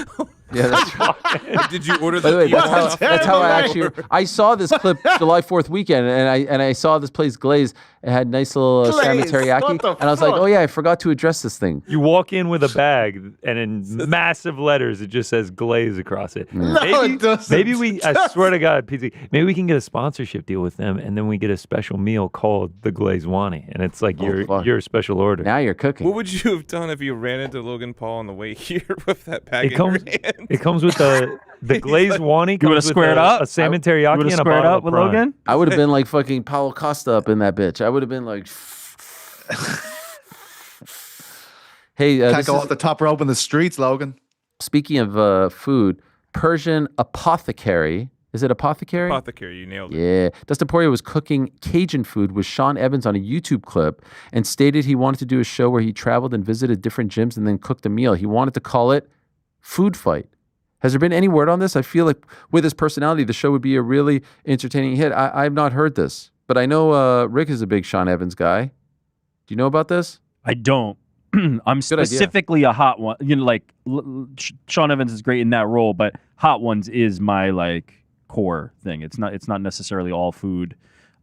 Yeah, that's right. Did you order By the way, the that's how I actually. I saw this clip July 4th weekend, and I saw this place Glaze. It had nice little salmon Glaze? teriyaki, What the and I was like, fuck? oh yeah, I forgot to address this thing. You walk in with a bag, and in massive letters, it just says Glaze across it. No, it doesn't. Maybe I swear to God, PT, maybe we can get a sponsorship deal with them, and then we get a special meal called the Glaze Wani, and it's like your special order. Now you're cooking. What would you have done if you ran into Logan Paul on the way here with that bag It in comes. your hand? It comes with the Glaze Wani. You would've comes with squared up? a salmon You teriyaki would've and a squared bottle up of with Prime. Logan? I would have been like fucking Paulo Costa up in that bitch. I would have been like, hey, Can't this go is- off the top rope in the streets, Logan. speaking of food, Persian apothecary. Is it apothecary? Apothecary, you nailed it. Yeah. Dustin Poirier was cooking Cajun food with Sean Evans on a YouTube clip and stated he wanted to do a show where he traveled and visited different gyms and then cooked a meal. He wanted to call it Food Fight. Has there been any word on this? I feel like with his personality, the show would be a really entertaining hit. I've not heard this, but I know Rick is a big Sean Evans guy. Do you know about this? I don't. I'm specifically a Hot One. You know, like Sean Evans is great in that role, but Hot Ones is my like core thing. It's not necessarily all food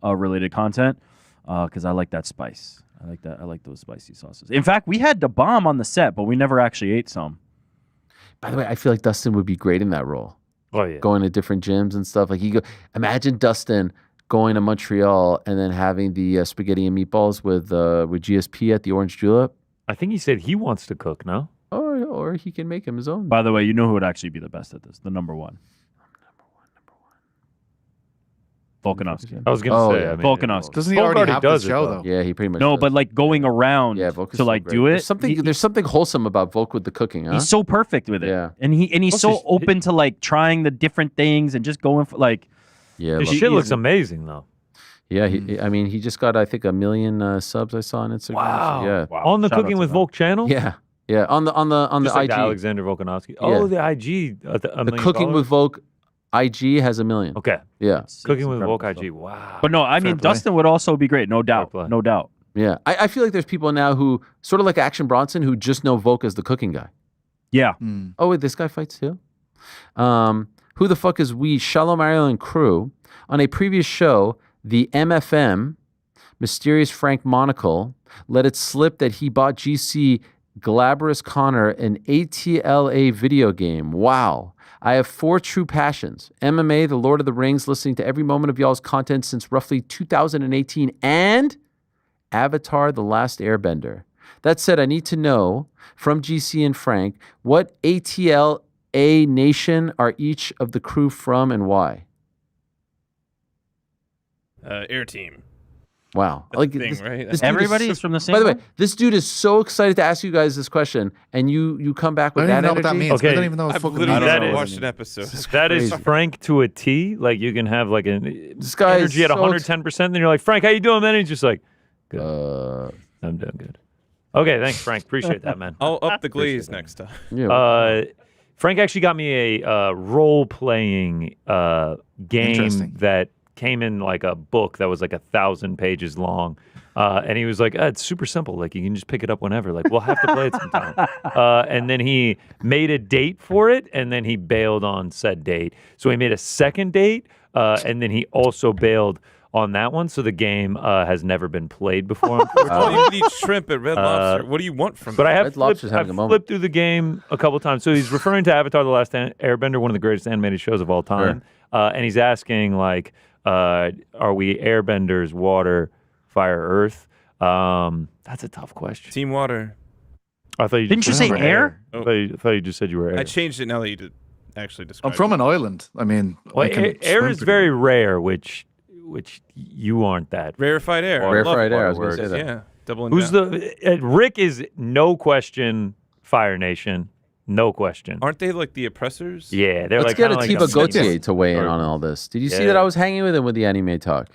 related content because I like that spice. I like those spicy sauces. In fact, we had the bomb on the set, but we never actually ate some. By the way, I feel like Dustin would be great in that role. Oh yeah, going to different gyms and stuff. Like imagine Dustin going to Montreal and then having the spaghetti and meatballs with GSP at the Orange Julep. I think he said he wants to cook. No, or he can make him his own. By the way, you know who would actually be the best at this? The number one. Volkanovski. I was gonna say, Volkanovski. Doesn't he already have the show though? Yeah, he pretty much. No, does. but like going around to like do it. There's something wholesome about Volk with the cooking. Huh? He's so perfect with it. Yeah, and he's so open to like trying the different things and just going for like. Yeah, his shit looks amazing though. Yeah, he just got I think 1 million subs I saw on Instagram. Wow. So, yeah. On the Cooking with Volk channel. Yeah. On the Just like IG. Alexander Volkanovski. Oh, the IG. The Cooking with Volk IG has 1 million. Okay. Yeah. Cooking with Volk IG. Wow. But no, I mean Dustin would also be great, no doubt. No doubt. Yeah. I feel like there's people now who sort of like Action Bronson who just know Volk as the cooking guy. Yeah. Oh wait, this guy fights too? Who the fuck is we? Shalom Ariel and crew. On a previous show, the MFM, Mysterious Frank Monocle, let it slip that he bought GC Glabrous Connor an ATLA video game. Wow. I have 4 true passions. MMA, The Lord of the Rings, listening to every moment of y'all's content since roughly 2018, and Avatar, The Last Airbender. That said, I need to know from GC and Frank, what ATLA nation are each of the crew from and why? Air Team. Wow. That's the thing, right? Everybody is from the same By the way, one? this dude is so excited to ask you guys this question, and you come back with I don't that even know what that energy? means. Okay. I don't even know what I've fucking literally that never is- watched an episode. That is crazy. Frank to a T. Like you can have like This guy is energy at so 110%. Then you're like, Frank, how you doing, man? And he's just like, good. I'm doing good. Okay, thanks, Frank. Appreciate that, man. I'll up the glaze next time. Yeah. Frank actually got me a role-playing game Interesting. that came in like a book that was like 1,000 pages long. And he was like, it's super simple. Like, you can just pick it up whenever. Like, we'll have to play it sometime. And then he made a date for it, and then he bailed on said date. So he made a second date, and then he also bailed on that one. So the game has never been played before. Oh, you can eat shrimp at Red Lobster. What do you want from But me? I have Red Lobster's having a moment. flipped through the game a couple times. So he's referring to Avatar: The Last Airbender, one of the greatest animated shows of all time. And he's asking, like, are we airbenders, water, fire, earth? That's a tough question. Team Water. I thought you Didn't you say air? I thought you just said you were air. I changed it now that you did actually describe I'm from it. an island. I mean, Well, I can air swim is pretty very well. rare, which you aren't that. Rarefied air. I love Rarefied air, I water was gonna say words. that. Yeah. Doubling Who's down. Rick is no question Fire Nation. No question. Aren't they like the oppressors? Yeah, they're Let's like get kinda like Atiba a- Gauthier to weigh in on all this. Did you see Yeah. that I was hanging with him with the anime talk?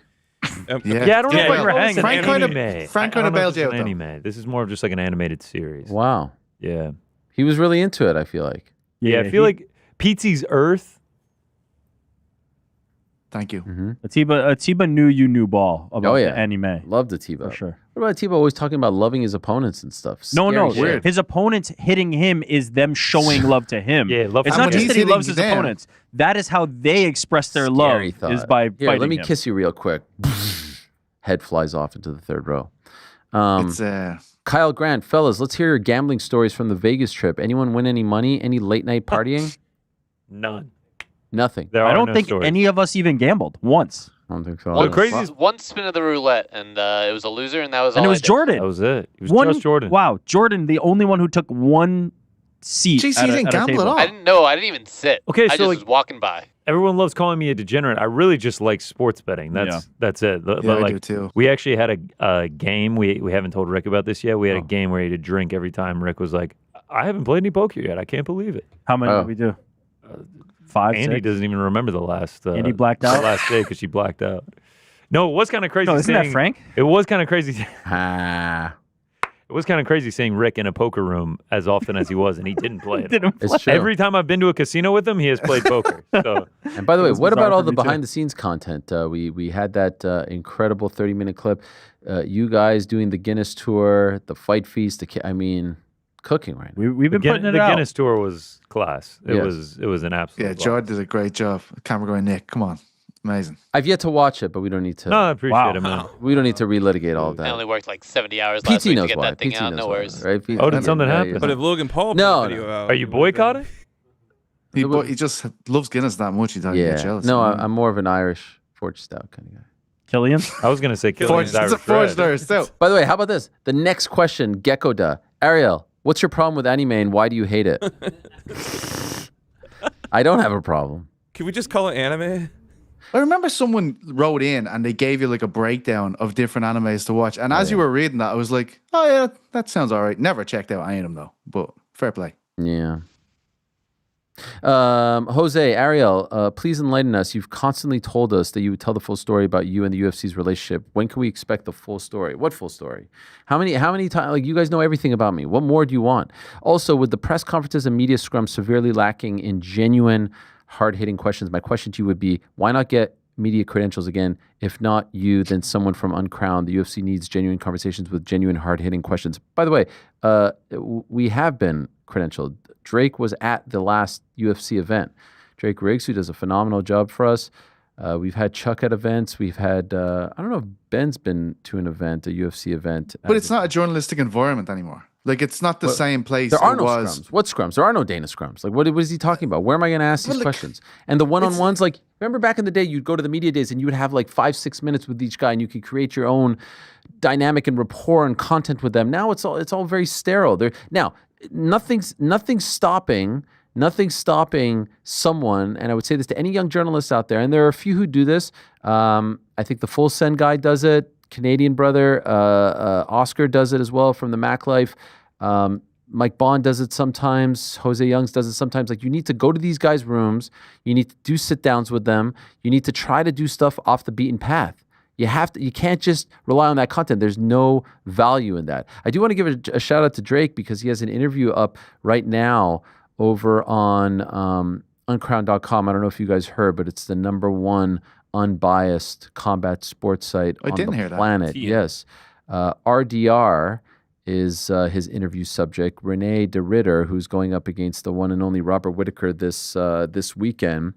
Yeah, I don't know if well, you were hanging. Frank kind of- Anime. Frank I kind of don't know if bailed it's you out, an though. anime. This is more of just like an animated series. Wow. Yeah. He was really into it, I feel like. Yeah, I feel like Pizzi's Earth. Thank you. Atiba knew you knew ball about Oh, yeah. the anime. Loved Atiba. For sure. What about Atiba always talking about loving his opponents and stuff? No. Scary shit. His opponents hitting him is them showing love to him. Yeah, love It's for not him. just that he He's loves his hitting them. opponents. That is how they express their love Scary thought. is by Here, fighting let me him. kiss you real quick. Head flies off into the third row. It's Kyle Grant, fellas, let's hear your gambling stories from the Vegas trip. Anyone win any money? Any late night partying? None. Nothing. There I are don't no think stories. any of us even gambled once. I don't think so. One spin of the roulette, and it was a loser, and that was And all it was I did. Jordan. That was it. It was One, just Jordan. Wow, Jordan, the only one who took one seat. Jeez, at he a- didn't at a gamble at table. all. I didn't know. I didn't even sit. Okay, I so, just like- was walking by. Everyone loves calling me a degenerate. I really just like sports betting. That's it. But I like, do too. we actually had a game. We haven't told Rick about this yet. We had a game where he had to drink every time Rick was like, I haven't played any poker yet. I can't believe it. How many did we do? 5, Andy 6? doesn't even remember the last. Andy blacked out? the last day because she blacked out. No, it was kind of crazy. No, isn't that Frank? It was kind of crazy. It was kind of crazy seeing Rick in a poker room as often as he was, and he didn't play it. It's true. Every time I've been to a casino with him, he has played poker. So. And by the way, It was what bizarre about all for the me, too. behind-the-scenes content? We had that incredible 30-minute clip. You guys doing the Guinness tour, the Fight Feast. I mean, cooking right now. We've been putting it The out. Guinness tour was class. It Yes. was an absolute. Yeah, blast. Jordan did a great job. Camera guy Nick, come on, amazing. I've yet to watch it, but we don't need to. No, I appreciate it, man. We don't need to relitigate all of I that. only worked like 70 hours PT last week to knows get why. that thing PT out. knows No why, worries. right? Oh, did something happen? But if Logan Paul put No, the video out, Are you boycotting? He just loves Guinness that much. He thought he'd get Yeah. jealous. No, I'm more of an Irish forged stout kind of guy. Killian? I was going to say Killian's It's a Irish forged bread. Irish stout. By the way, how about this? The next question, Gecko Da. Ariel, what's your problem with anime and why do you hate it? I don't have a problem. Can we just call it anime? I remember someone wrote in and they gave you like a breakdown of different animes to watch. And as you were reading that, I was like, oh yeah, that sounds all right. Never checked out any of them though, but fair play. Yeah. Jose, Ariel, please enlighten us. You've constantly told us that you would tell the full story about you and the UFC's relationship. When can we expect the full story? What full story? How many times? Like, you guys know everything about me. What more do you want? Also, with the press conferences and media scrums severely lacking in genuine, hard-hitting questions, my question to you would be, why not get media credentials again? If not you, then someone from Uncrowned. The UFC needs genuine conversations with genuine, hard-hitting questions. By the way, we have been credentialed. Drake was at the last UFC event. Drake Riggs, who does a phenomenal job for us. We've had Chuck at events. We've had, I don't know if Ben's been to an event, a UFC event. But it's not a journalistic environment anymore. Like, it's not the same place There are it no was. scrums. What scrums? There are no Dana scrums. Like, what is he talking about? Where am I going to ask these questions? And the one-on-ones, like, remember back in the day, you'd go to the media days and you would have like 5-6 minutes with each guy and you could create your own dynamic and rapport and content with them. Now it's all very sterile. Now, nothing's stopping someone, and I would say this to any young journalists out there, and there are a few who do this. I think the Full Send guy does it. Canadian brother Oscar does it as well from the Mac Life. Mike Bond does it sometimes. Jose Youngs does it sometimes. Like, you need to go to these guys' rooms. You need to do sit downs with them. You need to try to do stuff off the beaten path. You can't just rely on that content. There's no value in that. I do want to give a shout out to Drake because he has an interview up right now over on uncrowned.com. I don't know if you guys heard, but it's the #1 unbiased combat sports site on the planet. Yes. RDR is his interview subject. Renee DeRitter, who's going up against the one and only Robert Whittaker this weekend.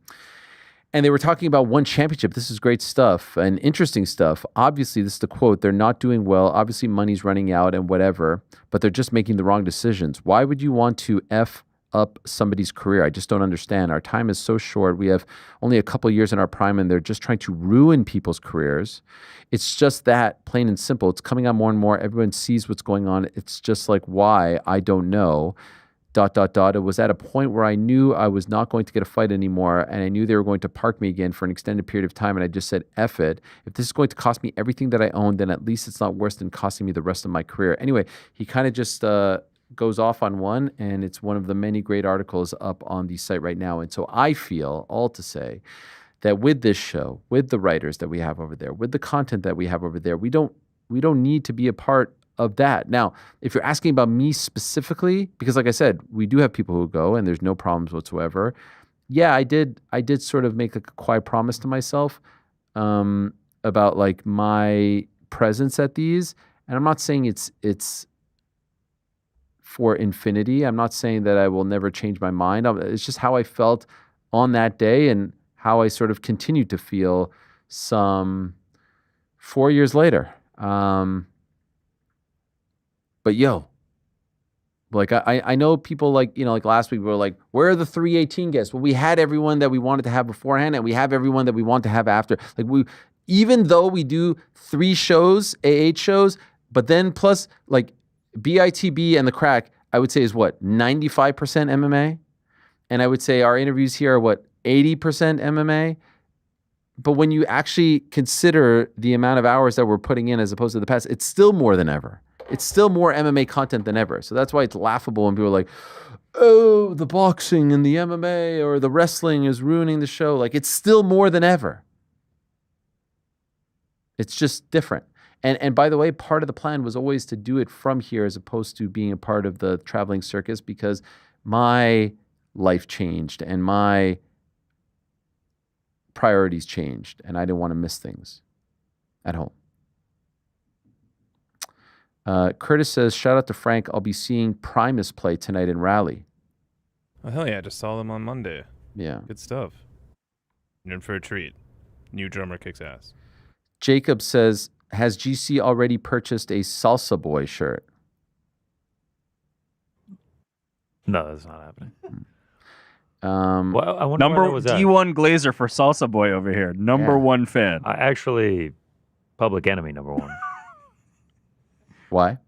And they were talking about one championship. This is great stuff and interesting stuff. Obviously, this is the quote, they're not doing well. Obviously, money's running out and whatever, but they're just making the wrong decisions. Why would you want to F up somebody's career? I just don't understand. Our time is so short. We have only a couple of years in our prime, and they're just trying to ruin people's careers. It's just that, plain and simple. It's coming out more and more. Everyone sees what's going on. It's just like, why? I don't know. ... It was at a point where I knew I was not going to get a fight anymore, and I knew they were going to park me again for an extended period of time, and I just said, F it. If this is going to cost me everything that I own, then at least it's not worse than costing me the rest of my career. Anyway, he kind of just goes off on one, and it's one of the many great articles up on the site right now. And so I feel, all to say, that with this show, with the writers that we have over there, with the content that we have over there, we don't need to be a part of that. Now, if you're asking about me specifically, because like I said, we do have people who go and there's no problems whatsoever. Yeah, I did sort of make a quiet promise to myself about like my presence at these. And I'm not saying it's for infinity. I'm not saying that I will never change my mind. It's just how I felt on that day and how I sort of continued to feel some 4 years later. But yo, like I know people like, like last week we were like, where are the 318 guests? Well, we had everyone that we wanted to have beforehand and we have everyone that we want to have after. Like even though we do 3 shows, AH shows, but then plus like BITB and The Crack, I would say is what, 95% MMA? And I would say our interviews here are what, 80% MMA? But when you actually consider the amount of hours that we're putting in as opposed to the past, it's still more than ever. It's still more MMA content than ever. So that's why it's laughable when people are like, oh, the boxing and the MMA or the wrestling is ruining the show. Like, it's still more than ever. It's just different. And by the way, part of the plan was always to do it from here as opposed to being a part of the traveling circus, because my life changed and my priorities changed, and I didn't want to miss things at home. Curtis says, shout out to Frank. I'll be seeing Primus play tonight in Raleigh. Oh, hell yeah. I just saw them on Monday. Yeah. Good stuff. You're in for a treat. New drummer kicks ass. Jacob says, has GC already purchased a Salsa Boy shirt? No, that's not happening. Well, I wonder where that was at. D1 Glazer for Salsa Boy over here. Number one fan. I actually, Public Enemy number one. Why?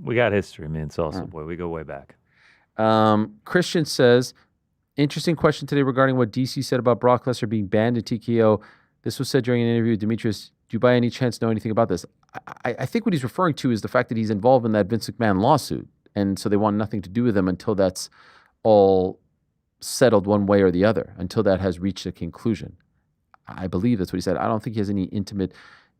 We got history, me and Salsa Boy. We go way back. Christian says, interesting question today regarding what DC said about Brock Lesnar being banned in TKO. This was said during an interview with Demetrius. Do you by any chance know anything about this? I think what he's referring to is the fact that he's involved in that Vince McMahon lawsuit. And so they want nothing to do with him until that's all settled one way or the other, until that has reached a conclusion. I believe that's what he said. I don't think he has any intimate,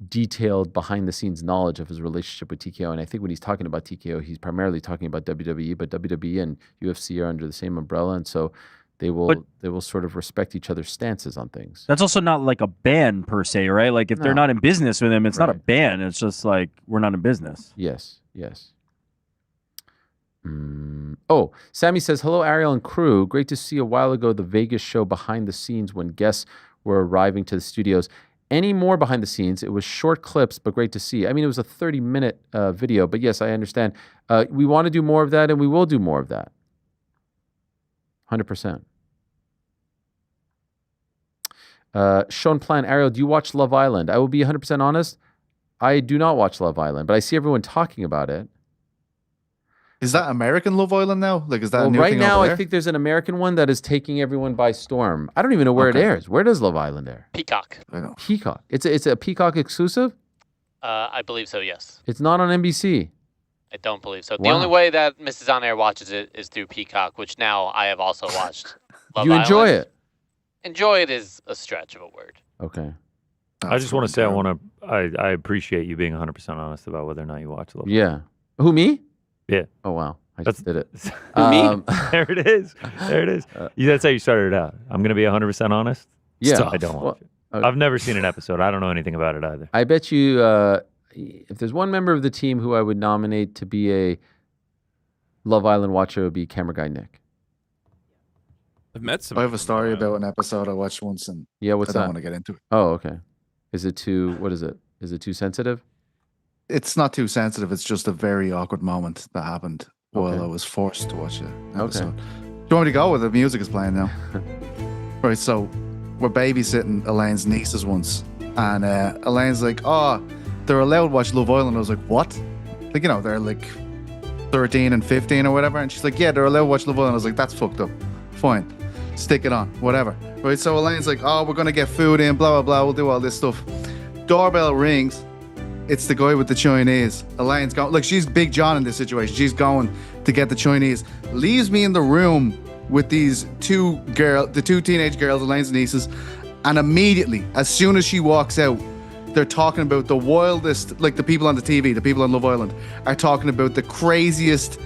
detailed, behind-the-scenes knowledge of his relationship with TKO. And I think when he's talking about TKO, he's primarily talking about WWE, but WWE and UFC are under the same umbrella, and so they will sort of respect each other's stances on things. That's also not like a ban per se, right? Like if they're not in business with him, it's not a ban. It's just like we're not in business. Yes. Oh, Sammy says, hello, Ariel and crew. Great to see a while ago the Vegas show behind the scenes when guests were arriving to the studios. Any more behind the scenes? It was short clips, but great to see. I mean, it was a 30-minute video, but yes, I understand. We want to do more of that, and we will do more of that. 100%. Sean Plan, Ariel, do you watch Love Island? I will be 100% honest. I do not watch Love Island, but I see everyone talking about it. Is that American Love Island now? Like, is that a new right thing now? over there? I think there's an American one that is taking everyone by storm. I don't even know where it airs. Where does Love Island air? Peacock. Peacock. It's a Peacock exclusive. I believe so, yes. It's not on NBC. I don't believe so. The Wow. only way that Mrs. On Air watches it is through Peacock, which now I have also watched. Love Do you enjoy Island. it? Enjoy it is a stretch of a word. Okay. I just want to say I appreciate you being 100% honest about whether or not you watch Love. Yeah. Who, me? Yeah. Oh, wow. I just did it. Me? There it is. There it is. That's how you started it out. I'm going to be 100% honest. Yeah. Still, I don't watch it. I've never seen an episode. I don't know anything about it either. I bet you if there's one member of the team who I would nominate to be a Love Island watcher, it would be camera guy Nick. I've met some. I have a story about an episode I watched once, and what's I that? don't want to get into it. Oh, okay. Is it too, what is it? Is it too sensitive? It's not too sensitive. It's just a very awkward moment that happened while Okay. I was forced to watch it. Okay. Do you want me to go? The music is playing now. Right, so we're babysitting Elaine's nieces once, and Elaine's like, "Oh, they're allowed to watch Love Island." I was like, "What?" Like, you know, they're like 13 and 15 or whatever, and she's like, "Yeah, they're allowed to watch Love Island." I was like, "That's fucked up. Fine, stick it on, whatever." Right, so Elaine's like, "Oh, we're gonna get food in, blah blah blah. We'll do all this stuff." Doorbell rings. It's the guy with the Chinese. Elaine's going, like, she's Big John in this situation. She's going to get the Chinese. Leaves me in the room with the two teenage girls, Elaine's nieces, and immediately, as soon as she walks out, they're talking about the wildest, like the people on the TV, the people on Love Island, are talking about the craziest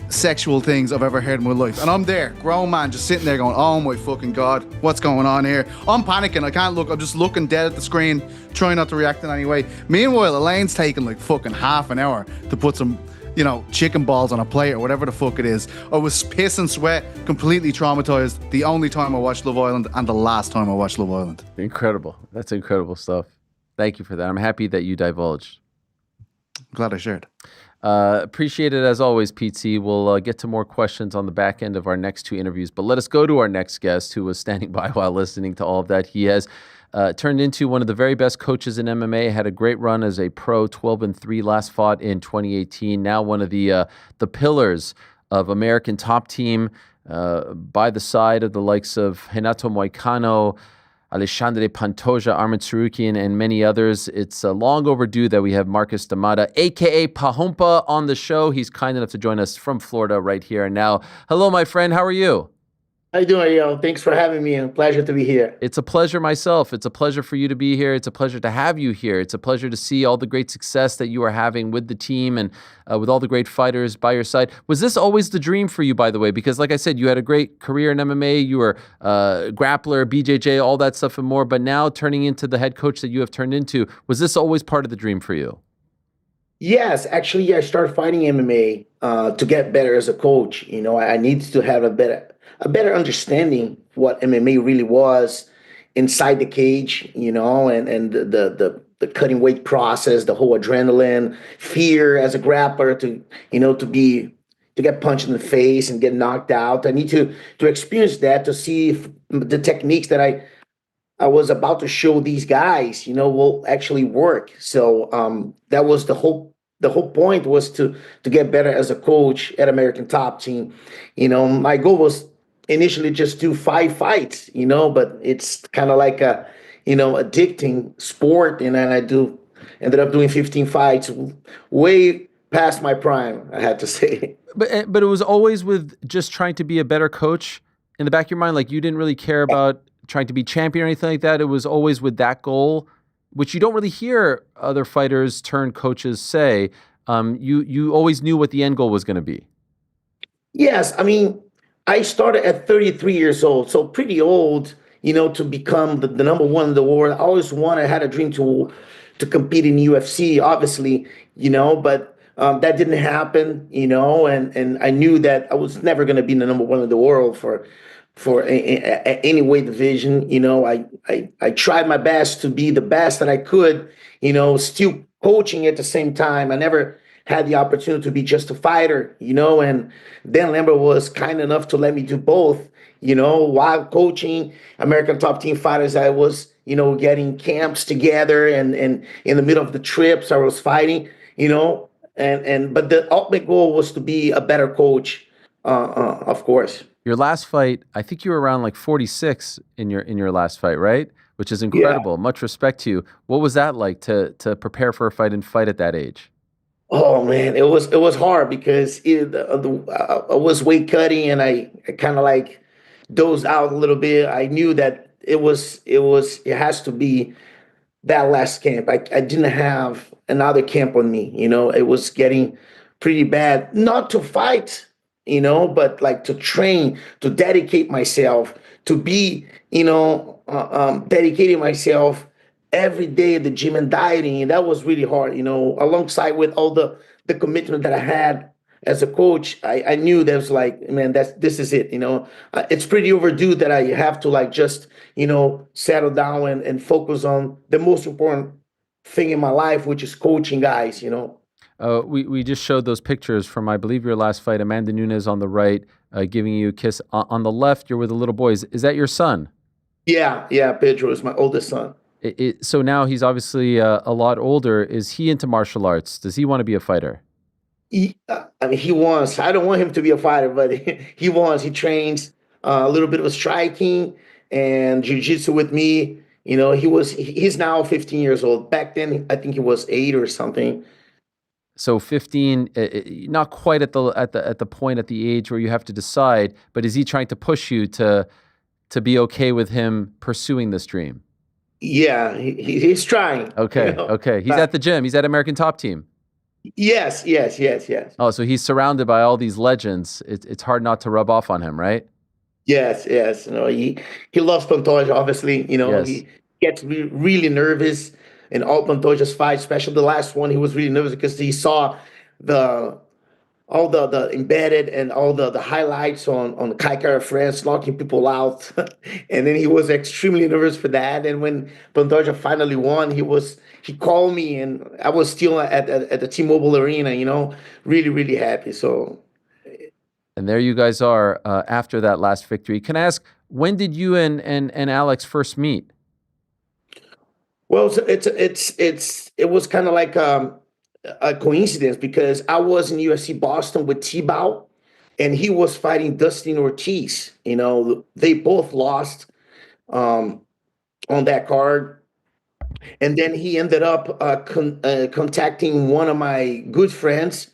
sexual things I've ever heard in my life. And I'm there, grown man, just sitting there going, oh my fucking God, what's going on here? I'm panicking, I can't look, I'm just looking dead at the screen, trying not to react in any way. Meanwhile, Elaine's taking like fucking half an hour to put some, you know, chicken balls on a plate or whatever the fuck it is. I was piss and sweat, completely traumatized. The only time I watched Love Island and the last time I watched Love Island. Incredible. That's incredible stuff. Thank you for that. I'm happy that you divulged. Glad I shared. Appreciate it as always, Pete C. We'll get to more questions on the back end of our next two interviews, but let us go to our next guest who was standing by while listening to all of that. He has turned into one of the very best coaches in MMA, had a great run as a pro, 12-3, last fought in 2018. Now one of the pillars of American Top Team, by the side of the likes of Renato Moicano, Alexandre Pantoja, Armin Tsarukyan, and many others. It's long overdue that we have Marcus DaMatta, a.k.a. Parrumpa, on the show. He's kind enough to join us from Florida right here and now. Hello, my friend. How are you? How you doing, Ariel? Thanks for having me. A pleasure to be here. It's a pleasure myself. It's a pleasure for you to be here. It's a pleasure to have you here. It's a pleasure to see all the great success that you are having with the team and with all the great fighters by your side. Was this always the dream for you, by the way? Because like I said, you had a great career in MMA. You were grappler, BJJ, all that stuff and more. But now turning into the head coach that you have turned into, was this always part of the dream for you? Yes, actually, I started fighting MMA to get better as a coach. You know, I needed to have a better understanding what MMA really was inside the cage. You know, and the cutting weight process, the whole adrenaline, fear as a grappler to get punched in the face and get knocked out. I need to experience that to see if the techniques that I was about to show these guys, will actually work. So that was the whole point was to get better as a coach at American Top Team. My goal was initially just do 5 fights, but it's kind of like a, addicting sport. And then ended up doing 15 fights, way past my prime, I had to say. But it was always with just trying to be a better coach in the back of your mind. Like you didn't really care about trying to be champion or anything like that. It was always with that goal, which you don't really hear other fighters turn coaches say. You always knew what the end goal was going to be. Yes. I mean, I started at 33 years old, so pretty old, to become the number one in the world. I always had a dream to compete in UFC, obviously, but that didn't happen, and I knew that I was never going to be the number one in the world for any weight division. I tried my best to be the best that I could, still coaching at the same time. I never had the opportunity to be just a fighter, and Dan Lambert was kind enough to let me do both, while coaching American Top Team fighters. I was, getting camps together and in the middle of the trips I was fighting, but the ultimate goal was to be a better coach, of course. Your last fight, I think you were around like 46 in your last fight, right? Which is incredible. Yeah. Much respect to you. What was that like to prepare for a fight and fight at that age? Oh man, it was hard because I was weight cutting and I kind of like dozed out a little bit. I knew that it has to be that last camp. I didn't have another camp on me. It was getting pretty bad. Not to fight, but like to train, to dedicate myself, to be, dedicating myself every day at the gym and dieting. And that was really hard, alongside with all the commitment that I had as a coach. I knew that was like, man, this is it. It's pretty overdue that I have to like just, settle down and focus on the most important thing in my life, which is coaching guys, We just showed those pictures from, I believe, your last fight. Amanda Nunes on the right, giving you a kiss. On the left, you're with a little boy. Is that your son? Yeah, Pedro is my oldest son. So now he's obviously a lot older. Is he into martial arts? Does he want to be a fighter? He wants. I don't want him to be a fighter, but he wants. He trains a little bit of striking and jiu-jitsu with me. He's now 15 years old. Back then, I think he was 8 or something. So 15, not quite at the point at the age where you have to decide, but is he trying to push you to be okay with him pursuing this dream? Yeah, he's trying. Okay, okay. He's at the gym. He's at American Top Team. Yes. Oh, so he's surrounded by all these legends. It's hard not to rub off on him, right? Yes. He loves Pantoja, obviously. Yes. He gets really nervous in all Pantoja's fights, especially the last one. He was really nervous because he saw all the embedded and all the highlights on Kai Kara France knocking people out. And then he was extremely nervous for that. And when Pantoja finally won, he called me and I was still at the T-Mobile Arena, really, really happy. So. And there you guys are after that last victory. Can I ask, when did you and Alex first meet? Well, it was kind of like a coincidence because I was in UFC Boston with T-Bow and he was fighting Dustin Ortiz. They both lost on that card. And then he ended up contacting one of my good friends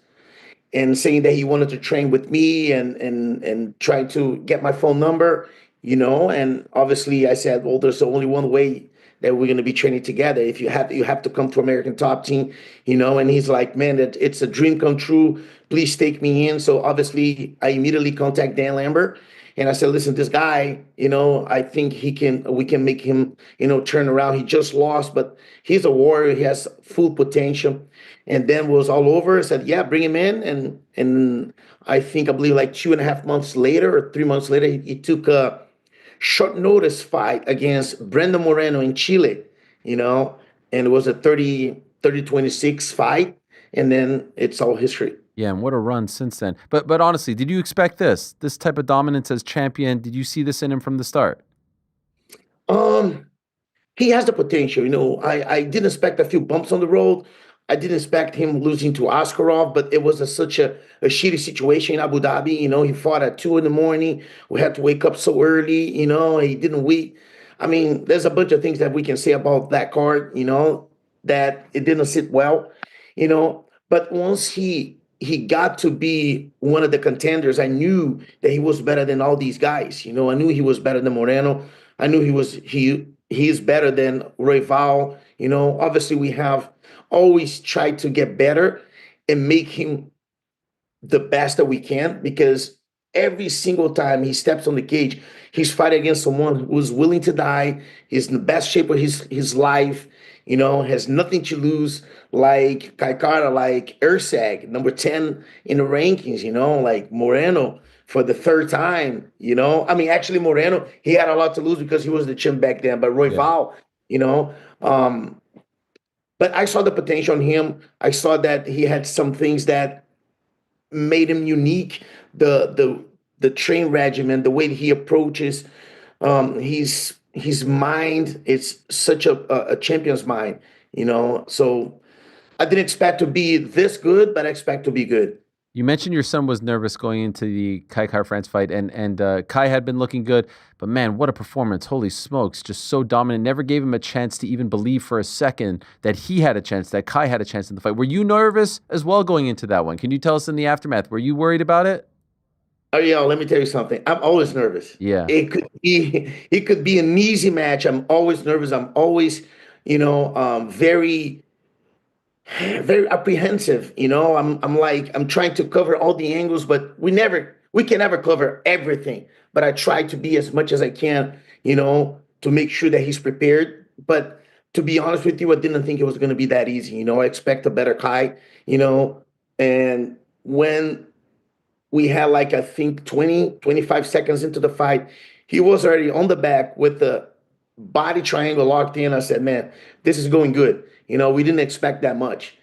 and saying that he wanted to train with me and trying to get my phone number, and obviously I said, well, there's only one way that we're going to be training together. If you have to come to American Top Team, and he's like, man, it's a dream come true. Please take me in. So obviously I immediately contact Dan Lambert and I said, listen, this guy, I think we can make him, turn around. He just lost, but he's a warrior. He has full potential. And then was all over. I said, yeah, bring him in. And I believe like 2.5 months later or 3 months later, he took a short notice fight against Brandon Moreno in Chile, and it was a 30-26 fight. And then it's all history. Yeah, and what a run since then. But honestly, did you expect this type of dominance as champion? Did you see this in him from the start? He has the potential. I didn't expect a few bumps on the road. I didn't expect him losing to Askarov, but it was such a shitty situation in Abu Dhabi. He fought at 2 a.m. We had to wake up so early. He didn't wait. I mean, there's a bunch of things that we can say about that card, that it didn't sit well, But once he got to be one of the contenders, I knew that he was better than all these guys. I knew he was better than Moreno. I knew he is better than Royval. Obviously we have always tried to get better and make him the best that we can, because every single time he steps on the cage, he's fighting against someone who's willing to die. He's in the best shape of his life, has nothing to lose, like Kaikara, like Ursag, number 10 in the rankings, like Moreno for the third time, I mean, actually Moreno, he had a lot to lose because he was the champ back then, but Royval, but I saw the potential in him. I saw that he had some things that made him unique. The train regimen, the way he approaches, his mind. It's such a champion's mind, So I didn't expect to be this good, but I expect to be good. You mentioned your son was nervous going into the Kai Kara-France fight, and Kai had been looking good, but man, what a performance. Holy smokes, just so dominant. Never gave him a chance to even believe for a second that he had a chance, that Kai had a chance in the fight. Were you nervous as well going into that one? Can you tell us in the aftermath, were you worried about it? Oh, yeah, let me tell you something. I'm always nervous. Yeah. It could be an easy match. I'm always nervous. I'm always, very apprehensive. I'm trying to cover all the angles, but we can never cover everything. But I try to be as much as I can, to make sure that he's prepared. But to be honest with you, I didn't think it was going to be that easy. I expect a better Kai, and when we had I think 25 seconds into the fight, he was already on the back with the body triangle locked in. I said, man, this is going good. We didn't expect that much,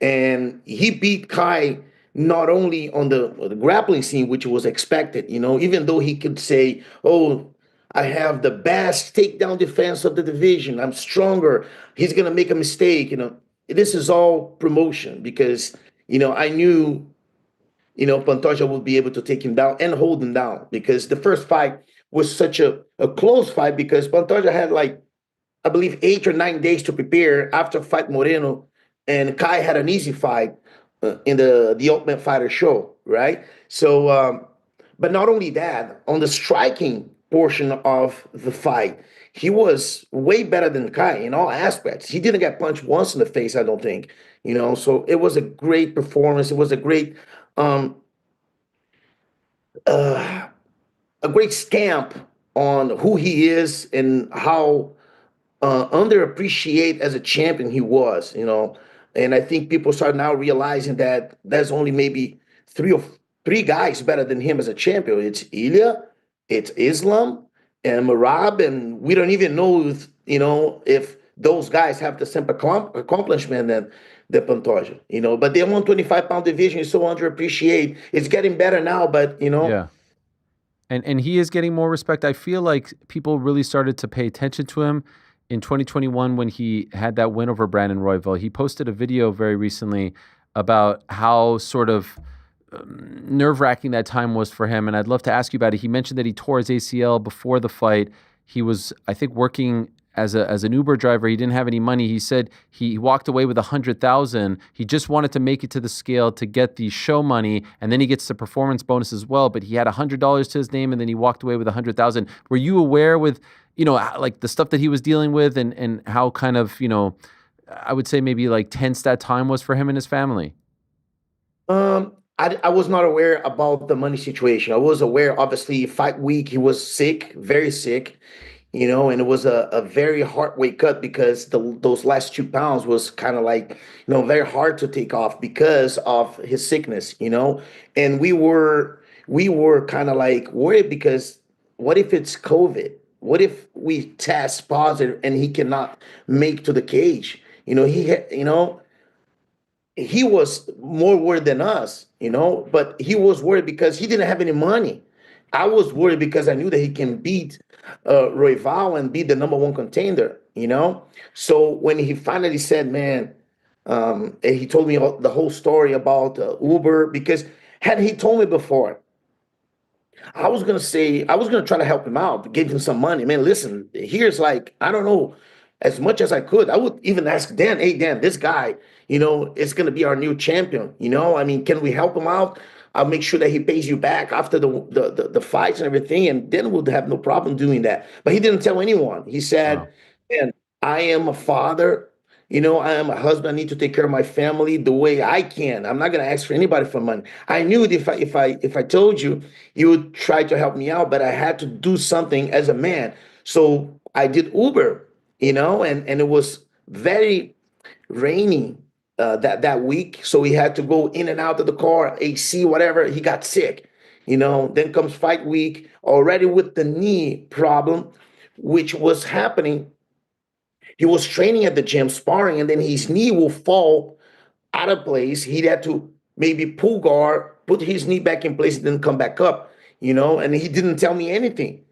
and he beat Kai not only on the grappling scene, which was expected, even though he could say, oh, I have the best takedown defense of the division. I'm stronger. He's going to make a mistake. This is all promotion because, I knew, Pantoja would be able to take him down and hold him down because the first fight was such a close fight because Pantoja had I believe 8 or 9 days to prepare after fight Moreno, and Kai had an easy fight in the Ultimate Fighter show, right? So, but not only that, on the striking portion of the fight, he was way better than Kai in all aspects. He didn't get punched once in the face, I don't think, so it was a great performance. It was a great stamp on who he is and how underappreciated as a champion he was, and I think people start now realizing that there's only maybe three guys better than him as a champion. It's Ilya, it's Islam, and Marab, and we don't even know if those guys have the same accomplishment than the Pantoja, but the 125-pound division is so underappreciated. It's getting better now, but Yeah. And he is getting more respect. I feel like people really started to pay attention to him in 2021 when he had that win over Brandon Royval. He posted a video very recently about how sort of nerve-wracking that time was for him, and I'd love to ask you about it. He mentioned that he tore his ACL before the fight. He was, I think, working as an Uber driver, he didn't have any money. He said he walked away with $100,000. He just wanted to make it to the scale to get the show money, and then he gets the performance bonus as well. But he had $100 to his name, and then he walked away with $100,000. Were you aware with, like the stuff that he was dealing with, and how kind of, I would say maybe like tense that time was for him and his family? I was not aware about the money situation. I was aware, obviously, fight week, he was sick, very sick, and it was a very hard weight cut because those last 2 pounds was kind of like, very hard to take off because of his sickness, and we were kind of like worried because what if it's COVID? What if we test positive and he cannot make to the cage? He was more worried than us, but he was worried because he didn't have any money. I was worried because I knew that he can beat Royval and be the number one contender, So when he finally said, man, and he told me the whole story about Uber, because had he told me before, I was going to try to help him out, give him some money. Man, listen, here's like, I don't know, as much as I could. I would even ask Dan, hey, Dan, this guy, is going to be our new champion. I mean, can we help him out? I'll make sure that he pays you back after the fights and everything. And then we'll have no problem doing that. But he didn't tell anyone. He said, man, I am a father. I am a husband. I need to take care of my family the way I can. I'm not going to ask for anybody for money. I knew that if I told you, you would try to help me out, but I had to do something as a man. So I did Uber, and it was very rainy that week. So he had to go in and out of the car, AC, whatever. He got sick, then comes fight week already with the knee problem, which was happening. He was training at the gym, sparring, and then his knee will fall out of place. He'd have to maybe pull guard, put his knee back in place, and then come back up, and he didn't tell me anything.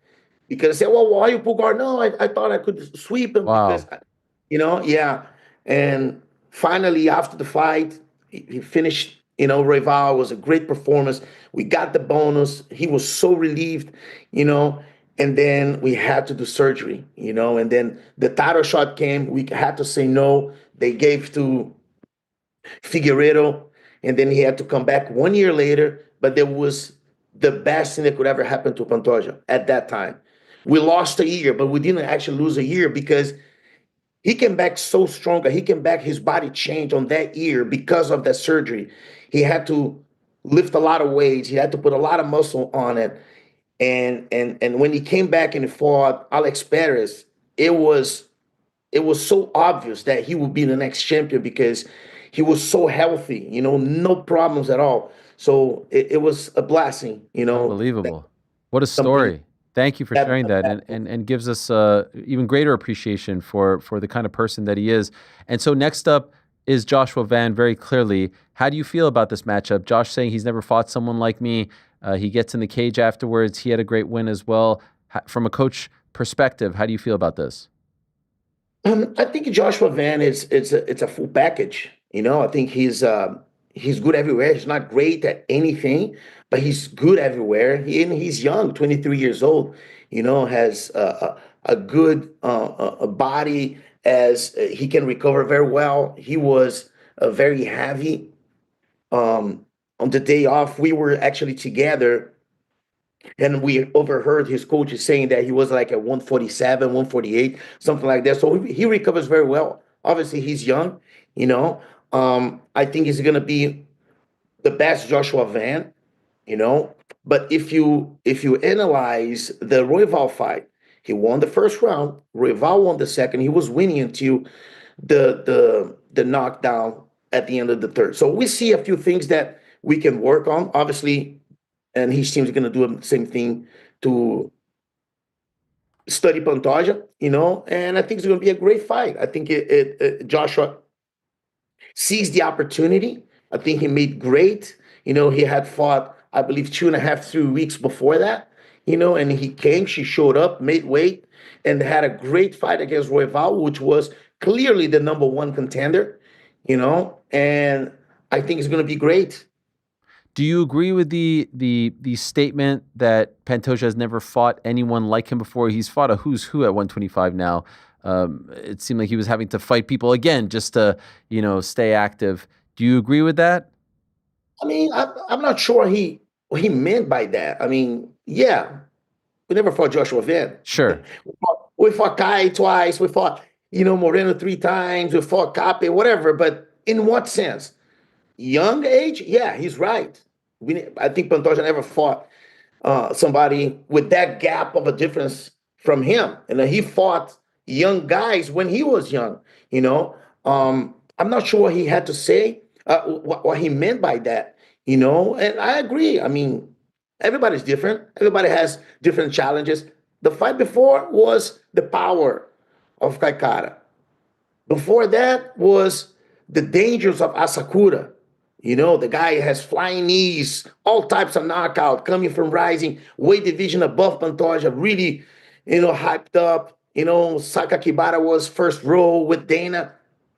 Because I said, well, why you pull guard? No, I thought I could sweep him. Wow. Because, yeah. And finally, after the fight, he finished, Royval was a great performance. We got the bonus. He was so relieved, and then we had to do surgery, and then the title shot came. We had to say no. They gave to Figueiredo, and then he had to come back 1 year later. But there was the best thing that could ever happen to Pantoja at that time. We lost a year, but we didn't actually lose a year because he came back so stronger. He came back, his body changed on that year because of that surgery. He had to lift a lot of weights. He had to put a lot of muscle on it. And when he came back and he fought Alex Perez, it was so obvious that he would be the next champion because he was so healthy, no problems at all. So it was a blessing, Unbelievable. What a story. Thank you for sharing that and gives us even greater appreciation for the kind of person that he is. And so next up is Joshua Van, very clearly. How do you feel about this matchup? Josh saying he's never fought someone like me. He gets in the cage afterwards. He had a great win as well. From a coach perspective, how do you feel about this? I think Joshua Van it's a full package. I think he's good everywhere. He's not great at anything, but he's good everywhere. He's young, 23 years old. Has a good body, as he can recover very well. He was very heavy. On the day off, we were actually together, and we overheard his coaches saying that he was like at 147, 148, something like that. So he recovers very well. Obviously, he's young, I think he's going to be the best Joshua Van, But if you analyze the Royval fight, he won the first round. Royval won the second. He was winning until the knockdown at the end of the third. So we see a few things that we can work on, obviously, and his team's going to do the same thing to study Pantoja, and I think it's going to be a great fight. I think Joshua sees the opportunity. I think he made great. He had fought, I believe, 2.5, 3 weeks before that, and he came, she showed up, made weight, and had a great fight against Royval, which was clearly the number one contender, and I think it's going to be great. Do you agree with the statement that Pantoja has never fought anyone like him before? He's fought a who's who at 125 now. it seemed like he was having to fight people again just to, stay active. Do you agree with that? I mean, I'm not sure what he meant by that. I mean, yeah, we never fought Joshua Van. Sure. We fought Kai twice. We fought, Moreno 3 times. We fought Cape, whatever. But in what sense? Young age? Yeah, he's right. I think Pantoja never fought somebody with that gap of a difference from him. And he fought young guys when he was young, I'm not sure what he had to say, what he meant by that, and I agree. I mean, everybody's different. Everybody has different challenges. The fight before was the power of Kaikara. Before that was the dangers of Asakura. The guy has flying knees, all types of knockout coming from rising, weight division above Pantoja, really, hyped up. Sakakibara was first row with Dana,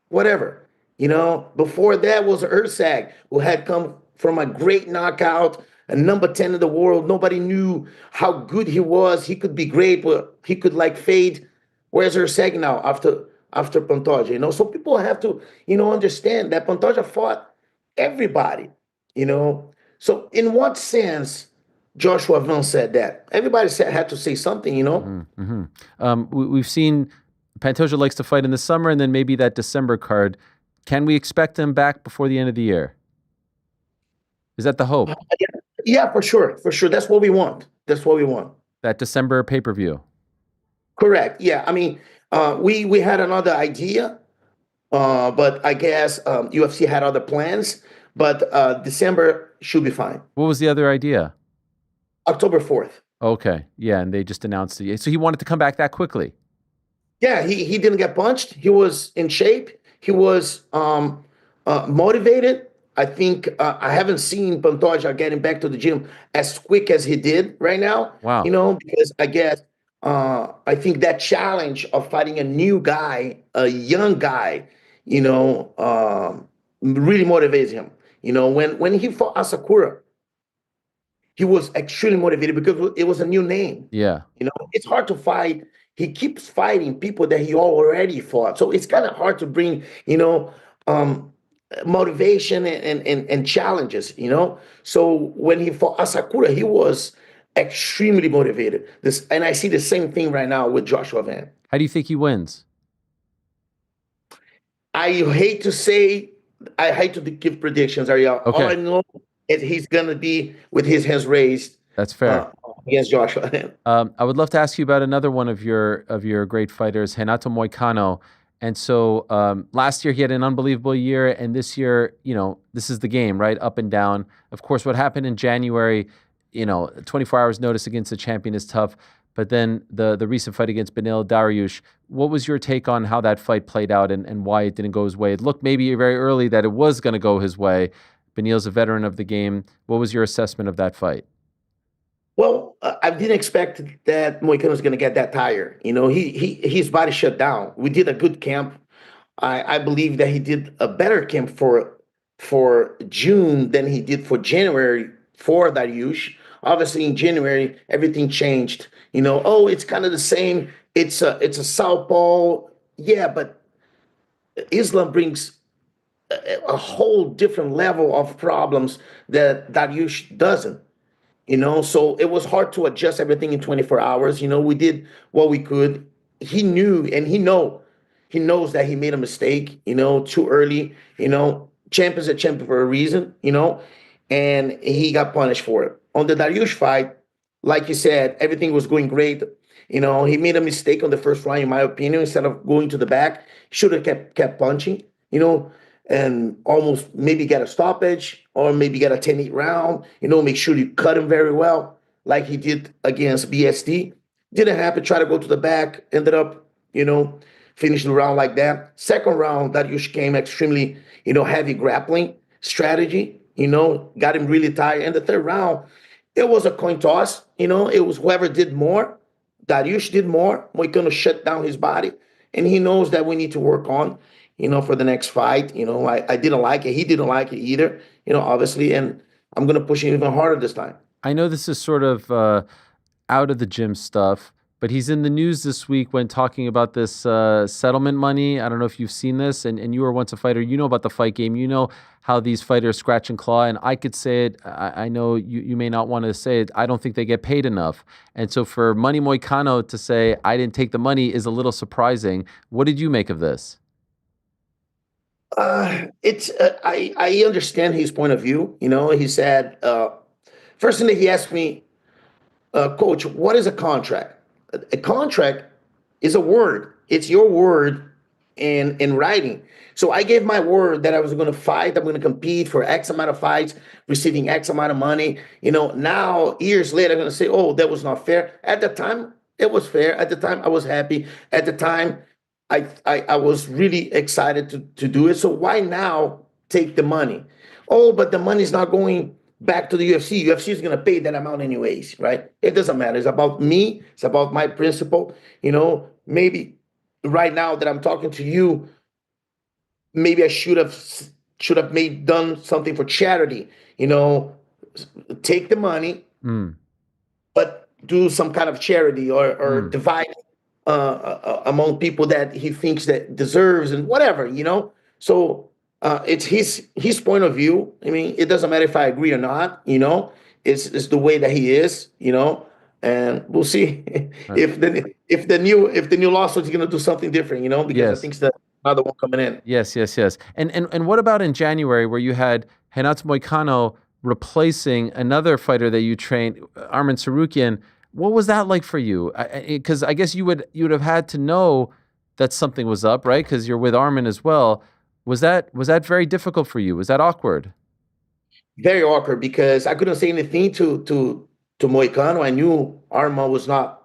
whatever. Before that was Ursag, who had come from a great knockout, a number 10 in the world. Nobody knew how good he was. He could be great, but he could fade. Where's Ursag now after Pantoja? So people have to, understand that Pantoja fought everybody, So in what sense Joshua Van said that? Everybody had to say something, We've seen Pantoja likes to fight in the summer and then maybe that December card. Can we expect him back before the end of the year? Is that the hope? Yeah, for sure. For sure. That's what we want. That December pay-per-view. Correct. Yeah. I mean, we had another idea, but I guess UFC had other plans. But December should be fine. What was the other idea? October 4th. Okay. Yeah, and they just announced it. So he wanted to come back that quickly. Yeah, he didn't get punched. He was in shape. He was motivated. I think I haven't seen Pantoja getting back to the gym as quick as he did right now. Wow. Because I guess I think that challenge of fighting a new guy, a young guy, really motivates him. When he fought Asakura, he was extremely motivated because it was a new name. Yeah. It's hard to fight. He keeps fighting people that he already fought. So it's kind of hard to bring, motivation and challenges, So when he fought Asakura, he was extremely motivated. And I see the same thing right now with Joshua Van. How do you think he wins? I hate to give predictions, Ariel. Okay. All I know is he's going to be with his hands raised. That's fair. Against Joshua. I would love to ask you about another one of your great fighters, Renato Moicano. And so last year he had an unbelievable year, and this year, this is the game, right? Up and down. Of course, what happened in January, 24 hours notice against the champion is tough. But then the recent fight against Beneil Dariush, what was your take on how that fight played out and why it didn't go his way? It looked maybe very early that it was going to go his way. Beneil's a veteran of the game. What was your assessment of that fight? Well, I didn't expect that Moicano was going to get that tired. His body shut down. We did a good camp. I believe that he did a better camp for June than he did for January for Dariush. Obviously, in January, everything changed. It's kind of the same. It's a southpaw. Yeah, but Islam brings a whole different level of problems that Dariush doesn't. So it was hard to adjust everything in 24 hours. We did what we could. He knew, and he knows that he made a mistake, too early. Champ is a champion for a reason, and he got punished for it. On the Dariush fight, like you said, everything was going great. He made a mistake on the first round, in my opinion. Instead of going to the back, should have kept punching, and almost maybe get a stoppage or maybe get a 10-8 round, make sure you cut him very well, like he did against BSD. Didn't happen, try to go to the back, ended up, finishing the round like that. Second round, Dariush came extremely, heavy grappling strategy, got him really tired. And the third round, it was a coin toss, it was whoever did more. Dariush did more. Moicano shut down his body, and he knows that we need to work on, for the next fight. I didn't like it. He didn't like it either, obviously, and I'm going to push him even harder this time. I know this is sort of out of the gym stuff, But he's in the news this week when talking about this settlement money. I don't know if you've seen this, and you were once a fighter. You know about the fight game. You know how these fighters scratch and claw. And I could say it. I know you may not want to say it. I don't think they get paid enough. And so for Money Moicano to say, I didn't take the money is a little surprising. What did you make of this? I understand his point of view. You know, he said, first thing that he asked me, Coach, what is a contract? A contract is a word. It's your word in writing. So I gave my word that I was going to fight. I'm going to compete for X amount of fights, receiving X amount of money. You know, now years later, I'm going to say, oh, that was not fair. At the time, it was fair. At the time, I was happy. At the time, I was really excited to do it. So why now take the money? Oh, but the money's not going back to the UFC. UFC is going to pay that amount anyways, right? It doesn't matter. It's about me. It's about my principle. You know, maybe right now that I'm talking to you, maybe I should have done something for charity. You know, take the money, but do some kind of charity or divide among people that he thinks that deserves and whatever. You know, so. It's his point of view. I mean, it doesn't matter if I agree or not, you know, it's the way that he is, you know, and we'll see if the new lawsuit is going to do something different, you know, because I think it's another one coming in. Yes. And what about in January where you had Renato Moicano replacing another fighter that you trained, Arman Sarukian? What was that like for you? Because I guess you would have had to know that something was up, right? Because you're with Arman as well. Was that very difficult for you? Was that awkward? Very awkward because I couldn't say anything to Moicano. I knew Arma was not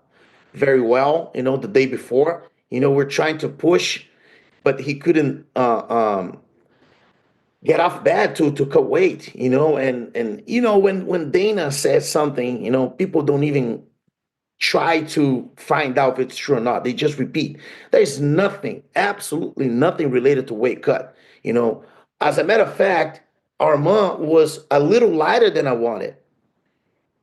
very well, you know, the day before. You know, we're trying to push, but he couldn't get off bad to cut weight, you know, and you know, when Dana says something, you know, people don't even try to find out if it's true or not. They just repeat. There's nothing, absolutely nothing related to weight cut. You know, as a matter of fact, Armand was a little lighter than I wanted.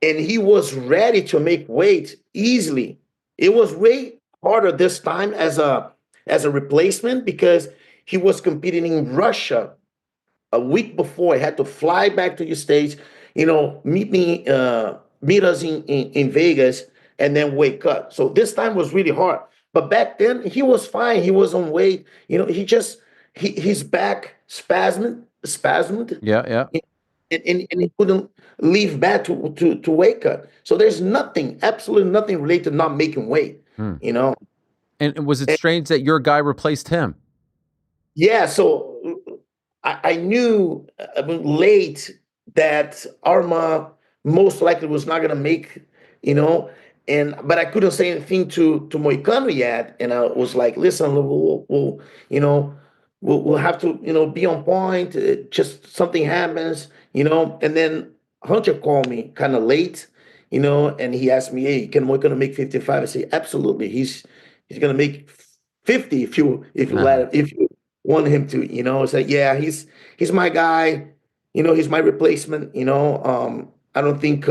And he was ready to make weight easily. It was way harder this time as a replacement because he was competing in Russia a week before. I had to fly back to the States, you know, meet us in Vegas, and then weight cut. So this time was really hard. But back then he was fine. He was on weight. You know, his back spasmed. Yeah. And he couldn't leave back to weight cut. So there's absolutely nothing related to not making weight. You know. And was it strange that your guy replaced him? Yeah. So I knew late that Arma most likely was not going to make, you know. But I couldn't say anything to Moicano yet, and I was like, "Listen, we'll you know, we'll have to, you know, be on point. Just something happens, you know." And then Hunter called me kind of late, you know, and he asked me, "Hey, can Moicano make 55?" I say, "Absolutely. He's gonna make 50 if you want him to, you know." I said, "Yeah, he's my guy, you know, he's my replacement, you know. I don't think."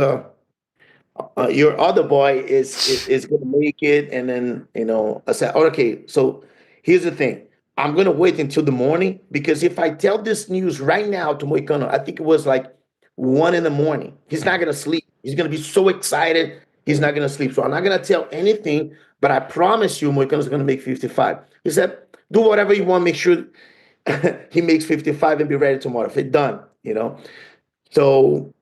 Your other boy is going to make it. And then, you know, I said, okay, so here's the thing. I'm going to wait until the morning because if I tell this news right now to Moicano, I think it was like 1 a.m, he's not going to sleep. He's going to be so excited. He's not going to sleep. So I'm not going to tell anything, but I promise you Moicano's going to make 55. He said, do whatever you want. Make sure he makes 55 and be ready tomorrow. If it's done, you know. So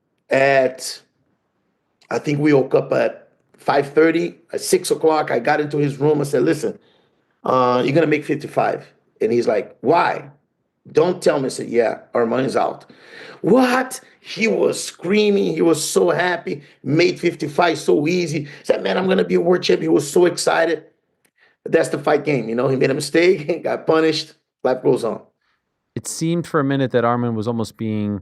I think we woke up at 5:30. At 6 o'clock, I got into his room and said, listen, you're going to make 55. And he's like, why? Don't tell me. I said, yeah, our money's out. What? He was screaming. He was so happy. Made 55 so easy. Said, man, I'm going to be a world champion. He was so excited. That's the fight game. You know, he made a mistake, got punished. Life goes on. It seemed for a minute that Arman was almost being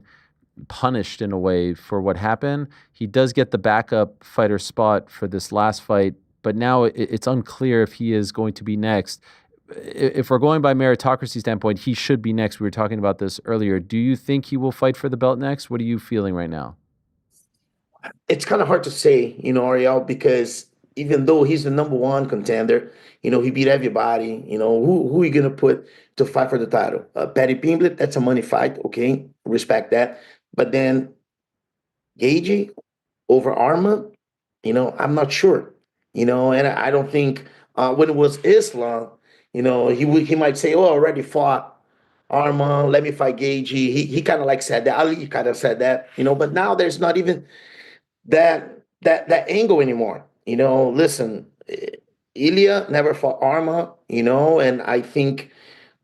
punished in a way for what happened. He does get the backup fighter spot for this last fight, but now it's unclear if he is going to be next. If we're going by meritocracy standpoint, he should be next. We were talking about this earlier. Do you think he will fight for the belt next? What are you feeling right now? It's kind of hard to say, you know, Ariel, because even though he's the number one contender, he beat everybody. Who are you gonna put to fight for the title? Paddy Pimblett, that's a money fight. Okay, respect that. But then Gagey over Arma, I'm not sure. And I don't think when it was Islam, he might say, "Oh, I already fought Arma, let me fight Gagey." He kind of like said that. Ali kind of said that. But now there's not even that angle anymore. Listen, Ilya never fought Arma, and I think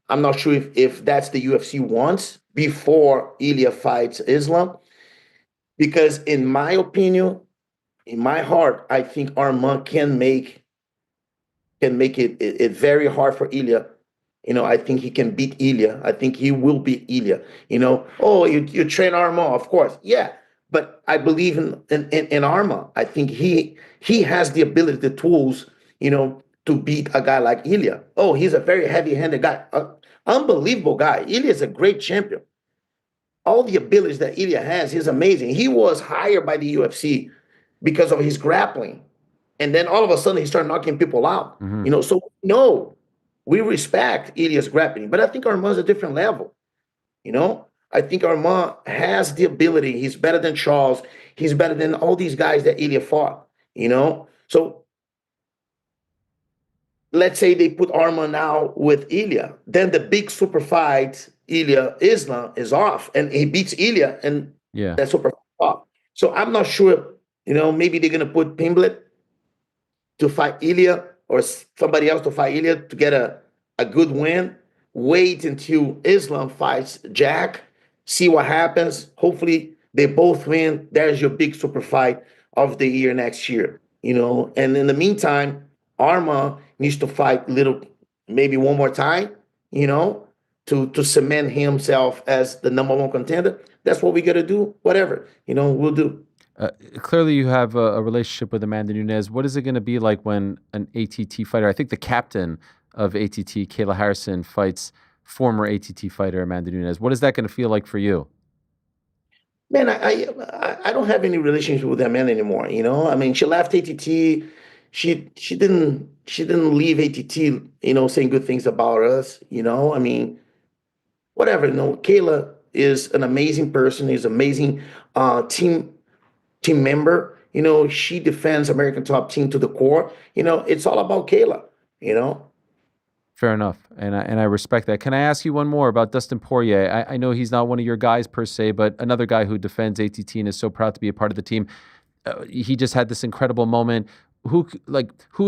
I'm not sure if that's the UFC wants before Ilya fights Islam, because in my opinion, in my heart, I think Arma can make it very hard for Ilya. I think he can beat Ilya. I think he will beat Ilya. Oh, you train Arma, of course, yeah. But I believe in Arma. I think he has the ability, the tools, to beat a guy like Ilya. Oh, he's a very heavy-handed guy, unbelievable guy. Ilya is a great champion. All the abilities that Ilya has, he's amazing. He was hired by the UFC because of his grappling, and then all of a sudden he started knocking people out. So no, we respect Ilya's grappling, but I think Arman's a different level. I think Armand has the ability. He's better than Charles. He's better than all these guys that Ilya fought, So let's say they put Armand now with Ilya. Then the big super fight, Ilya Islam, is off. And he beats Ilya, and that super fight off. So I'm not sure, maybe they're going to put Pimblett to fight Ilya or somebody else to fight Ilya to get a good win. Wait until Islam fights Jack. See what happens. Hopefully, they both win. There's your big super fight of the year next year, And in the meantime, Arma needs to fight maybe one more time, to cement himself as the number one contender. That's what we got to do. Whatever, we'll do. Clearly, you have a relationship with Amanda Nunes. What is it going to be like when an ATT fighter, I think the captain of ATT, Kayla Harrison, fights former ATT fighter Amanda Nunes? What is that going to feel like for you? Man, I don't have any relationship with Amanda anymore. I mean, she left ATT. She didn't leave ATT, saying good things about us. I mean, whatever. Kayla is an amazing person. She's an amazing team member. She defends American Top Team to the core. It's all about Kayla. Fair enough, and I respect that. Can I ask you one more about Dustin Poirier? I know he's not one of your guys per se, but another guy who defends ATT and is so proud to be a part of the team. He just had this incredible moment. Who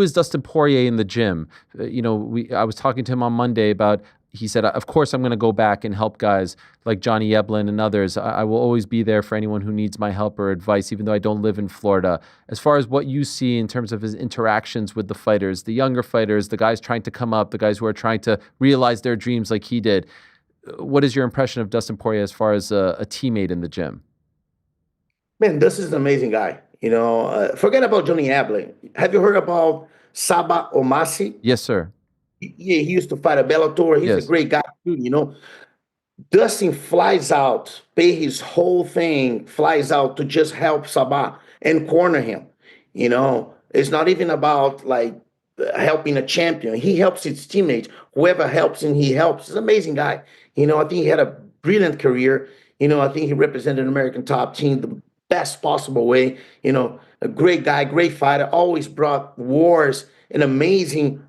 is Dustin Poirier in the gym? I was talking to him on Monday about. He said, of course, I'm going to go back and help guys like Johnny Eblin and others. I will always be there for anyone who needs my help or advice, even though I don't live in Florida. As far as what you see in terms of his interactions with the fighters, the younger fighters, the guys trying to come up, the guys who are trying to realize their dreams like he did, what is your impression of Dustin Poirier as far as a teammate in the gym? Man, Dustin's an amazing guy. Forget about Johnny Eblin. Have you heard about Saba Omasi? Yes, sir. Yeah, he used to fight at Bellator. He's a great guy too, Dustin flies out, pay his whole thing, flies out to just help Sabah and corner him. It's not even about helping a champion. He helps his teammates. Whoever helps him, he helps. He's an amazing guy. I think he had a brilliant career. I think he represented an American Top Team the best possible way. A great guy, great fighter, always brought wars and amazing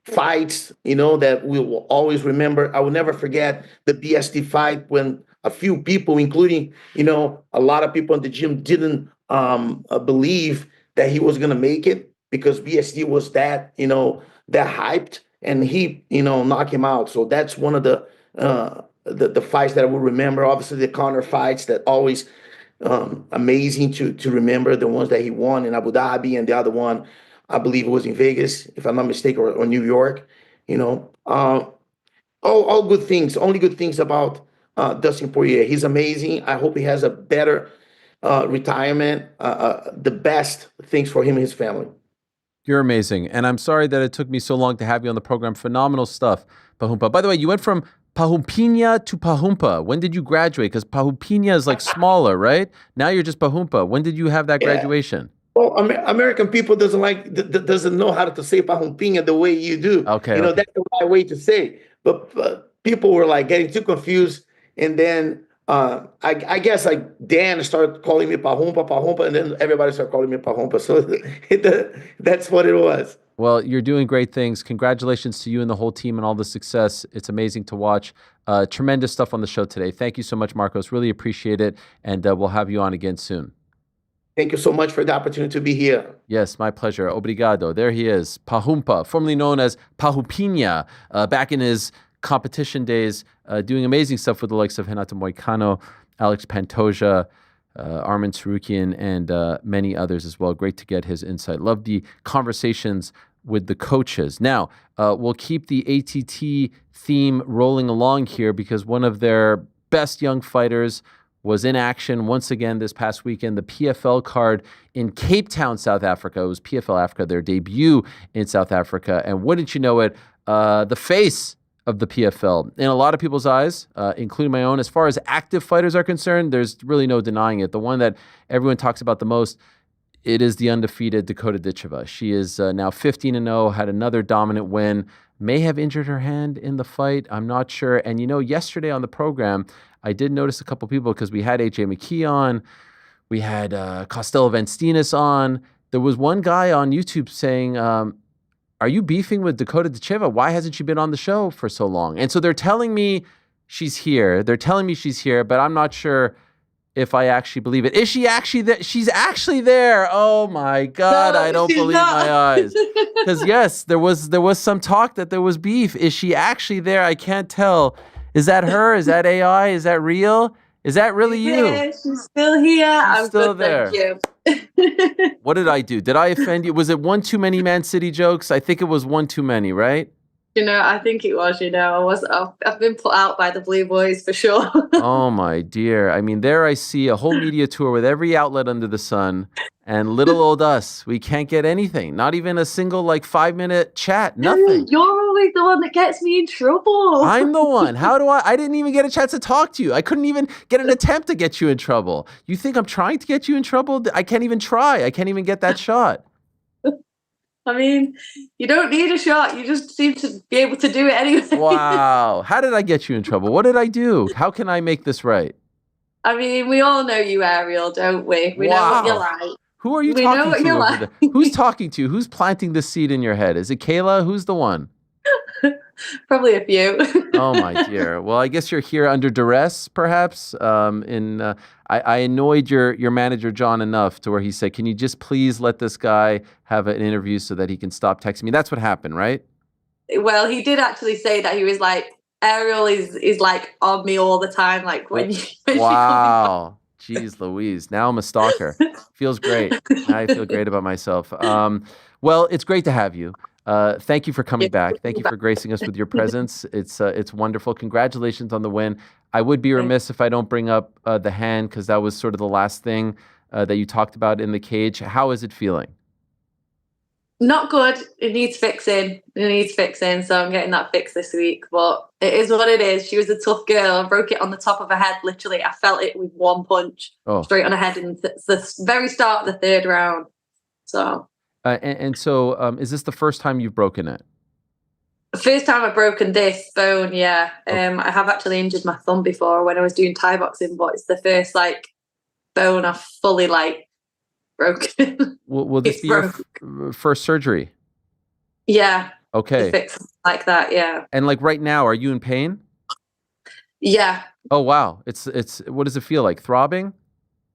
fights, that we will always remember. I will never forget the BSD fight when a few people, including, a lot of people in the gym didn't believe that he was going to make it because BSD was that hyped, and he, knocked him out. So that's one of the fights that I will remember. Obviously, the Conor fights that always amazing to remember, the ones that he won in Abu Dhabi, and the other one, I believe it was in Vegas, if I'm not mistaken, or New York. All good things. Only good things about Dustin Poirier. He's amazing. I hope he has a better retirement. The best things for him and his family. You're amazing, and I'm sorry that it took me so long to have you on the program. Phenomenal stuff, Parrumpa. By the way, you went from Parrumpinha to Parrumpa. When did you graduate? Because Parrumpinha is smaller, right? Now you're just Parrumpa. When did you have that graduation? Well, American people doesn't know how to say Parrumpinha the way you do. Okay, that's the right way to say. But people were like getting too confused, and then I guess like Dan started calling me Parrumpa, and then everybody started calling me Parrumpa. So that's what it was. Well, you're doing great things. Congratulations to you and the whole team and all the success. It's amazing to watch. Tremendous stuff on the show today. Thank you so much, Marcos. Really appreciate it, and we'll have you on again soon. Thank you so much for the opportunity to be here. Yes, my pleasure. Obrigado. There he is, Parrumpa, formerly known as Parrumpinha, back in his competition days, doing amazing stuff with the likes of Renato Moicano, Alex Pantoja, Armin Tsarukyan, and many others as well. Great to get his insight. Love the conversations with the coaches. Now, we'll keep the ATT theme rolling along here because one of their best young fighters was in action once again this past weekend, the PFL card in Cape Town, South Africa. It was PFL Africa, their debut in South Africa. And wouldn't you know it, the face of the PFL, in a lot of people's eyes, including my own, as far as active fighters are concerned, there's really no denying it. The one that everyone talks about the most, it is the undefeated Dakota Ditcheva. She is now 15-0, had another dominant win, may have injured her hand in the fight. I'm not sure. And, yesterday on the program, I did notice a couple people because we had AJ McKee on, we had Costello Venstinas on. There was one guy on YouTube saying, are you beefing with Dakota Ditcheva? Why hasn't she been on the show for so long? And so they're telling me she's here. But I'm not sure if I actually believe it. Is she actually there? She's actually there. Oh my God, no, I don't believe my eyes. Because yes, there was some talk that there was beef. Is she actually there? I can't tell. Is that her? Is that AI? Is that real? Is that really you? Yeah, she's still here. I'm still good, there. Thank you. What did I do? Did I offend you? Was it one too many Man City jokes? I think it was one too many, right? I think it was, I've been put out by the Blue Boys for sure. Oh my dear. I mean, there I see a whole media tour with every outlet under the sun, and little old us, we can't get anything. Not even a single 5-minute chat. Nothing. You're always the one that gets me in trouble. I'm the one. How do I didn't even get a chance to talk to you. I couldn't even get an attempt to get you in trouble. You think I'm trying to get you in trouble? I can't even try. I can't even get that shot. I mean, you don't need a shot. You just seem to be able to do it anyway. Wow. How did I get you in trouble? What did I do? How can I make this right? I mean, we all know you, Ariel, don't we? We know what you're like. Who are you talking to? We know what you're like. Who's talking to you? Who's planting this seed in your head? Is it Kayla? Who's the one? Probably a few. Oh, my dear. Well, I guess you're here under duress, perhaps. I annoyed your manager, John, enough to where he said, can you just please let this guy have an interview so that he can stop texting me? That's what happened, right? Well, he did actually say that. He was like, Ariel is like on me all the time. Like when wow. Jeez Louise. Now I'm a stalker. Feels great. I feel great about myself. Well, it's great to have you. Thank you for coming back. Thank you for gracing us with your presence. It's wonderful. Congratulations on the win. I would be remiss if I don't bring up the hand because that was sort of the last thing that you talked about in the cage. How is it feeling? Not good. It needs fixing. So I'm getting that fixed this week. But it is what it is. She was a tough girl. I broke it on the top of her head. Literally, I felt it with one punch straight on her head in the very start of the third round. So. So, is this the first time you've broken it? The first time I've broken this bone, yeah. I have actually injured my thumb before when I was doing Thai boxing, but it's the first bone I've fully broken. Will this be your first surgery? Yeah. Okay. Fix like that, yeah. And right now, are you in pain? Yeah. Oh wow! It's what does it feel like? Throbbing?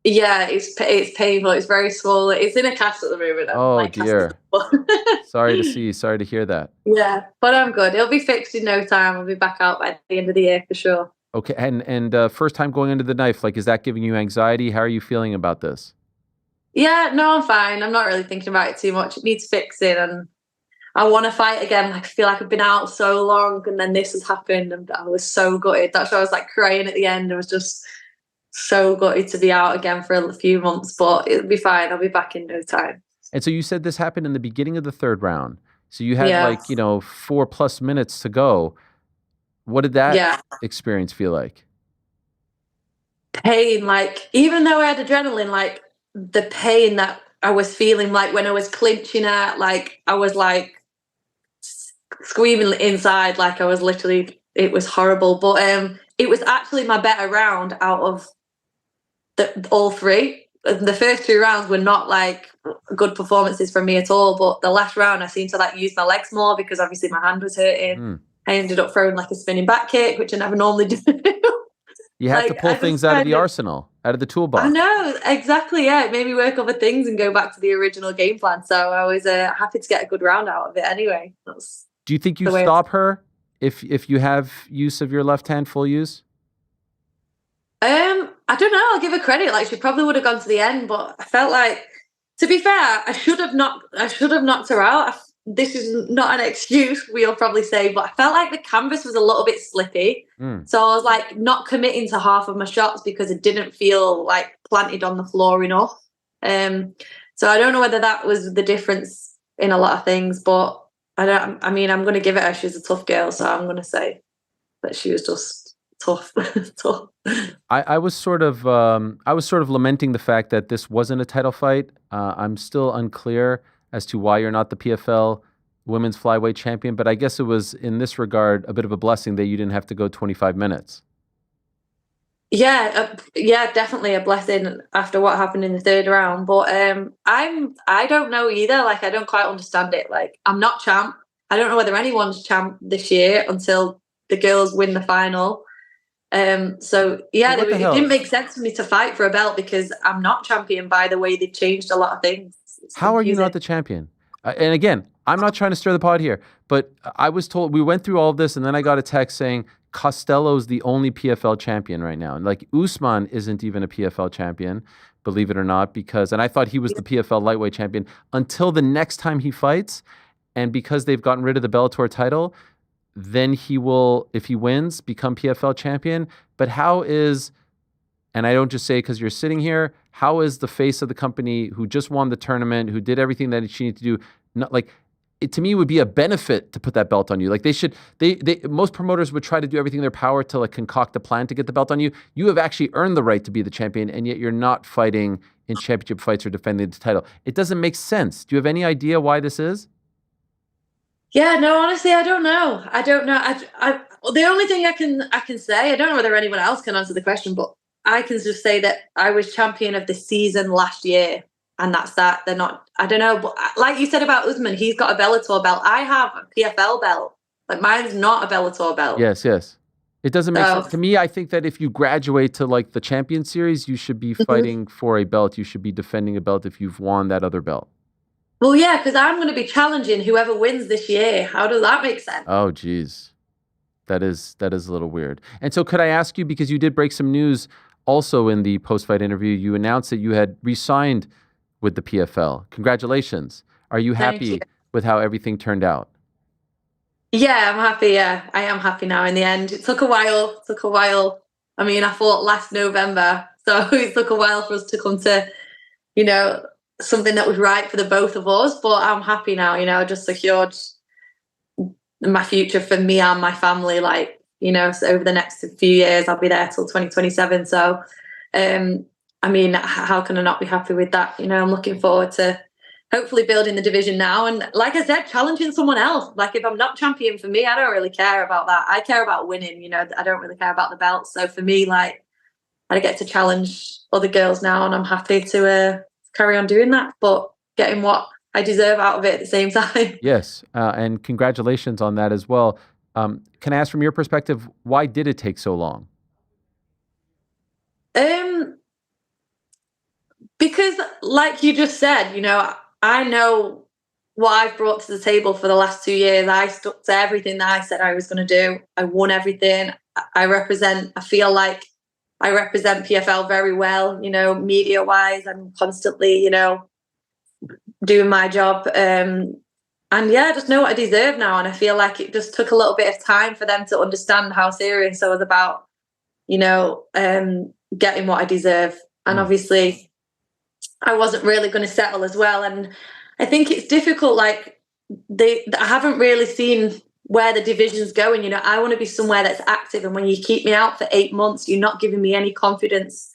Yeah, it's painful. It's very swollen. It's in a cast at the moment. Oh dear. Sorry to see. Sorry to hear that. Yeah, but I'm good. It'll be fixed in no time. I'll be back out by the end of the year for sure. Okay, and first time going under the knife. Is that giving you anxiety? How are you feeling about this? Yeah, no, I'm fine. I'm not really thinking about it too much. It needs fixing, and I want to fight again. I feel like I've been out so long, and then this has happened, and I was so gutted. That's why I was crying at the end. I was just so gutted to be out again for a few months, but it'll be fine. I'll be back in no time. And so you said this happened in the beginning of the third round. So you had 4+ minutes to go. What did that experience feel like? Pain, even though I had adrenaline, the pain that I was feeling like when I was clinching her, like I was like screaming inside, like I was literally, it was horrible. But it was actually my better round out of all three. The first 2 rounds were not like good performances from me at all, but the last round I seemed to like use my legs more because obviously my hand was hurting. I ended up throwing like a spinning back kick, which I never normally do. You have to pull things out of the arsenal, out of the toolbox. I know, exactly, yeah. It made me work other things and go back to the original game plan. So I was happy to get a good round out of it anyway. Do you think you stop her if you have use of your left hand, full use? I don't know. I'll give her credit. Like she probably would have gone to the end, but I felt like, to be fair, I should have knocked her out. This is not an excuse, we'll probably say, but I felt like the canvas was a little bit slippy. So I was like not committing to half of my shots because it didn't feel like planted on the floor enough. So I don't know whether that was the difference in a lot of things, but I'm going to give it her. She's a tough girl, so I'm going to say that she was just tough. Tough. I was sort of lamenting the fact that this wasn't a title fight. I'm still unclear as to why you're not the PFL women's flyweight champion, but I guess it was in this regard a bit of a blessing that you didn't have to go 25 minutes. Yeah, definitely a blessing after what happened in the 3rd round. But I don't know either. Like I don't quite understand it. Like I'm not champ. I don't know whether anyone's champ this year until the girls win the final. So yeah, it didn't make sense for me to fight for a belt because I'm not champion. By the way, they've changed a lot of things. How are you not the champion? And again, I'm not trying to stir the pot here, but I was told, we went through all of this and then I got a text saying Costello's the only PFL champion right now. And like Usman isn't even a PFL champion, believe it or not, and I thought he was the PFL lightweight champion until the next time he fights. And because they've gotten rid of the Bellator title, then he will, if he wins, become PFL champion. But how is, and I don't just say because you're sitting here, how is the face of the company who just won the tournament, who did everything that she needed to do, not like, it to me would be a benefit to put that belt on you. Like most promoters would try to do everything in their power to like concoct a plan to get the belt on you. You have actually earned the right to be the champion, and yet you're not fighting in championship fights or defending the title. It doesn't make sense. Do you have any idea why this is? Yeah, no, honestly, I don't know. The only thing I can say, I don't know whether anyone else can answer the question, but I can just say that I was champion of the season last year, and that's that. They're not, I don't know, but like you said about Usman, he's got a Bellator belt. I have a PFL belt. Like mine's not a Bellator belt. Yes. It doesn't make sense. To me, I think that if you graduate to like the champion series, you should be fighting for a belt. You should be defending a belt if you've won that other belt. Well, yeah, because I'm going to be challenging whoever wins this year. How does that make sense? Oh, geez. That is a little weird. And so could I ask you, because you did break some news also in the post-fight interview, you announced that you had re-signed with the PFL. Congratulations. Are you happy with how everything turned out? Yeah, I'm happy. Yeah, I am happy now in the end. It took a while. I mean, I fought last November, so it took a while for us to come to, something that was right for the both of us. But I'm happy now, I just secured my future for me and my family. So over the next few years, I'll be there till 2027. So, I mean, how can I not be happy with that? I'm looking forward to hopefully building the division now. And like I said, challenging someone else. Like if I'm not champion, for me, I don't really care about that. I care about winning, I don't really care about the belt. So for me, I get to challenge other girls now, and I'm happy to carry on doing that, but getting what I deserve out of it at the same time. Yes, and congratulations on that as well. Can I ask from your perspective, why did it take so long? Because like you just said, I know what I've brought to the table for the last 2 years. I stuck to everything that I said I was going to do. I won everything. I feel like I represent PFL very well, media-wise. I'm constantly, doing my job. And yeah, I just know what I deserve now. And I feel like it just took a little bit of time for them to understand how serious I was about, getting what I deserve. And obviously I wasn't really going to settle as well. And I think it's difficult. I haven't really seen where the division's going. I want to be somewhere that's active. And when you keep me out for 8 months, you're not giving me any confidence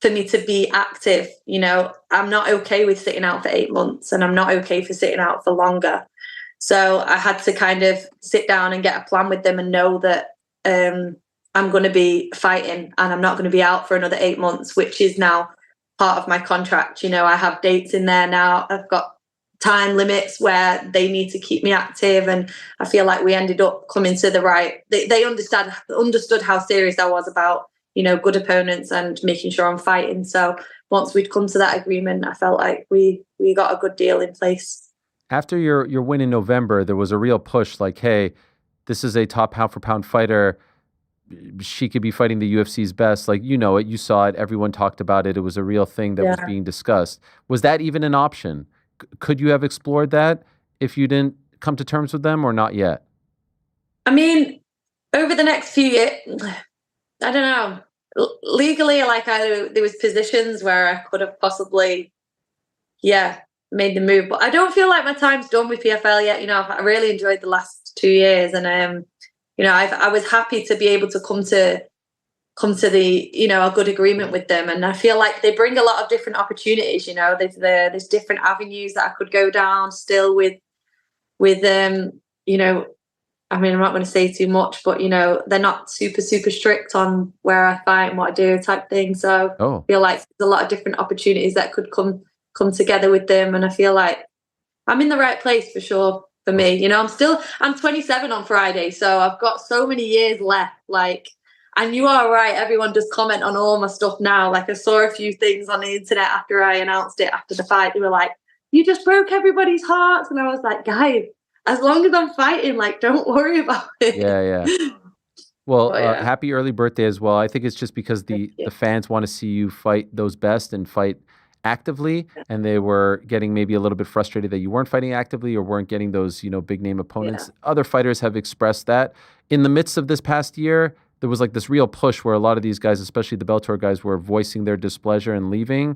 for me to be active. You know, I'm not okay with sitting out for 8 months, and I'm not okay for sitting out for longer. So I had to kind of sit down and get a plan with them and know that I'm going to be fighting and I'm not going to be out for another 8 months, which is now part of my contract. You know, I have dates in there now. I've got time limits where they need to keep me active, and I feel like we ended up coming to the right. They understood how serious I was about, you know, good opponents and making sure I'm fighting. So once we'd come to that agreement, I felt like we got a good deal in place. After your win in November, there was a real push like, hey, this is a top pound for pound fighter. She could be fighting the UFC's best. Like, you know it, you saw it, everyone talked about it. It was a real thing that was being discussed. Was that even an option? Could you have explored that if you didn't come to terms with them, or not yet? I mean, over the next few years, I don't know. Legally, like there was positions where I could have possibly, made the move. But I don't feel like my time's done with PFL yet. You know, I really enjoyed the last 2 years, and you know, I was happy to be able to come to the, you know, a good agreement with them. And I feel like they bring a lot of different opportunities. You know, there's different avenues that I could go down still with you know. I mean, I'm not going to say too much, but, you know, they're not super, super strict on where I fight and what I do type thing. So I feel like there's a lot of different opportunities that could come together with them. And I feel like I'm in the right place for sure for me. You know, I'm 27 on Friday, so I've got so many years left. Like, and you are right, everyone does comment on all my stuff now. Like, I saw a few things on the internet after I announced it after the fight. They were like, you just broke everybody's hearts. And I was like, guys, as long as I'm fighting, like, don't worry about it. Yeah. Well, happy early birthday as well. I think it's just because the fans want to see you fight those best and fight actively, and they were getting maybe a little bit frustrated that you weren't fighting actively or weren't getting those, you know, big name opponents. Other fighters have expressed that. In the midst of this past year, there was like this real push where a lot of these guys, especially the Bellator guys, were voicing their displeasure and leaving.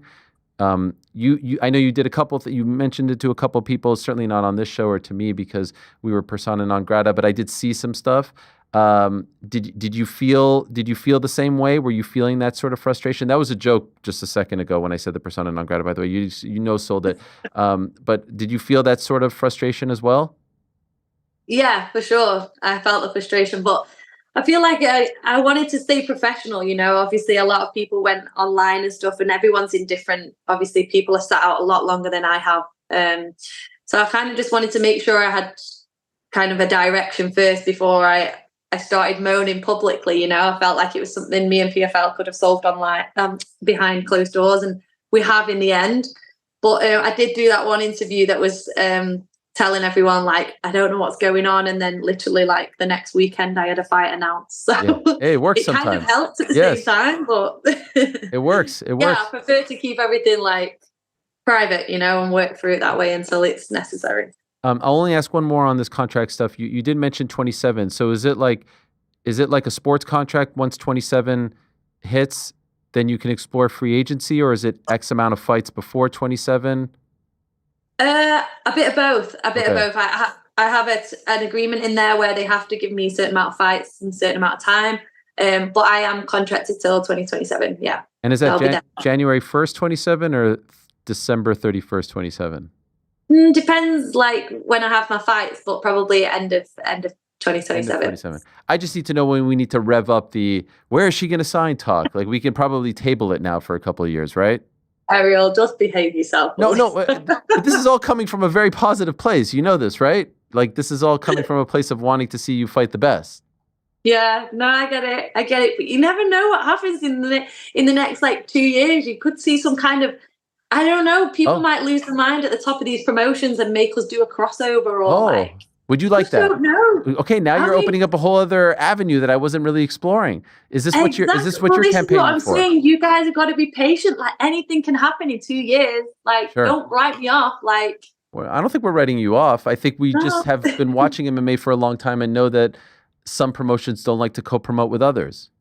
I know you did a couple. You mentioned it to a couple of people. Certainly not on this show or to me because we were persona non grata. But I did see some stuff. Did you feel the same way? Were you feeling that sort of frustration? That was a joke just a second ago when I said the persona non grata. By the way, you know sold it. But did you feel that sort of frustration as well? Yeah, for sure. I felt the frustration, but I feel like I wanted to stay professional, you know. Obviously, a lot of people went online and stuff, and everyone's in different. Obviously, people are sat out a lot longer than I have. So I kind of just wanted to make sure I had kind of a direction first before I started moaning publicly, you know. I felt like it was something me and PFL could have solved online, behind closed doors, and we have in the end. But I did do that one interview that was telling everyone, like, I don't know what's going on, and then literally like the next weekend I had a fight announced. So hey, it works sometimes. Kind of helped at the same time, but it works. Yeah, I prefer to keep everything like private, you know, and work through it that way until it's necessary. I'll only ask one more on this contract stuff. You did mention 27. So is it like a sports contract? Once 27 hits, then you can explore free agency, or is it X amount of fights before 27? A bit of both. A bit of both. I have an agreement in there where they have to give me a certain amount of fights in a certain amount of time. But I am contracted till 2027. Yeah. And is that January 1st, 27, or December 31st, 27? Depends, like when I have my fights, but probably end of 2027. I just need to know when we need to rev up the where is she going to sign talk. Like, we can probably table it now for a couple of years, right? Ariel, just behave yourself. No. This is all coming from a very positive place. You know this, right? Like, this is all coming from a place of wanting to see you fight the best. Yeah, no, I get it. But you never know what happens in the next like 2 years. You could see some kind of, I don't know, people might lose their mind at the top of these promotions and make us do a crossover or would you like that? I don't know. Okay, now you're opening up a whole other avenue that I wasn't really exploring. Is this what you're campaigning for? This is what I'm saying. You guys have got to be patient. Like, anything can happen in 2 years. Like, don't write me off. Like, well, I don't think we're writing you off. I think we just have been watching MMA for a long time and know that some promotions don't like to co-promote with others.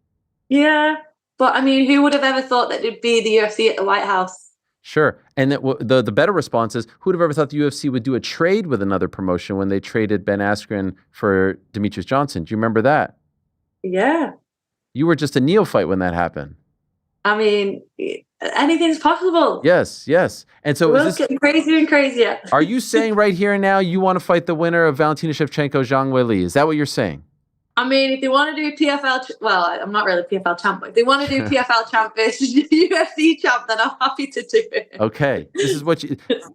Yeah, but I mean, who would have ever thought that it'd be the UFC at the White House? Sure. And the better response is, who would have ever thought the UFC would do a trade with another promotion when they traded Ben Askren for Demetrius Johnson? Do you remember that? Yeah. You were just a neophyte when that happened. I mean, anything's possible. Yes, yes. And so The is world's this, getting crazier and crazier. are you saying right here and now you want to fight the winner of Valentina Shevchenko, Zhang Weili? Is that what you're saying? I mean, if they want to do PFL, well, I'm not really PFL champ, but if they want to do PFL champ versus UFC champ, then I'm happy to do it. Okay. This is what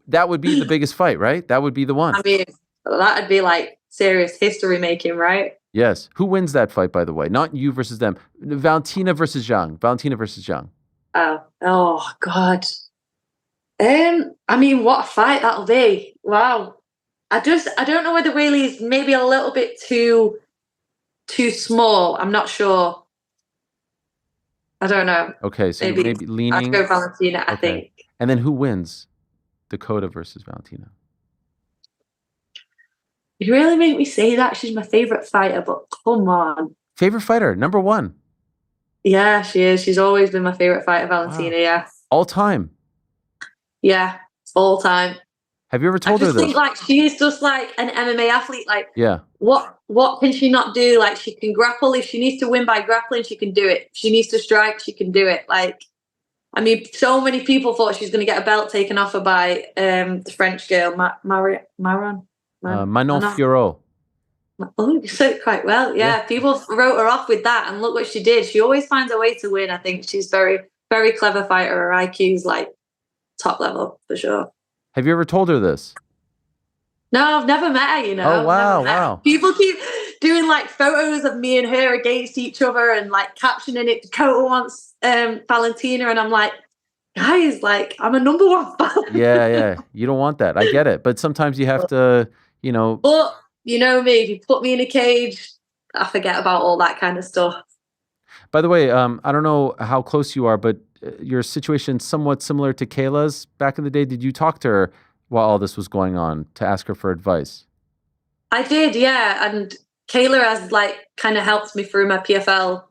that would be the biggest fight, right? That would be the one. I mean, that'd be like serious history making, right? Yes. Who wins that fight, by the way? Not you versus them. Valentina versus Zhang. Valentina versus Zhang. Oh God. I mean, what a fight that'll be. Wow. I don't know whether Weili is maybe a little bit too small. I'm not sure. I don't know. Okay, so maybe leaning. I'd go Valentina, I think. And then who wins? Dakota versus Valentina. You really make me say that. She's my favorite fighter, but come on. Favorite fighter, number one. Yeah, she is. She's always been my favorite fighter, Valentina. Wow. Yeah. All time. Yeah, all time. Have you ever told I her just this? think like she's just like an MMA athlete. Like, yeah. What can she not do? Like, she can grapple. If she needs to win by grappling, she can do it. If she needs to strike, she can do it. Like, I mean, so many people thought she was going to get a belt taken off her by the French girl, Manon Fiorot. Oh, you said it quite well. Yeah, people wrote her off with that, and look what she did. She always finds a way to win. I think she's very, very clever fighter. Her IQ's like top level for sure. Have you ever told her this? No, I've never met her, you know. Oh, wow, wow. People keep doing like photos of me and her against each other and like captioning it, Dakota wants Valentina, and I'm like, guys, like, I'm a number one fan. Yeah. You don't want that. I get it. But sometimes you have to, you know. But you know me, if you put me in a cage, I forget about all that kind of stuff. By the way, I don't know how close you are, but your situation somewhat similar to Kayla's back in the day. Did you talk to her while all this was going on to ask her for advice? I did, yeah. And Kayla has like kind of helped me through my PFL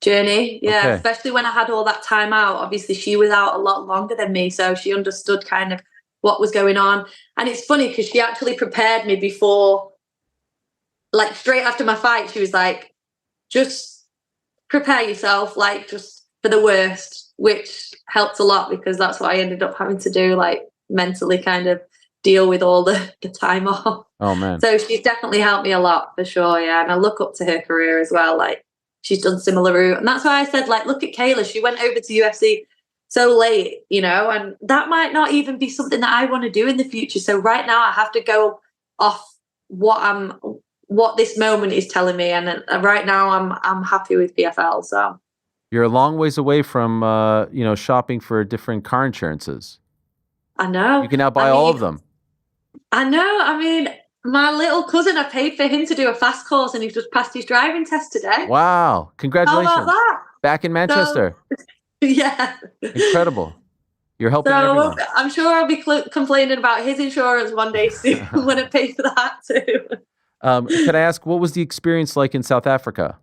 journey. Yeah, Okay. Especially when I had all that time out. Obviously, she was out a lot longer than me, so she understood kind of what was going on. And it's funny because she actually prepared me before, like straight after my fight, she was like, just prepare yourself, like just for the worst, which helped a lot because that's what I ended up having to do, like mentally kind of deal with all the time off. Oh, man. So she's definitely helped me a lot for sure, yeah. And I look up to her career as well. Like, she's done similar route. And that's why I said, like, look at Kayla. She went over to UFC so late, you know, and that might not even be something that I want to do in the future. So right now I have to go off what this moment is telling me. And right now I'm happy with PFL. So you're a long ways away from, shopping for different car insurances. I know. You can now buy all of them. I know. I mean, my little cousin, I paid for him to do a fast course and he's just passed his driving test today. Wow. Congratulations. How about that? Back in Manchester. Yeah. Incredible. You're helping everyone. I'm sure I'll be complaining about his insurance one day soon when I pay for that too. Could I ask, what was the experience like in South Africa?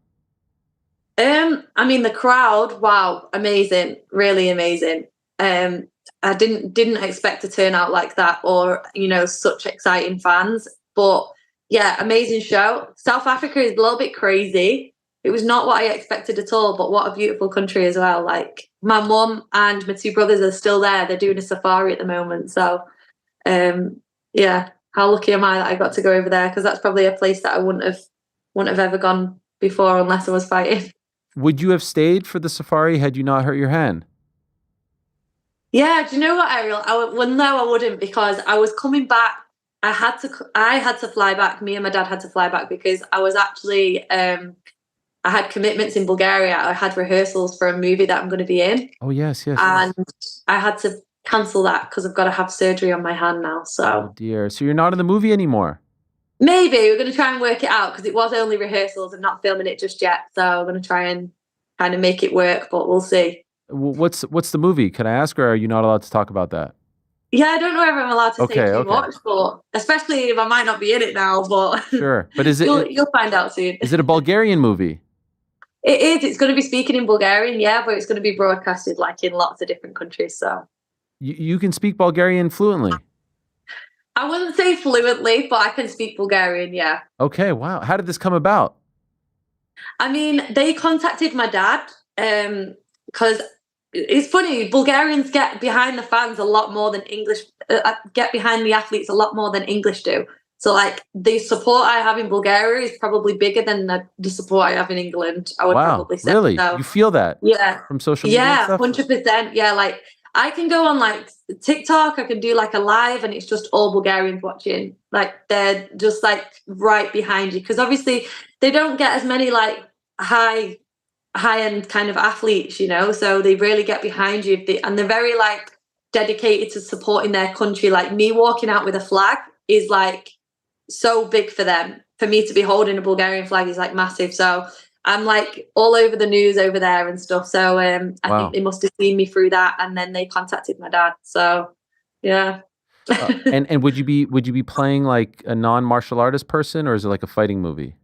I mean, the crowd, wow, amazing, really amazing. I didn't expect to turn out like that or, such exciting fans. But yeah, amazing show. South Africa is a little bit crazy. It was not what I expected at all, but what a beautiful country as well. Like, my mum and my two brothers are still there. They're doing a safari at the moment. So, yeah, how lucky am I that I got to go over there? Because that's probably a place that I wouldn't have ever gone before unless I was fighting. Would you have stayed for the safari had you not hurt your hand? Yeah, do you know what, Ariel? No, I wouldn't, because I was coming back. I had to fly back. Me and my dad had to fly back because I was actually I had commitments in Bulgaria. I had rehearsals for a movie that I'm going to be in. Oh, yes. And I had to cancel that because I've got to have surgery on my hand now. So. Oh, dear. So you're not in the movie anymore? Maybe. We're going to try and work it out because it was only rehearsals and not filming it just yet. So we're going to try and kind of make it work, but we'll see. What's the movie? Can I ask, or are you not allowed to talk about that? Yeah, I don't know if I'm allowed to say too much, but especially if I might not be in it now. But sure, but is it? You'll find out soon. Is it a Bulgarian movie? It is. It's going to be speaking in Bulgarian, yeah, but it's going to be broadcasted like in lots of different countries. So you can speak Bulgarian fluently. I wouldn't say fluently, but I can speak Bulgarian, yeah. Okay, wow. How did this come about? I mean, they contacted my dad because it's funny. Bulgarians get behind the fans a lot more than English. Get behind the athletes a lot more than English do. So like the support I have in Bulgaria is probably bigger than the support I have in England. I would probably say. Really? So, You feel that? Yeah. From social media and stuff? 100%. Yeah, like I can go on like TikTok, I can do like a live and it's just all Bulgarians watching. Like they're just like right behind you. Because obviously they don't get as many like high-end kind of athletes, you know, so they really get behind you. And they're very like dedicated to supporting their country. Like me walking out with a flag is like so big for them. For me to be holding a Bulgarian flag is like massive. So I'm like all over the news over there and stuff. So I think they must have seen me through that, and then they contacted my dad. So yeah. And would you be playing like a non-martial artist person, or is it like a fighting movie?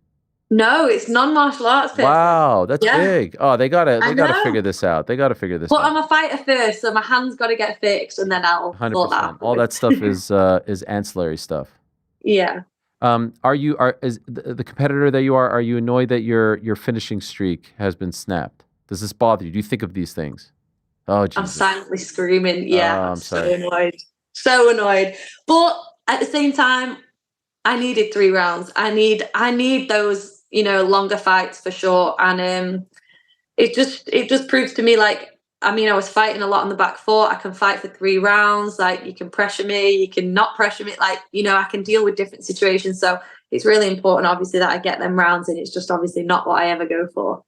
No, it's non-martial arts person. Wow, that's big. Oh, they gotta know. figure this out. They gotta figure this But out. I'm a fighter first, so my hands got to get fixed, and then I'll sort that 100%. All that stuff is ancillary stuff. Yeah. Is the competitor that you are you annoyed that your finishing streak has been snapped? Does this bother you? Do you think of these things? Oh, Jesus. I'm silently screaming. Yeah, I'm sorry. So annoyed. But at the same time, I needed 3 rounds. I need those, you know, longer fights for sure. And it just proves to me, like, I mean, I was fighting a lot on the back foot. I can fight for 3 rounds. Like, you can pressure me, you can not pressure me. Like, you know, I can deal with different situations. So it's really important, obviously, that I get them rounds, and it's just obviously not what I ever go for.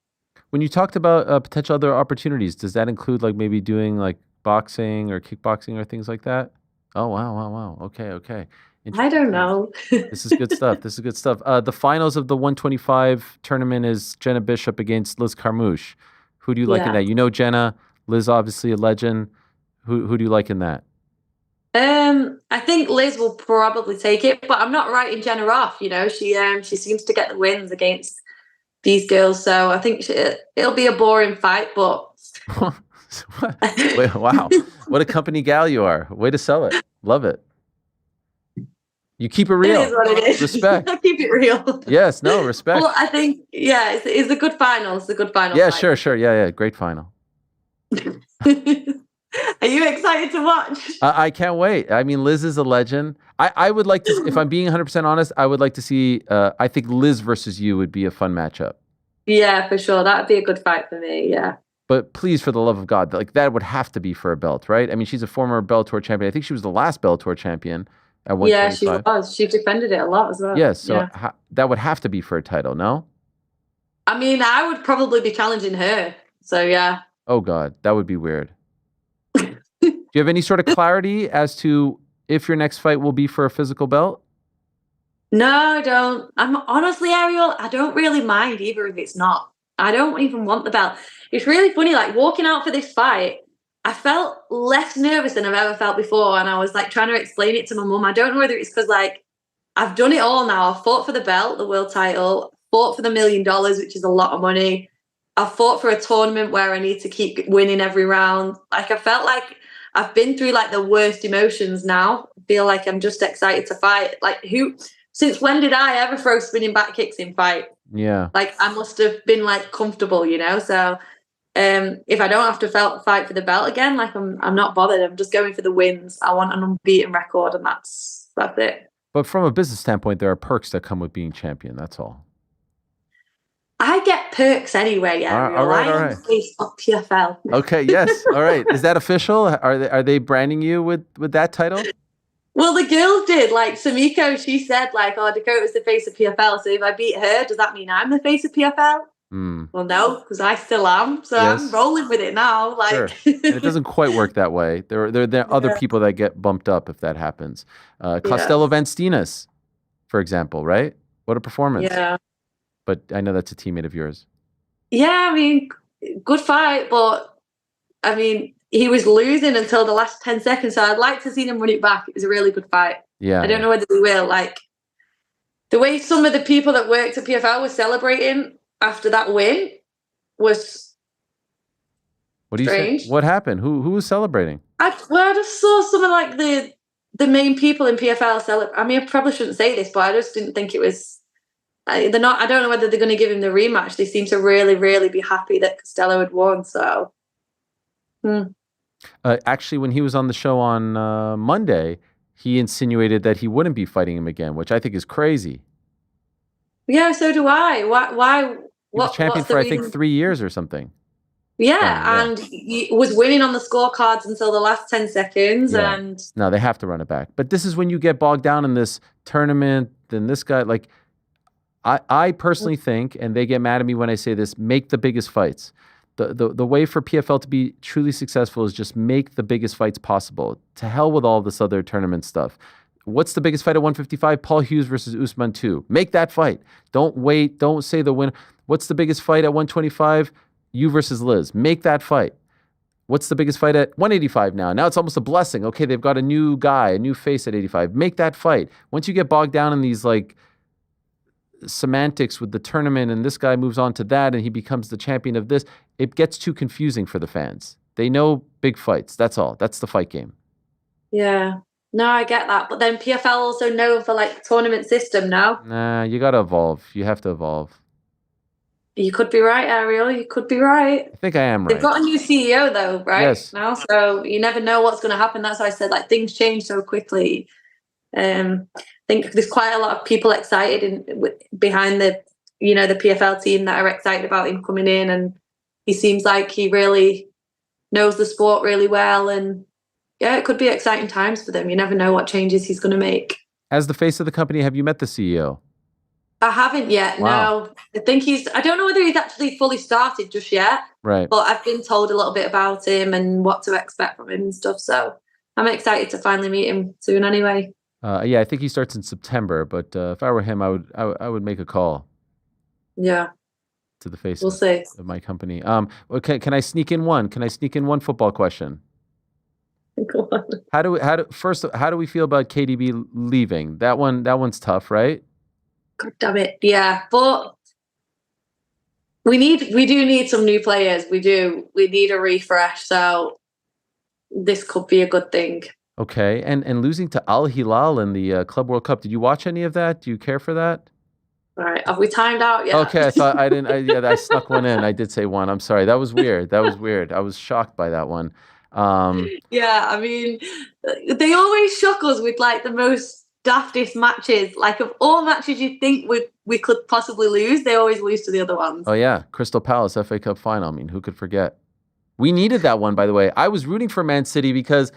When you talked about potential other opportunities, does that include like maybe doing like boxing or kickboxing or things like that? Oh, wow. Okay. I don't know. This is good stuff. The finals of the 125 tournament is Jenna Bishop against Liz Carmouche. Who do you like in that? You know Jenna. Liz, obviously a legend. Who do you like in that? I think Liz will probably take it, but I'm not writing Jenna off. You know, she seems to get the wins against these girls, so I think it'll be a boring fight. But Wait, wow, what a company gal you are! Way to sell it. Love it. You keep it real. It is what it is. Respect. I keep it real. Yes, no, respect. Well, I think it's a good final. It's a good final. Yeah, fight. sure. Yeah, great final. Are you excited to watch? I can't wait. I mean, Liz is a legend. I would like to, if I'm being 100% honest, I would like to see, I think Liz versus you would be a fun matchup. Yeah, for sure. That would be a good fight for me, yeah. But please, for the love of God, like that would have to be for a belt, right? I mean, she's a former Bellator champion. I think she was the last Bellator champion at 125. Yeah, she was. She defended it a lot as well. Yes, so that would have to be for a title, no? I mean, I would probably be challenging her. So, yeah. Oh, God, that would be weird. Do you have any sort of clarity as to if your next fight will be for a physical belt? No, I don't. I'm honestly, Ariel, I don't really mind either if it's not. I don't even want the belt. It's really funny, like walking out for this fight, I felt less nervous than I've ever felt before. And I was like trying to explain it to my mum. I don't know whether it's because like I've done it all now. I've fought for the belt, the world title, fought for the $1 million, which is a lot of money. I've fought for a tournament where I need to keep winning every round. Like I felt like I've been through like the worst emotions now. I feel like I'm just excited to fight. Like since when did I ever throw spinning back kicks in fight? Yeah. Like I must have been like comfortable, you know? So if I don't have to fight for the belt again, like I'm not bothered. I'm just going for the wins. I want an unbeaten record, and that's it. But from a business standpoint, there are perks that come with being champion. That's all. I get perks anyway, Ariel. All right. I am face of PFL. Okay, yes. All right. Is that official? Are they branding you with that title? Well, the girls did. Like Samiko, she said like, "Oh, Dakota's the face of PFL. So if I beat her, does that mean I'm the face of PFL?" Well, no, because I still am. So I'm rolling with it now. Like, sure. And it doesn't quite work that way. There are other people that get bumped up if that happens. Costello Vanstinas, for example, right? What a performance. Yeah. But I know that's a teammate of yours. Yeah, I mean, good fight, but I mean, he was losing until the last 10 seconds, so I'd like to see him run it back. It was a really good fight. Yeah. I don't know whether he will. Like, the way some of the people that worked at PFL were celebrating after that win was strange. What happened? Who was celebrating? I just saw some of like the main people in PFL celebrate. I mean, I probably shouldn't say this, but I just didn't think it was. They're not. I don't know whether they're going to give him the rematch. They seem to really, really be happy that Costello had won. So, Actually, when he was on the show on Monday, he insinuated that he wouldn't be fighting him again, which I think is crazy. Yeah, so do I. Why? He was champion for, I think, 3 years or something. Yeah, and he was winning on the scorecards until the last 10 seconds. Yeah. And No, they have to run it back. But this is when you get bogged down in this tournament, then this guy, like, I personally think, and they get mad at me when I say this, make the biggest fights. The way for PFL to be truly successful is just make the biggest fights possible. To hell with all this other tournament stuff. What's the biggest fight at 155? Paul Hughes versus Usman 2. Make that fight. Don't wait. Don't say the winner. What's the biggest fight at 125? You versus Liz. Make that fight. What's the biggest fight at 185 now? Now it's almost a blessing. Okay, they've got a new guy, a new face at 85. Make that fight. Once you get bogged down in these like semantics with the tournament and this guy moves on to that and he becomes the champion of this, it gets too confusing for the fans. They know big fights. That's all. That's the fight game. yeah, no, I get that. But then PFL also known for like tournament system now. Nah, you got to evolve. You have to evolve. You could be right, Ariel. You could be right. I think I am right. They've got a new CEO though, right? Yes. Now, so you never know what's going to happen. That's why I said like things change so quickly. I think there's quite a lot of people excited behind the PFL team that are excited about him coming in, and he seems like he really knows the sport really well. And yeah, it could be exciting times for them. You never know what changes he's going to make. As the face of the company, have you met the CEO? I haven't yet. Wow. No, I think I don't know whether he's actually fully started just yet. Right. But I've been told a little bit about him and what to expect from him and stuff. So I'm excited to finally meet him soon anyway. Yeah, I think he starts in September, but if I were him, I would make a call. Yeah. To the face We'll see. of my company. Can I sneak in one? Can I sneak in one football question? Go on. How do we feel about KDB leaving? That one's tough, right? God damn it. Yeah. But we do need some new players. We do. We need a refresh. So this could be a good thing. Okay. And losing to Al Hilal in the Club World Cup. Did you watch any of that? Do you care for that? All right. Have we timed out yet? Okay. I thought I didn't. I snuck one in. I did say one. I'm sorry. That was weird. I was shocked by that one. Yeah. I mean, they always shock us with like the most daftest matches. Like of all matches you think we could possibly lose, they always lose to the other ones. Oh yeah, Crystal Palace FA Cup final. I mean, who could forget? We needed that one, by the way. I was rooting for Man City because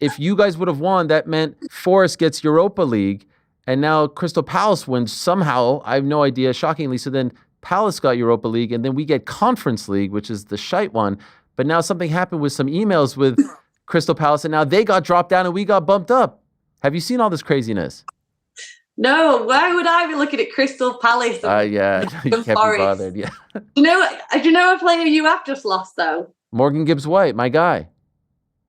if you guys would have won, that meant Forest gets Europa League, and now Crystal Palace wins somehow. I have no idea, shockingly. So then Palace got Europa League, and then we get Conference League, which is the shite one. But now something happened with some emails with Crystal Palace, and now they got dropped down and we got bumped up. Have you seen all this craziness? No, why would I be looking at Crystal Palace? Yeah, you can't be bothered. Yeah. Do you know a player you have just lost though? Morgan Gibbs White, my guy.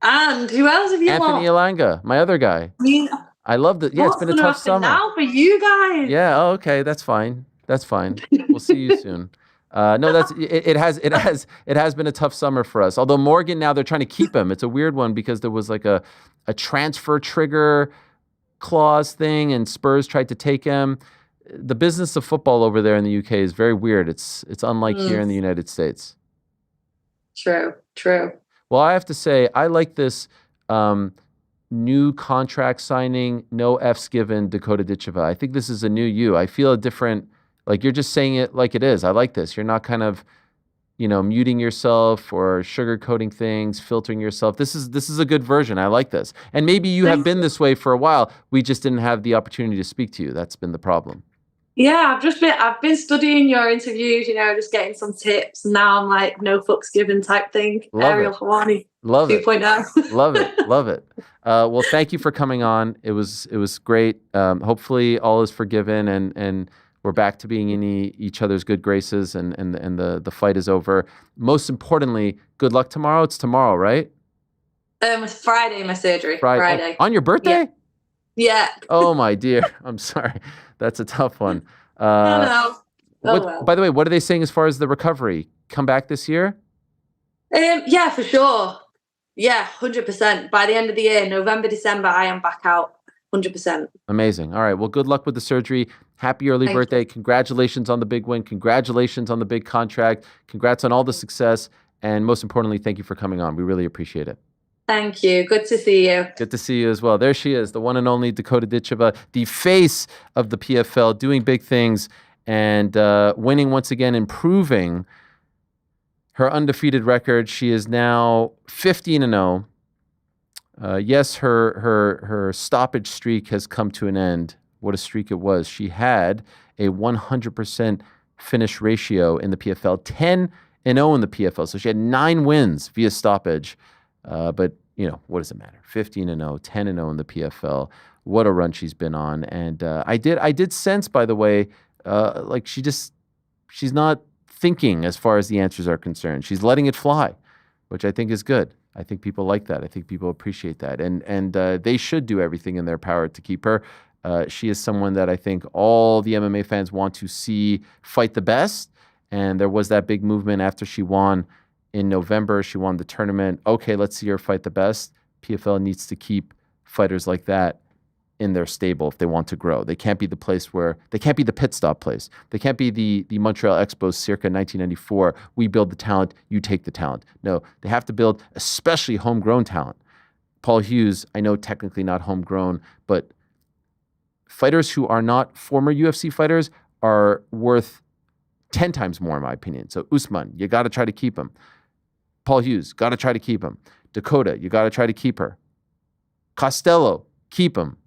And who else have you Anthony lost? Elanga, my other guy. I love it. Yeah, it's been a tough summer. Now for you guys. Yeah. Oh, okay. That's fine. We'll see you soon. No, it has been a tough summer for us. Although Morgan, now they're trying to keep him. It's a weird one because there was like a transfer trigger clause thing, and Spurs tried to take him. The business of football over there in the UK is very weird. It's unlike here in the United States. True. Well, I have to say, I like this new contract signing, no F's given, Dakota Ditcheva. I think this is a new you. I feel a different, like you're just saying it like it is. I like this. You're not kind of, muting yourself or sugarcoating things, filtering yourself. This is a good version. I like this. And maybe you have been this way for a while. We just didn't have the opportunity to speak to you. That's been the problem. Yeah, I've been studying your interviews, just getting some tips. Now I'm like no fucks given type thing. Ariel Helwani. Love 2.0. Love it. Well, thank you for coming on. It was great. Hopefully all is forgiven and we're back to being in each other's good graces and the fight is over. Most importantly, good luck tomorrow. It's tomorrow, right? It's Friday, my surgery. Friday. On your birthday? Yeah. Oh my dear. I'm sorry. That's a tough one. No. Well. By the way, what are they saying as far as the recovery? Come back this year? Yeah, for sure. Yeah, 100%. By the end of the year, November, December, I am back out 100%. Amazing. All right. Well, good luck with the surgery. Happy early birthday. Congratulations on the big win. Congratulations on the big contract. Congrats on all the success. And most importantly, thank you for coming on. We really appreciate it. Thank you. Good to see you. Good to see you as well. There she is, the one and only Dakota Ditcheva, the face of the PFL, doing big things and winning once again, improving her undefeated record. She is now 15-0. Yes, her stoppage streak has come to an end. What a streak it was. She had a 100% finish ratio in the PFL, 10-0 in the PFL. So she had 9 wins via stoppage. But, what does it matter? 15-0, 10-0 in the PFL. What a run she's been on. And I did sense, by the way, like she's not thinking as far as the answers are concerned. She's letting it fly, which I think is good. I think people like that. I think people appreciate that. And they should do everything in their power to keep her. She is someone that I think all the MMA fans want to see fight the best. And there was that big movement after she won in November. She won the tournament. Okay, let's see her fight the best. PFL needs to keep fighters like that in their stable if they want to grow. They can't be the place where they can't be the pit stop place. They can't be the Montreal Expos circa 1994. We build the talent, you take the talent. No, they have to build especially homegrown talent. Paul Hughes, I know technically not homegrown, but fighters who are not former UFC fighters are worth 10 times more in my opinion. So Usman, you got to try to keep him. Paul Hughes, got to try to keep him. Dakota, you got to try to keep her. Costello, keep him.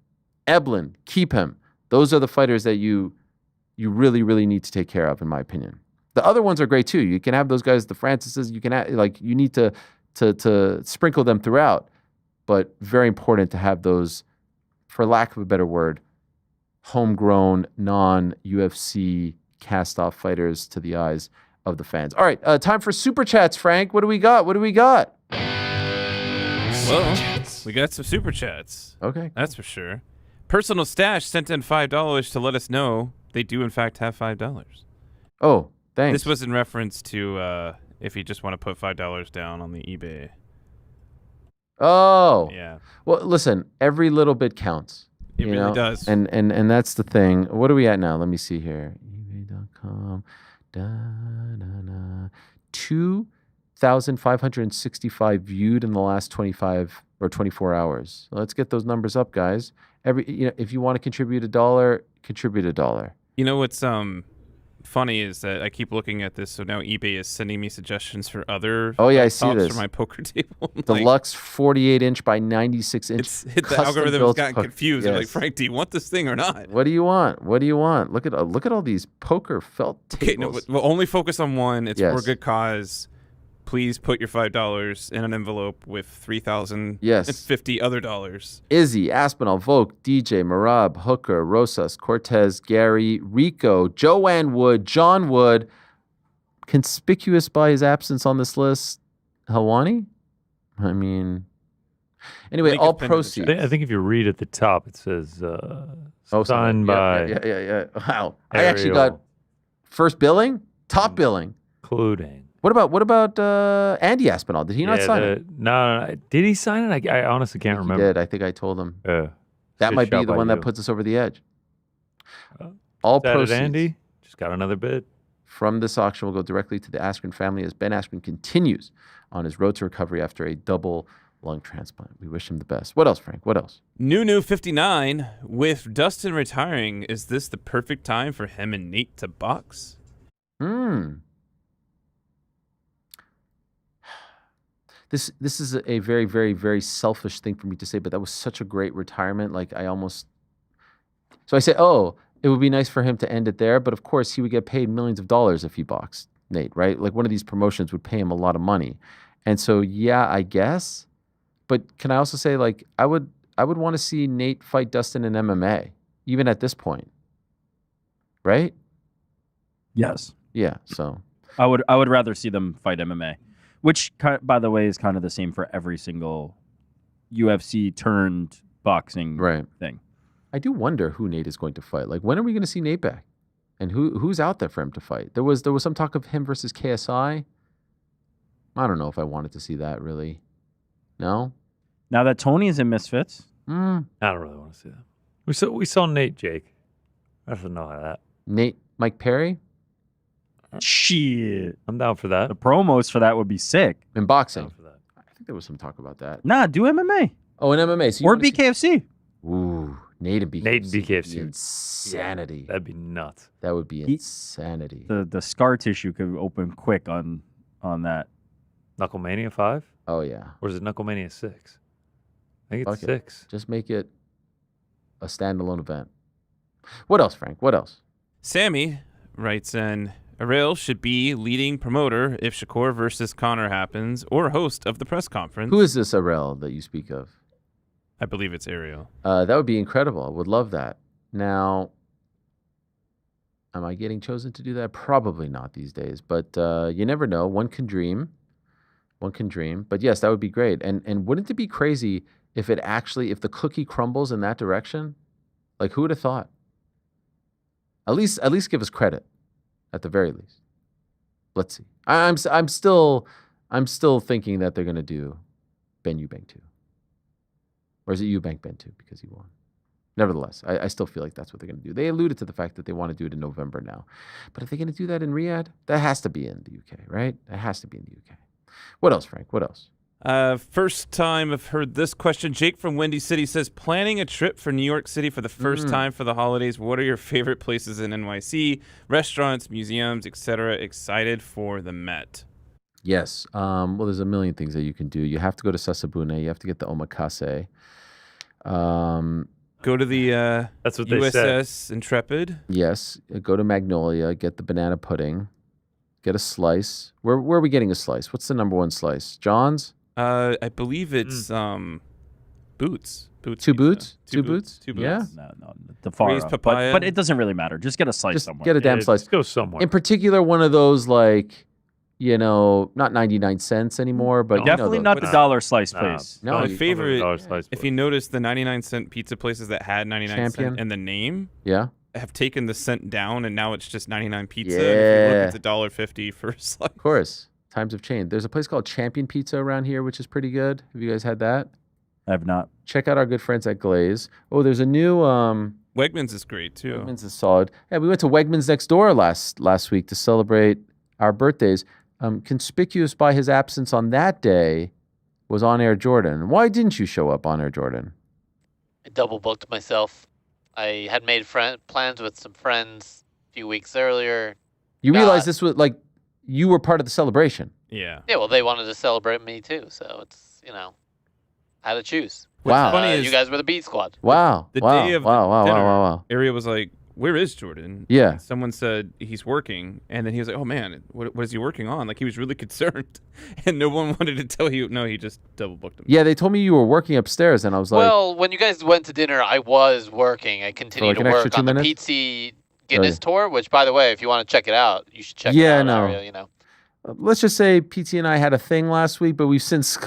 Eblin, keep him. Those are the fighters that you really, really need to take care of, in my opinion. The other ones are great too. You can have those guys, the Francises. You can you need to sprinkle them throughout, but very important to have those, for lack of a better word, homegrown, non-UFC cast-off fighters to the eyes of the fans. All right, time for super chats, Frank. What do we got? Well, we got some super chats. Okay, that's for sure. Personal Stash sent in $5 to let us know they do in fact have $5. Oh, thanks. This was in reference to if you just want to put $5 down on the eBay. Oh, yeah. Well, listen, every little bit counts. It really does. And that's the thing. What are we at now? Let me see here. eBay.com. 2,565 viewed in the last 25 or 24 hours. Let's get those numbers up, guys. If you want to contribute $1, contribute $1. You know what's funny is that I keep looking at this, so now eBay is sending me suggestions for other I see this. for my poker table. Deluxe 48-inch by 96-inch. The algorithm has gotten confused. Yes. They're like, Frank, do you want this thing or not? What do you want? Look at all these poker felt tables. Okay, no, we'll only focus on one. It's for a good cause. Please put your $5 in an envelope with 3,050 other dollars. Izzy, Aspinall, Volk, DJ, Marab, Hooker, Rosas, Cortez, Gary, Rico, Joanne Wood, John Wood. Conspicuous by his absence on this list, Helwani? I mean, anyway, all proceeds. I think if you read at the top, it says signed by. Yeah. Wow. I Ariel. actually got first billing, top billing. Including. What about Andy Aspinall? Did he not sign it? No. Did he sign it? I honestly can't remember. He did. I think I told him. That That might be the one that puts us over the edge. All proceeds. Andy just got another bid. From this auction will go directly to the Askren family as Ben Askren continues on his road to recovery after a double lung transplant. We wish him the best. What else, Frank? What else? New 59. With Dustin retiring, is this the perfect time for him and Nate to box? This is a very, very, very selfish thing for me to say, but that was such a great retirement. So I say, it would be nice for him to end it there, but of course he would get paid millions of dollars if he boxed Nate, right? Like one of these promotions would pay him a lot of money. And so, yeah, I guess. But can I also say, I would want to see Nate fight Dustin in MMA, even at this point. Right? Yes. Yeah, so. I would rather see them fight MMA. Which, by the way, is kind of the same for every single UFC turned boxing thing. I do wonder who Nate is going to fight. When are we going to see Nate back? And who's out there for him to fight? There was some talk of him versus KSI. I don't know if I wanted to see that, really. No? Now that Tony is in Misfits. I don't really want to see that. We saw Nate, Jake. I don't know how that. Nate, Mike Perry? Shit. I'm down for that. The promos for that would be sick. In boxing. I think there was some talk about that. Nah, do MMA. Oh, in MMA. So or BKFC. Ooh, Nate and BKFC. Nate and BKFC. Insanity. Yeah, that'd be nuts. That would be insanity. The scar tissue could open quick on that. Knucklemania 5? Oh, yeah. Or is it Knucklemania 6? I think it's Fuck it. 6. Just make it a standalone event. What else, Frank? What else? Sammy writes in, Ariel should be leading promoter if Shakur versus Connor happens, or host of the press conference. Who is this Ariel that you speak of? I believe it's Ariel. That would be incredible. I would love that. Now, am I getting chosen to do that? Probably not these days, but you never know. One can dream. One can dream. But yes, that would be great. And wouldn't it be crazy if the cookie crumbles in that direction? Like, who would have thought? At least give us credit, at the very least. Let's see. I'm still thinking that they're going to do Ben Eubank 2. Or is it Eubank Ben 2 because he won? Nevertheless, I still feel like that's what they're going to do. They alluded to the fact that they want to do it in November now. But if they're going to do that in Riyadh, that has to be in the UK, right? That has to be in the UK. What else, Frank? What else? First time I've heard this question. Jake from Windy City says, planning a trip for New York City for the first time for the holidays. What are your favorite places in NYC? Restaurants, museums, etc. Excited for the Met. Yes. Well, there's a million things that you can do. You have to go to Sasabune. You have to get the omakase. Go to the That's what they USS said. Intrepid. Yes. Go to Magnolia. Get the banana pudding. Get a slice. Where are we getting a slice? What's the number one slice? John's? I believe it's Boots. Two boots? Two boots? Yeah. No, the far Raised up. papaya. But it doesn't really matter. Just get a slice Just somewhere. get a damn slice. Just go somewhere. In particular, one of those not 99 cents anymore, but definitely not the dollar slice place. No, my favorite, if you notice the 99-cent pizza places that had 99 cent in the name, have taken the cent down, and now it's just 99 pizza. Yeah. And if you look, it's $1.50 for a slice. Of course. Times have changed. There's a place called Champion Pizza around here, which is pretty good. Have you guys had that? I have not. Check out our good friends at Glaze. Oh, there's a new Wegmans is great too. Wegmans is solid. Yeah, we went to Wegmans next door last week to celebrate our birthdays. Conspicuous by his absence on that day was On Air Jordan. Why didn't you show up, On Air Jordan? I double booked myself. I had made plans with some friends a few weeks earlier. You realized this was you were part of the celebration. Yeah. Yeah, well, they wanted to celebrate me too, so it's, I had to choose. Wow. What's funny is you guys were the Beat Squad. Wow. The day of the dinner, wow. Ariel was like, where is Jordan? Yeah. And someone said he's working, and then he was like, oh man, what is he working on? Like, he was really concerned, and no one wanted to tell you. No, he just double booked him. Yeah, they told me you were working upstairs, and I was like, Well, when you guys went to dinner, I was working. I continued to work on the PT Guinness tour, which, by the way, if you want to check it out, you should check it out. No. Ariel, Let's just say PT and I had a thing last week, but we've since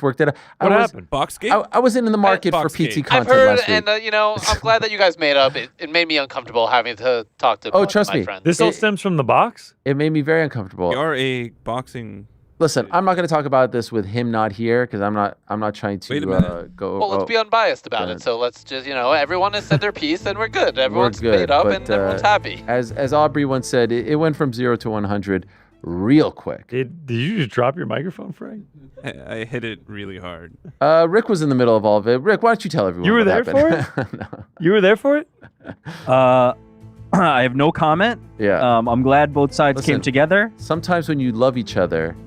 worked it out. What happened? Boxgate? I wasn't in the market for PT content I've heard, last week. and I'm glad that you guys made up. It made me uncomfortable having to talk to trust my me. friends. This all stems from the box? It made me very uncomfortable. You are a boxing. Listen, I'm not going to talk about this with him not here because I'm not trying to Wait a minute. go. Well, let's be unbiased about it. So let's just, everyone has said their piece, and we're good. Everyone's made up, and everyone's happy. As Aubrey once said, it went from 0 to 100 real quick. Did you just drop your microphone, Frank? I hit it really hard. Rick was in the middle of all of it. Rick, why don't you tell everyone? You were what there happened? for it? No. You were there for it? I have no comment. Yeah. I'm glad both sides came together. Sometimes when you love each other,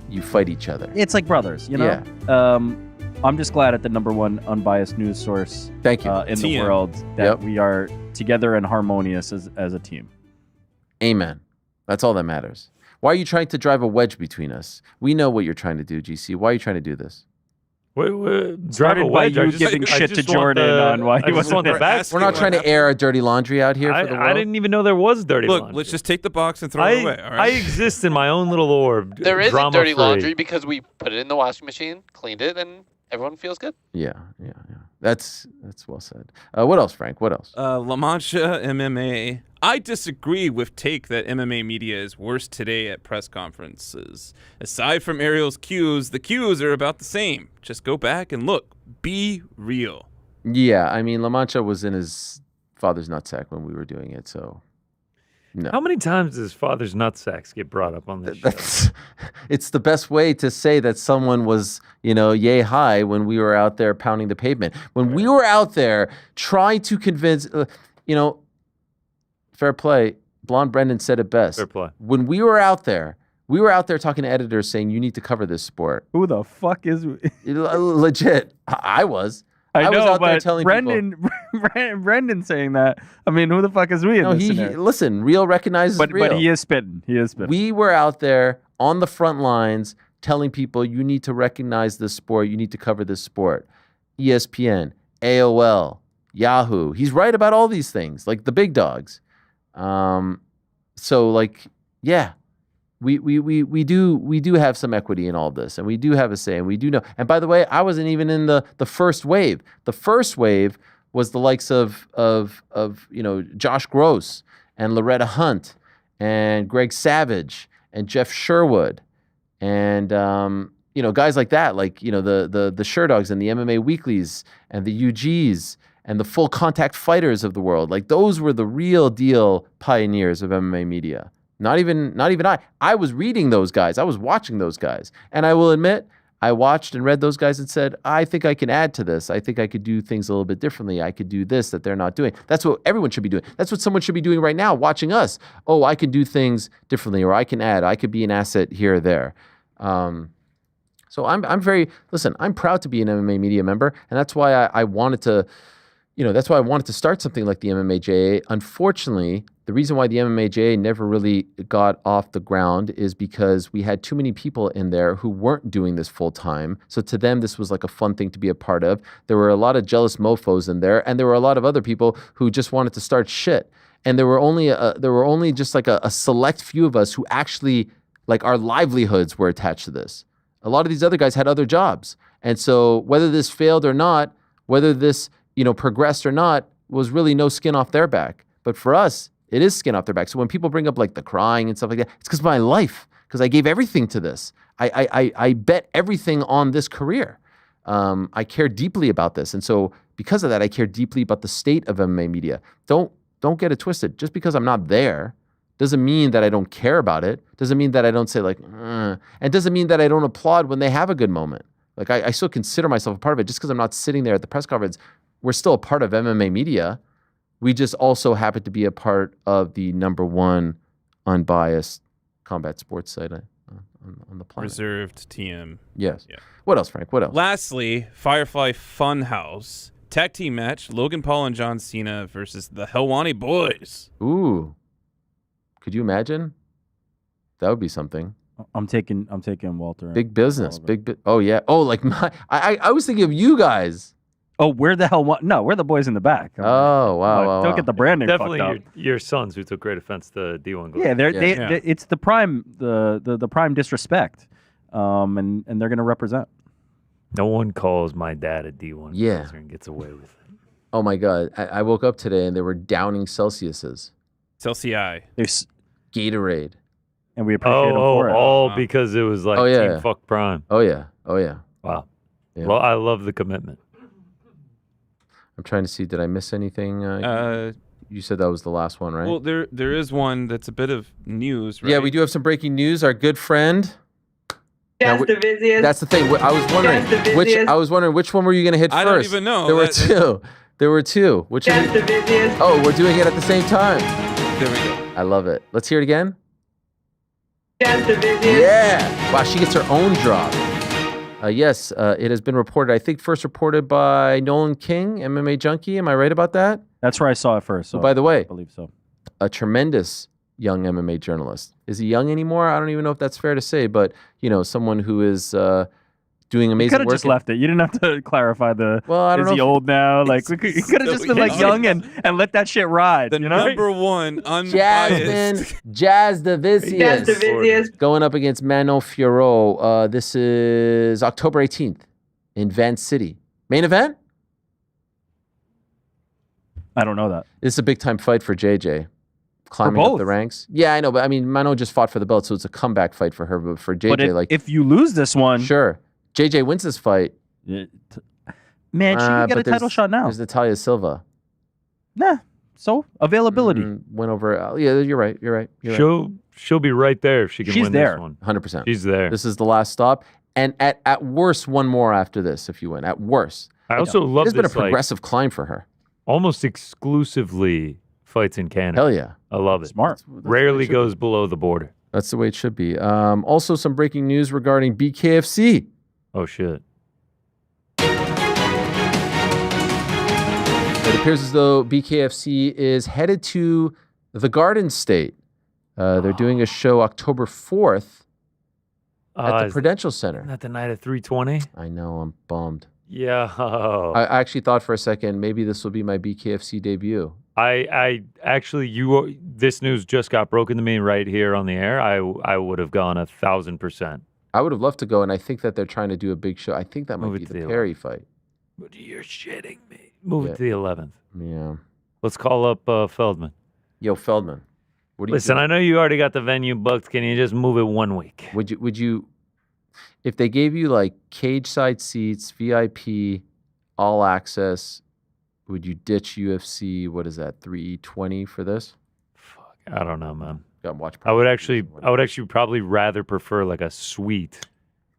you fight each other. It's like brothers, Yeah. I'm just glad at the number one unbiased news source Thank you. in the world that we are together and harmonious as a team. Amen. That's all that matters. Why are you trying to drive a wedge between us? We know what you're trying to do, GC. Why are you trying to do this? Drive a wedge. You giving shit to Jordan on why he wasn't there. We're not trying to air our dirty laundry out here for the world. I didn't even know there was dirty laundry. Look, let's just take the box and throw it away. All right? I exist in my own little orb. There isn't dirty drama-free. laundry because we put it in the washing machine, cleaned it, and everyone feels good. Yeah. That's well said. What else, Frank? What else? La Mancha MMA. I disagree with take that MMA media is worse today at press conferences. Aside from Ariel's cues, the cues are about the same. Just go back and look. Be real. Yeah, I mean, La Mancha was in his father's nutsack when we were doing it, so. No. How many times does father's nutsacks get brought up on this show? It's the best way to say that someone was, yay high when we were out there pounding the pavement. When we were out there trying to convince, fair play. Blonde Brendan said it best. Fair play. When we were out there talking to editors saying, you need to cover this sport. Who the fuck is... Legit. I was. I was know, out there but telling Brendan saying that. I mean, who the fuck is we in this scenario? Listen, real recognizes real. But he is spitting. We were out there on the front lines telling people, you need to recognize this sport. You need to cover this sport. ESPN, AOL, Yahoo. He's right about all these things, like the big dogs. So like, yeah, we do have some equity in all this, and we do have a say, and we do know. And by the way, I wasn't even in the first wave. The first wave was the likes of Josh Gross and Loretta Hunt and Greg Savage and Jeff Sherwood and guys like that, like the Sherdogs and the MMA Weeklies and the UGs and the full contact fighters of the world. Like those were the real deal pioneers of MMA media. Not even I. I was reading those guys. I was watching those guys. And I will admit, I watched and read those guys and said, I think I can add to this. I think I could do things a little bit differently. I could do this that they're not doing. That's what everyone should be doing. That's what someone should be doing right now, watching us. Oh, I can do things differently, or I can add. I could be an asset here or there. So I'm proud to be an MMA media member. And that's why I wanted to, that's why I wanted to start something like the MMAJA. Unfortunately, the reason why the MMAJA never really got off the ground is because we had too many people in there who weren't doing this full time. So to them, this was like a fun thing to be a part of. There were a lot of jealous mofos in there, and there were a lot of other people who just wanted to start shit. And there were only just like a select few of us who actually, like, our livelihoods were attached to this. A lot of these other guys had other jobs. And so whether this failed or not, whether this progressed or not, was really no skin off their back. But for us, it is skin off their back. So when people bring up like the crying and stuff like that, it's because of my life, because I gave everything to this. I bet everything on this career. I care deeply about this. And so because of that, I care deeply about the state of MMA media. Don't get it twisted. Just because I'm not there doesn't mean that I don't care about it. Doesn't mean that I don't say like, and doesn't mean that I don't applaud when they have a good moment. Like I still consider myself a part of it. Just because I'm not sitting there at the press conference, we're still a part of MMA media. We just also happen to be a part of the #1 unbiased combat sports site on the planet. Reserved TM. Yes. Yeah. What else, Frank? What else? Lastly, Firefly Funhouse. Tag team match, Logan Paul and John Cena versus the Helwani Boys. Ooh. Could you imagine? That would be something. I'm taking Walter. Big business. Oh, yeah. Oh, like I was thinking of you guys. Oh, we're the hell? No, we're the boys in the back. Oh, wow. Don't get the branding Definitely fucked up. your sons who took great offense to D1 Global. Yeah, they it's the prime the prime disrespect, and they're gonna represent. No one calls my dad a D1 Yeah. and gets away with it. Oh my God! I woke up today and they were downing Celsiuses. Celsius. There's Gatorade. And we appreciate them for it. Oh, because it was like Team Fuck Prime. Oh yeah. Wow. Yeah. Well, I love the commitment. I'm trying to see. Did I miss anything? You said that was the last one, right? Well, there is one that's a bit of news, right? Yeah, we do have some breaking news. Our good friend. Just the busiest. That's the thing. I was wondering which one were you going to hit first? I don't even know. There were two. There were two. Which one? Just the busiest. Oh, we're doing it at the same time. There we go. I love it. Let's hear it again. Just the busiest. Yeah. Wow, she gets her own drop. Yes, it has been reported. I think first reported by Nolan King, MMA Junkie. Am I right about that? That's where I saw it first. So by the way, I believe so. A tremendous young MMA journalist. Is he young anymore? I don't even know if that's fair to say, but someone who is doing amazing work. You could have just left it. You didn't have to clarify the. Well, I don't know. Is he old now? Like you could have just been like young and let that shit ride. The #1 unbiased. Jazz Davicius. Going up against Manon Fiorot. This is October 18th in Van City. Main event? I don't know that. This is a big time fight for JJ. Climbing up the ranks. Yeah, I know, but I mean, Manon just fought for the belt, so it's a comeback fight for her. But for JJ, but if you lose this one, sure. JJ wins this fight. Man, she can get a title shot now. There's Natalia Silva. Nah, So availability. Went over. Yeah, you're right. You're right. She'll be right there if she can She's win there. this one. 100%. She's there. This is the last stop, and at worst, one more after this if you win. At worst. I also love It's been a this, like, progressive climb for her. almost exclusively fights in Canada. Hell yeah. I love it. Smart. Rarely goes below the border. That's the way it should be. Also, some breaking news regarding BKFC. Oh, shit. It appears as though BKFC is headed to the Garden State. They're doing a show October 4th at the Prudential Center. Isn't that the night at 320? I know, I'm bummed. Yeah. I actually thought for a second maybe this will be my BKFC debut. I actually, this news just got broken to me right here on the air. I would have gone 1,000%. I would have loved to go, and I think that they're trying to do a big show. I think that might be the Perry fight. You're shitting me. Move it to the 11th. Yeah. Let's call up Feldman. Yo, Feldman. What do you Listen, think? I know you already got the venue booked. Can you just move it 1 week? Would you, if they gave you like cage side seats, VIP, all access, would you ditch UFC? What is that? 320 for this? I don't know, man. Got watch. I would actually probably rather prefer like a suite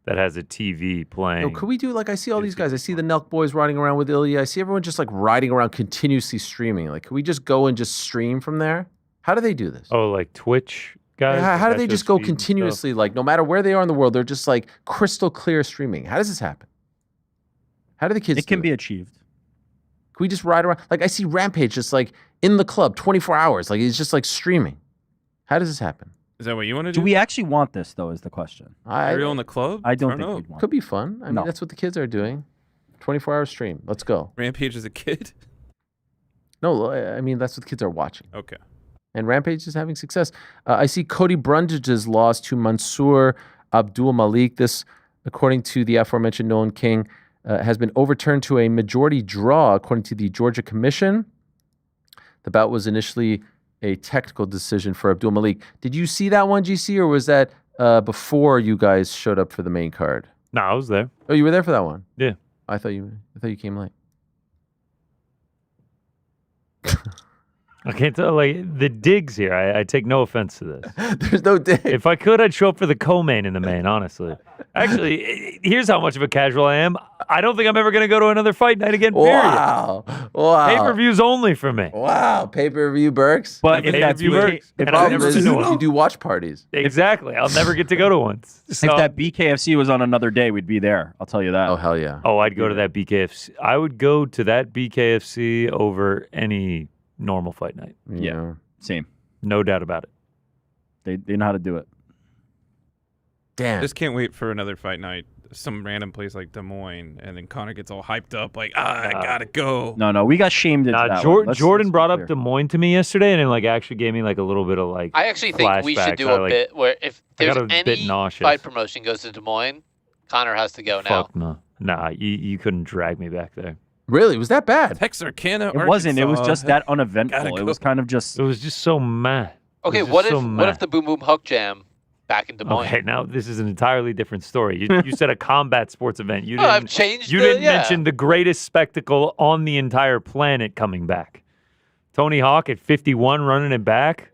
that has a TV playing. No, could we do like I see all these guys? I see the Nelk boys riding around with Ilya. I see everyone just like riding around continuously streaming. Like, could we just go and just stream from there? How do they do this? Oh, like Twitch guys? How do that they just go continuously? Like, no matter where they are in the world, they're just like crystal clear streaming. How does this happen? How do the kids? It can be achieved. Can we just ride around? Like, I see Rampage just like in the club 24 hours. Like, he's just like streaming. How does this happen? Is that what you want to do? Do we actually want this, though, is the question. Ariel in the club? I don't think know. we'd want Could be fun. I mean, that's what the kids are doing. 24-hour stream. Let's go. Rampage as a kid? No, I mean, that's what the kids are watching. Okay. And Rampage is having success. I see Cody Brundage's loss to Mansour Abdul Malik. This, according to the aforementioned Nolan King, has been overturned to a majority draw, according to the Georgia Commission. The bout was initially a technical decision for Abdul Malik. Did you see that one, GC, or was that before you guys showed up for the main card? No, I was there. Oh, you were there for that one? Yeah. I thought you came late. I can't tell, like, the digs here. I take no offense to this. There's no dig. If I could, I'd show up for the co-main in the main, honestly. Actually, here's how much of a casual I am. I don't think I'm ever going to go to another fight night again, period. Wow. Pay-per-views only for me. Wow. Pay-per-view Berks? But if that's the problem is you do watch parties. Exactly. I'll never get to go to one. So, if that BKFC was on another day, we'd be there. I'll tell you that. Oh, hell yeah. Oh, I'd go to that BKFC. I would go to that BKFC over any normal fight night. Yeah. Same. No doubt about it. They know how to do it. Damn. Just can't wait for another fight night. Some random place like Des Moines, and then Connor gets all hyped up, like, I gotta go. No, we got shamed into that one. Jordan brought up Des Moines to me yesterday, and it like actually gave me like a little bit of like. I actually think we should do a bit where if there's any fight promotion goes to Des Moines, Connor has to go now. Fuck no. Nah, you couldn't drag me back there. Really? Was that bad? Texarkana, It wasn't. It was just that uneventful. It was kind of just. It was just so meh. Okay, what if the Boom Boom Hook Jam back in Des Moines? Okay, now this is an entirely different story. You said a combat sports event. You didn't, I've changed. You didn't mention the greatest spectacle on the entire planet coming back. Tony Hawk at 51 running it back.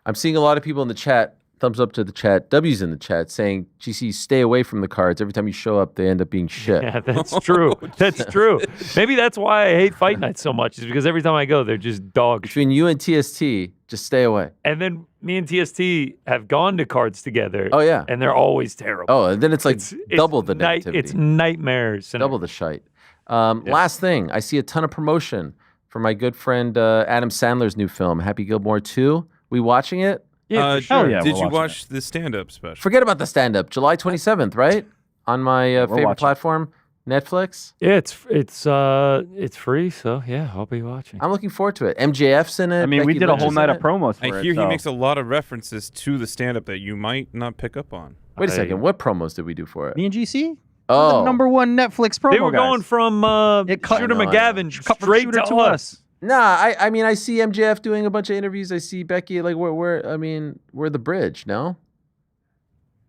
I'm seeing a lot of people in the chat. Thumbs up to the chat. W's in the chat saying, GC, stay away from the cards. Every time you show up, they end up being shit. Yeah, that's true. That's true. Maybe that's why I hate fight nights so much, is because every time I go, they're just dogs. Between you and TST, just stay away. And then me and TST have gone to cards together. Oh, yeah. And they're always terrible. Oh, and then it's like double the negativity. It's nightmares. Double the shite. Last thing, I see a ton of promotion for my good friend Adam Sandler's new film, Happy Gilmore 2. We watching it? Yeah, sure. Sure. Did you watch the stand-up special? Forget about the stand-up. July 27th, right? On my favorite platform, Netflix. Yeah, it's free, so yeah, I'll be watching. I'm looking forward to it. MJF's in it. I mean, we Becky did a Lynch whole is night in of promos for I it. hear he so. makes a lot of references to the stand-up that you might not pick up on. Wait a second. What promos did we do for it? Me and GC? Oh. The number one Netflix promo They were guys. going from Shooter McGavin straight Shooter to us. Nah, I mean, I see MJF doing a bunch of interviews. I see Becky, like, we're the bridge, no?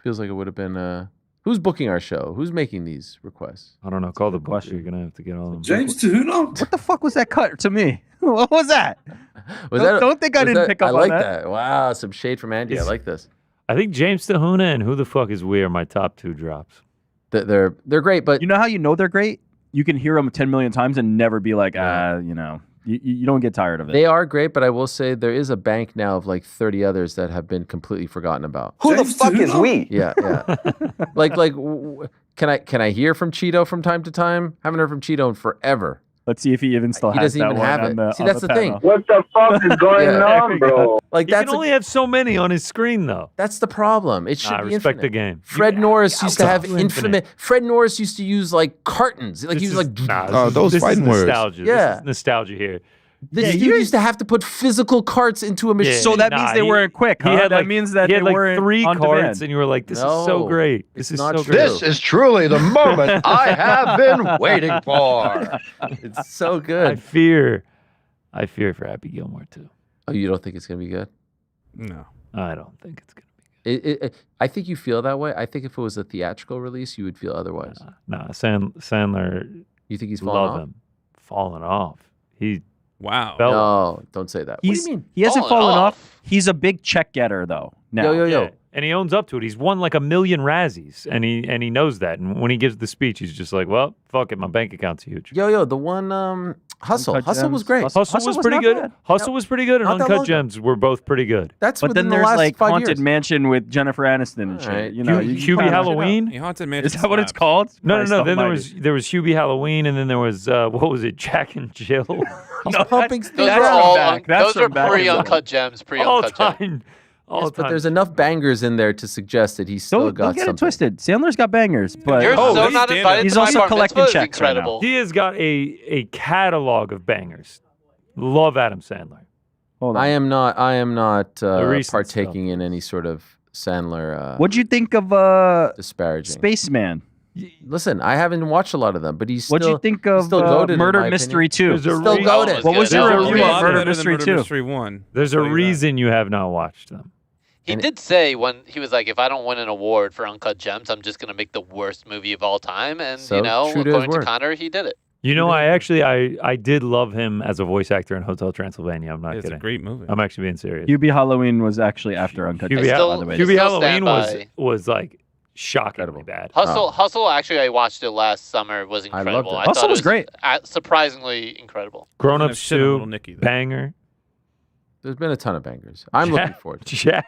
Feels like it would have been, who's booking our show? Who's making these requests? I don't know. Call the question. You're going to have to get all of them. James Tahuno? What the fuck was that cut to me? What was that? Don't think I didn't pick up I like on that. that. Wow, some shade from Andy. I like this. I think James Tahuna and Who the Fuck Is We are my top 2 drops. They're great, but you know how you know they're great? You can hear them 10 million times and never be like, you don't get tired of it. They are great, but I will say there is a bank now of like 30 others that have been completely forgotten about. Who the fuck is we? Yeah. Can I hear from Cheeto from time to time? Haven't heard from Cheeto in forever. Let's see if he even still He has doesn't that even one have on it. the See, on that's the the thing. panel. What the fuck is going on, bro? Like He can only have so many on his screen, though. That's the problem. It should I be respect infinite. the game. Fred Norris used to have infinite. Fred Norris used to use like cartons. Like he was like this is nostalgia. Yeah. This is nostalgia here. This dude used to have to put physical carts into a machine. So that means they weren't quick. He Huh? had that like, means that he they had like weren't 3 on carts, demand. and you were like, "This is so great. This is so great." This is truly the moment I have been waiting for. It's so good. I fear for Happy Gilmore too. Oh, you don't think it's gonna be good? No, I don't think it's gonna. I think you feel that way. I think if it was a theatrical release, you would feel otherwise. Nah, Sandler. You think he's fallen off? Fallen off. He wow. No, don't say that. What do you mean? He hasn't fallen off. He's a big check getter though. Now. Yo. Yeah, and he owns up to it. He's won like 1 million Razzies, and he knows that. And when he gives the speech, he's just like, "Well, fuck it, my bank account's huge." Yo, the one Hustle. Uncut Hustle Gems. was great. Hustle was pretty not good. bad. Hustle was pretty good, and Not that Uncut long Gems were both pretty good. That's But within then the there's last like 5 Haunted years. Mansion with Jennifer Aniston and shit. Alright. You know, Hubie Halloween. Yeah, Haunted Mansion. Is that what it's slaps. called? No. Christ Then almighty. there was Hubie Halloween, and then there was what was it? Jack and Jill. He's pumping Those things are out. all That's those are from back in the pre-uncut gems. all Pre-uncut gems. time. All Yes, time. but there's enough bangers in there to suggest that he's still Don't got get something. it twisted. Sandler's got bangers, but You're so he's not standing. invited He's to my also bar collecting mitzvah is checks right now. incredible. He has got a catalog of bangers. Love Adam Sandler. hold on. I am not recent partaking stuff. in any sort of Sandler What'd you think of disparaging. Spaceman? Listen, I haven't watched a lot of them, but he's still. What'd you think he's of still goated, in Murder my Mystery opinion. 2? There's a Still re- goated. What was Good. your That review was of good. Murder Better than Mystery 2? Mystery 1. There's a Tell you that. reason you have not watched them. He did say when he was like, if I don't win an award for Uncut Gems, I'm just going to make the worst movie of all time. And, So, you know, true to his according to word. Connor, he did it. You know, I did love him as a voice actor in Hotel Transylvania. I'm not It's kidding. a great movie. I'm actually being serious. Hubie Halloween was actually after Uncut Gems, still- by the way. Hubie Hubie still Halloween stand was like shockingly bad. Hustle, actually, I watched it last summer. Was I loved incredible. it. I Hustle thought was it great. Surprisingly incredible. Grown Wasn't Ups a shit on 2, Little Nicky, though. banger. There's been a ton of bangers. I'm looking forward to it.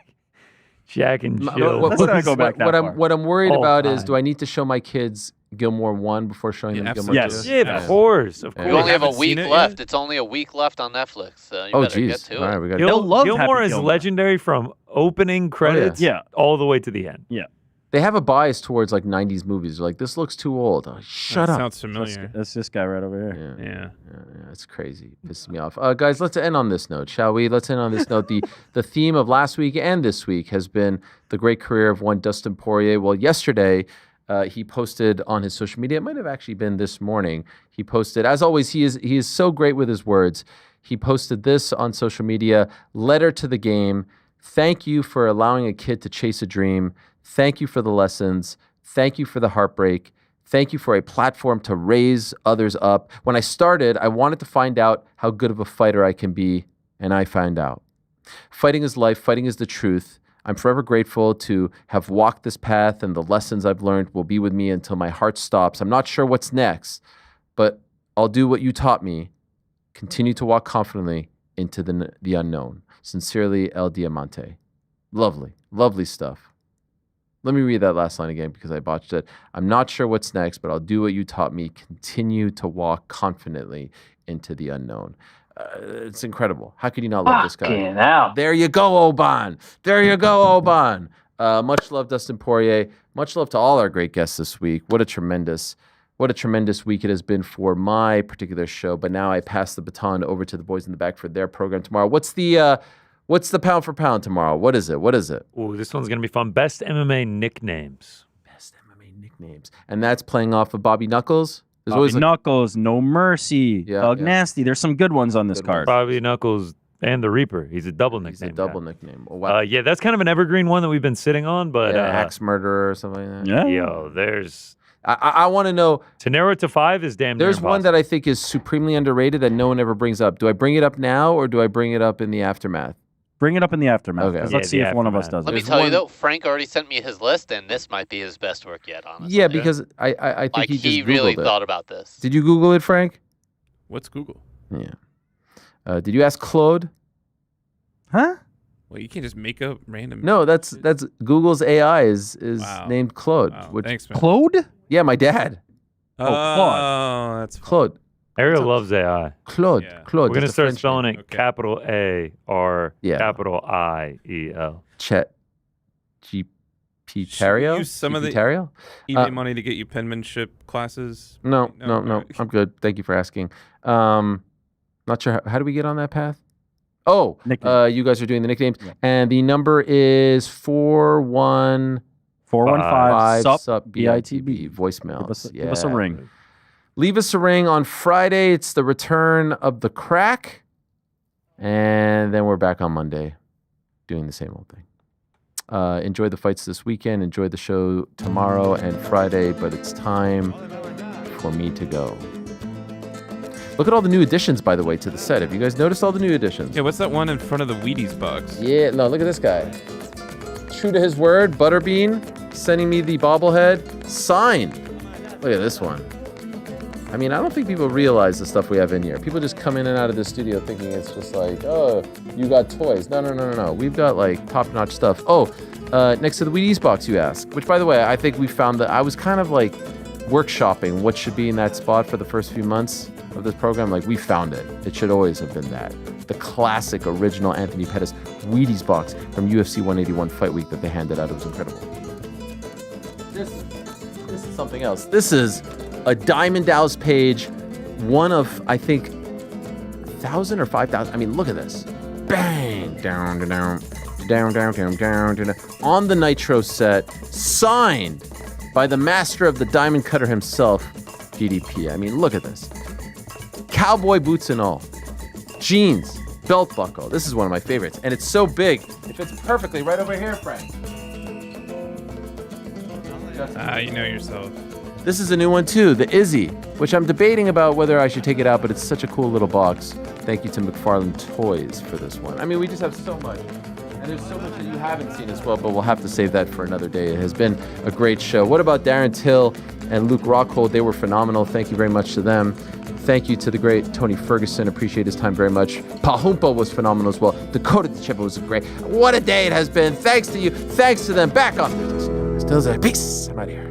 Jack and Jill. Let's not go back that far. What I'm worried All about is, time. do I need to show my kids Gilmore 1 before showing them Gilmore Yes. 2? Yeah, of course. Of Yeah. course. You only have a haven't week seen it left. yet? It's only a week left on Netflix. So you Oh, better get jeez. to All right, it. we got They'll love Gilmore Happy is Gilmore. legendary from opening credits Yeah. all the way to the end. Yeah. They have a bias towards like 90s movies. They're like, this looks too old. Oh, shut That up. Sounds familiar. That's this guy right over here. Yeah. It's crazy. Pisses me off. Guys, let's end on this note, shall we? Let's end on this note. The theme of last week and this week has been the great career of one Dustin Poirier. Well, yesterday, he posted on his social media. It might have actually been this morning. He posted, as always, he is so great with his words. He posted this on social media, letter to the game. Thank you for allowing a kid to chase a dream. Thank you for the lessons. Thank you for the heartbreak. Thank you for a platform to raise others up. When I started, I wanted to find out how good of a fighter I can be, and I found out. Fighting is life. Fighting is the truth. I'm forever grateful to have walked this path, and the lessons I've learned will be with me until my heart stops. I'm not sure what's next, but I'll do what you taught me. Continue to walk confidently into the unknown. Sincerely, El Diamante. Lovely, lovely stuff. Let me read that last line again because I botched it. I'm not sure what's next, but I'll do what you taught me. Continue to walk confidently into the unknown. It's incredible. How could you not love this guy? Fucking hell. There you go, Oban. There you go, Oban. Much love, Dustin Poirier. Much love to all our great guests this week. What a tremendous week it has been for my particular show. But now I pass the baton over to the boys in the back for their program tomorrow. What's the pound for pound tomorrow? What is it? Ooh, this one's gonna be fun. Best MMA nicknames. Nicknames. And that's playing off of Bobby Knuckles. There's Bobby always Knuckles, No Mercy, Thug Nasty. There's some good ones on this card. Bobby Knuckles and the Reaper. He's a double nickname. nickname. Oh, wow. Yeah, that's kind of an evergreen one that we've been sitting on, but Axe Murderer or something like that. Yeah. Yo, there's I want to know. To narrow it to 5 is damn near There's one that I think is supremely underrated that no one ever brings up. Do I bring it up now or do I bring it up in the aftermath? Bring it up in the aftermath. Okay. Let's see if one of us does it. Let me tell you though, Frank already sent me his list, and this might be his best work yet. Honestly, Yeah, because I think like he just he really Googled it. thought about this. Did you Google it, Frank? What's Google? Yeah. Did you ask Claude? Huh? Well, you can't just make up random. No, that's Google's AI is named Claude. Wow. Which, Thanks, man. Claude? Yeah, my dad. Oh, that's Claude. Ariel loves AI. Claude. Claude. We're gonna It's a start French spelling name. it capital A or capital IEL. Chet. GP Use some of the Tario? eBay money to get you penmanship classes. No. I'm good. Thank you for asking. Not sure. How do we get on that path? Oh, you guys are doing the nicknames. Yeah. And the number is 415 SUP BITB voicemails. Give us a ring. Leave us a ring on Friday. It's the return of the crack. And then we're back on Monday doing the same old thing. Enjoy the fights this weekend. Enjoy the show tomorrow and Friday. But it's time for me to go. Look at all the new additions, by the way, to the set. Have you guys noticed all the new additions? Yeah, what's that one in front of the Wheaties box? Yeah, no, look at this guy. True to his word, Butterbean, sending me the bobblehead. Signed. Look at this one. I mean, I don't think people realize the stuff we have in here. People just come in and out of the studio thinking it's just like, oh, you got toys. No. We've got like top-notch stuff. Oh, next to the Wheaties box, you ask. Which, by the way, I think we found that I was kind of like workshopping what should be in that spot for the first few months of this program. Like, we found it. It should always have been that. The classic, original Anthony Pettis Wheaties box from UFC 181 Fight Week that they handed out. It was incredible. This is something else. This is a Diamond Dallas Page, one of, I think, 1,000 or 5,000. I mean, look at this. Bang! Down. On the Nitro set, signed by the master of the diamond cutter himself, DDP. I mean, look at this. Cowboy boots and all. Jeans, belt buckle. This is one of my favorites. And it's so big, it fits perfectly right over here, Frank. You know yourself. This is a new one too, the Izzy, which I'm debating about whether I should take it out, but it's such a cool little box. Thank you to McFarlane Toys for this one. I mean, we just have so much. And there's so much that you haven't seen as well, but we'll have to save that for another day. It has been a great show. What about Darren Till and Luke Rockhold? They were phenomenal. Thank you very much to them. Thank you to the great Tony Ferguson. Appreciate his time very much. Parrumpa was phenomenal as well. Dakota Ditcheva was great. What a day it has been. Thanks to you. Thanks to them. Back on. Still there. Peace. I'm out of here.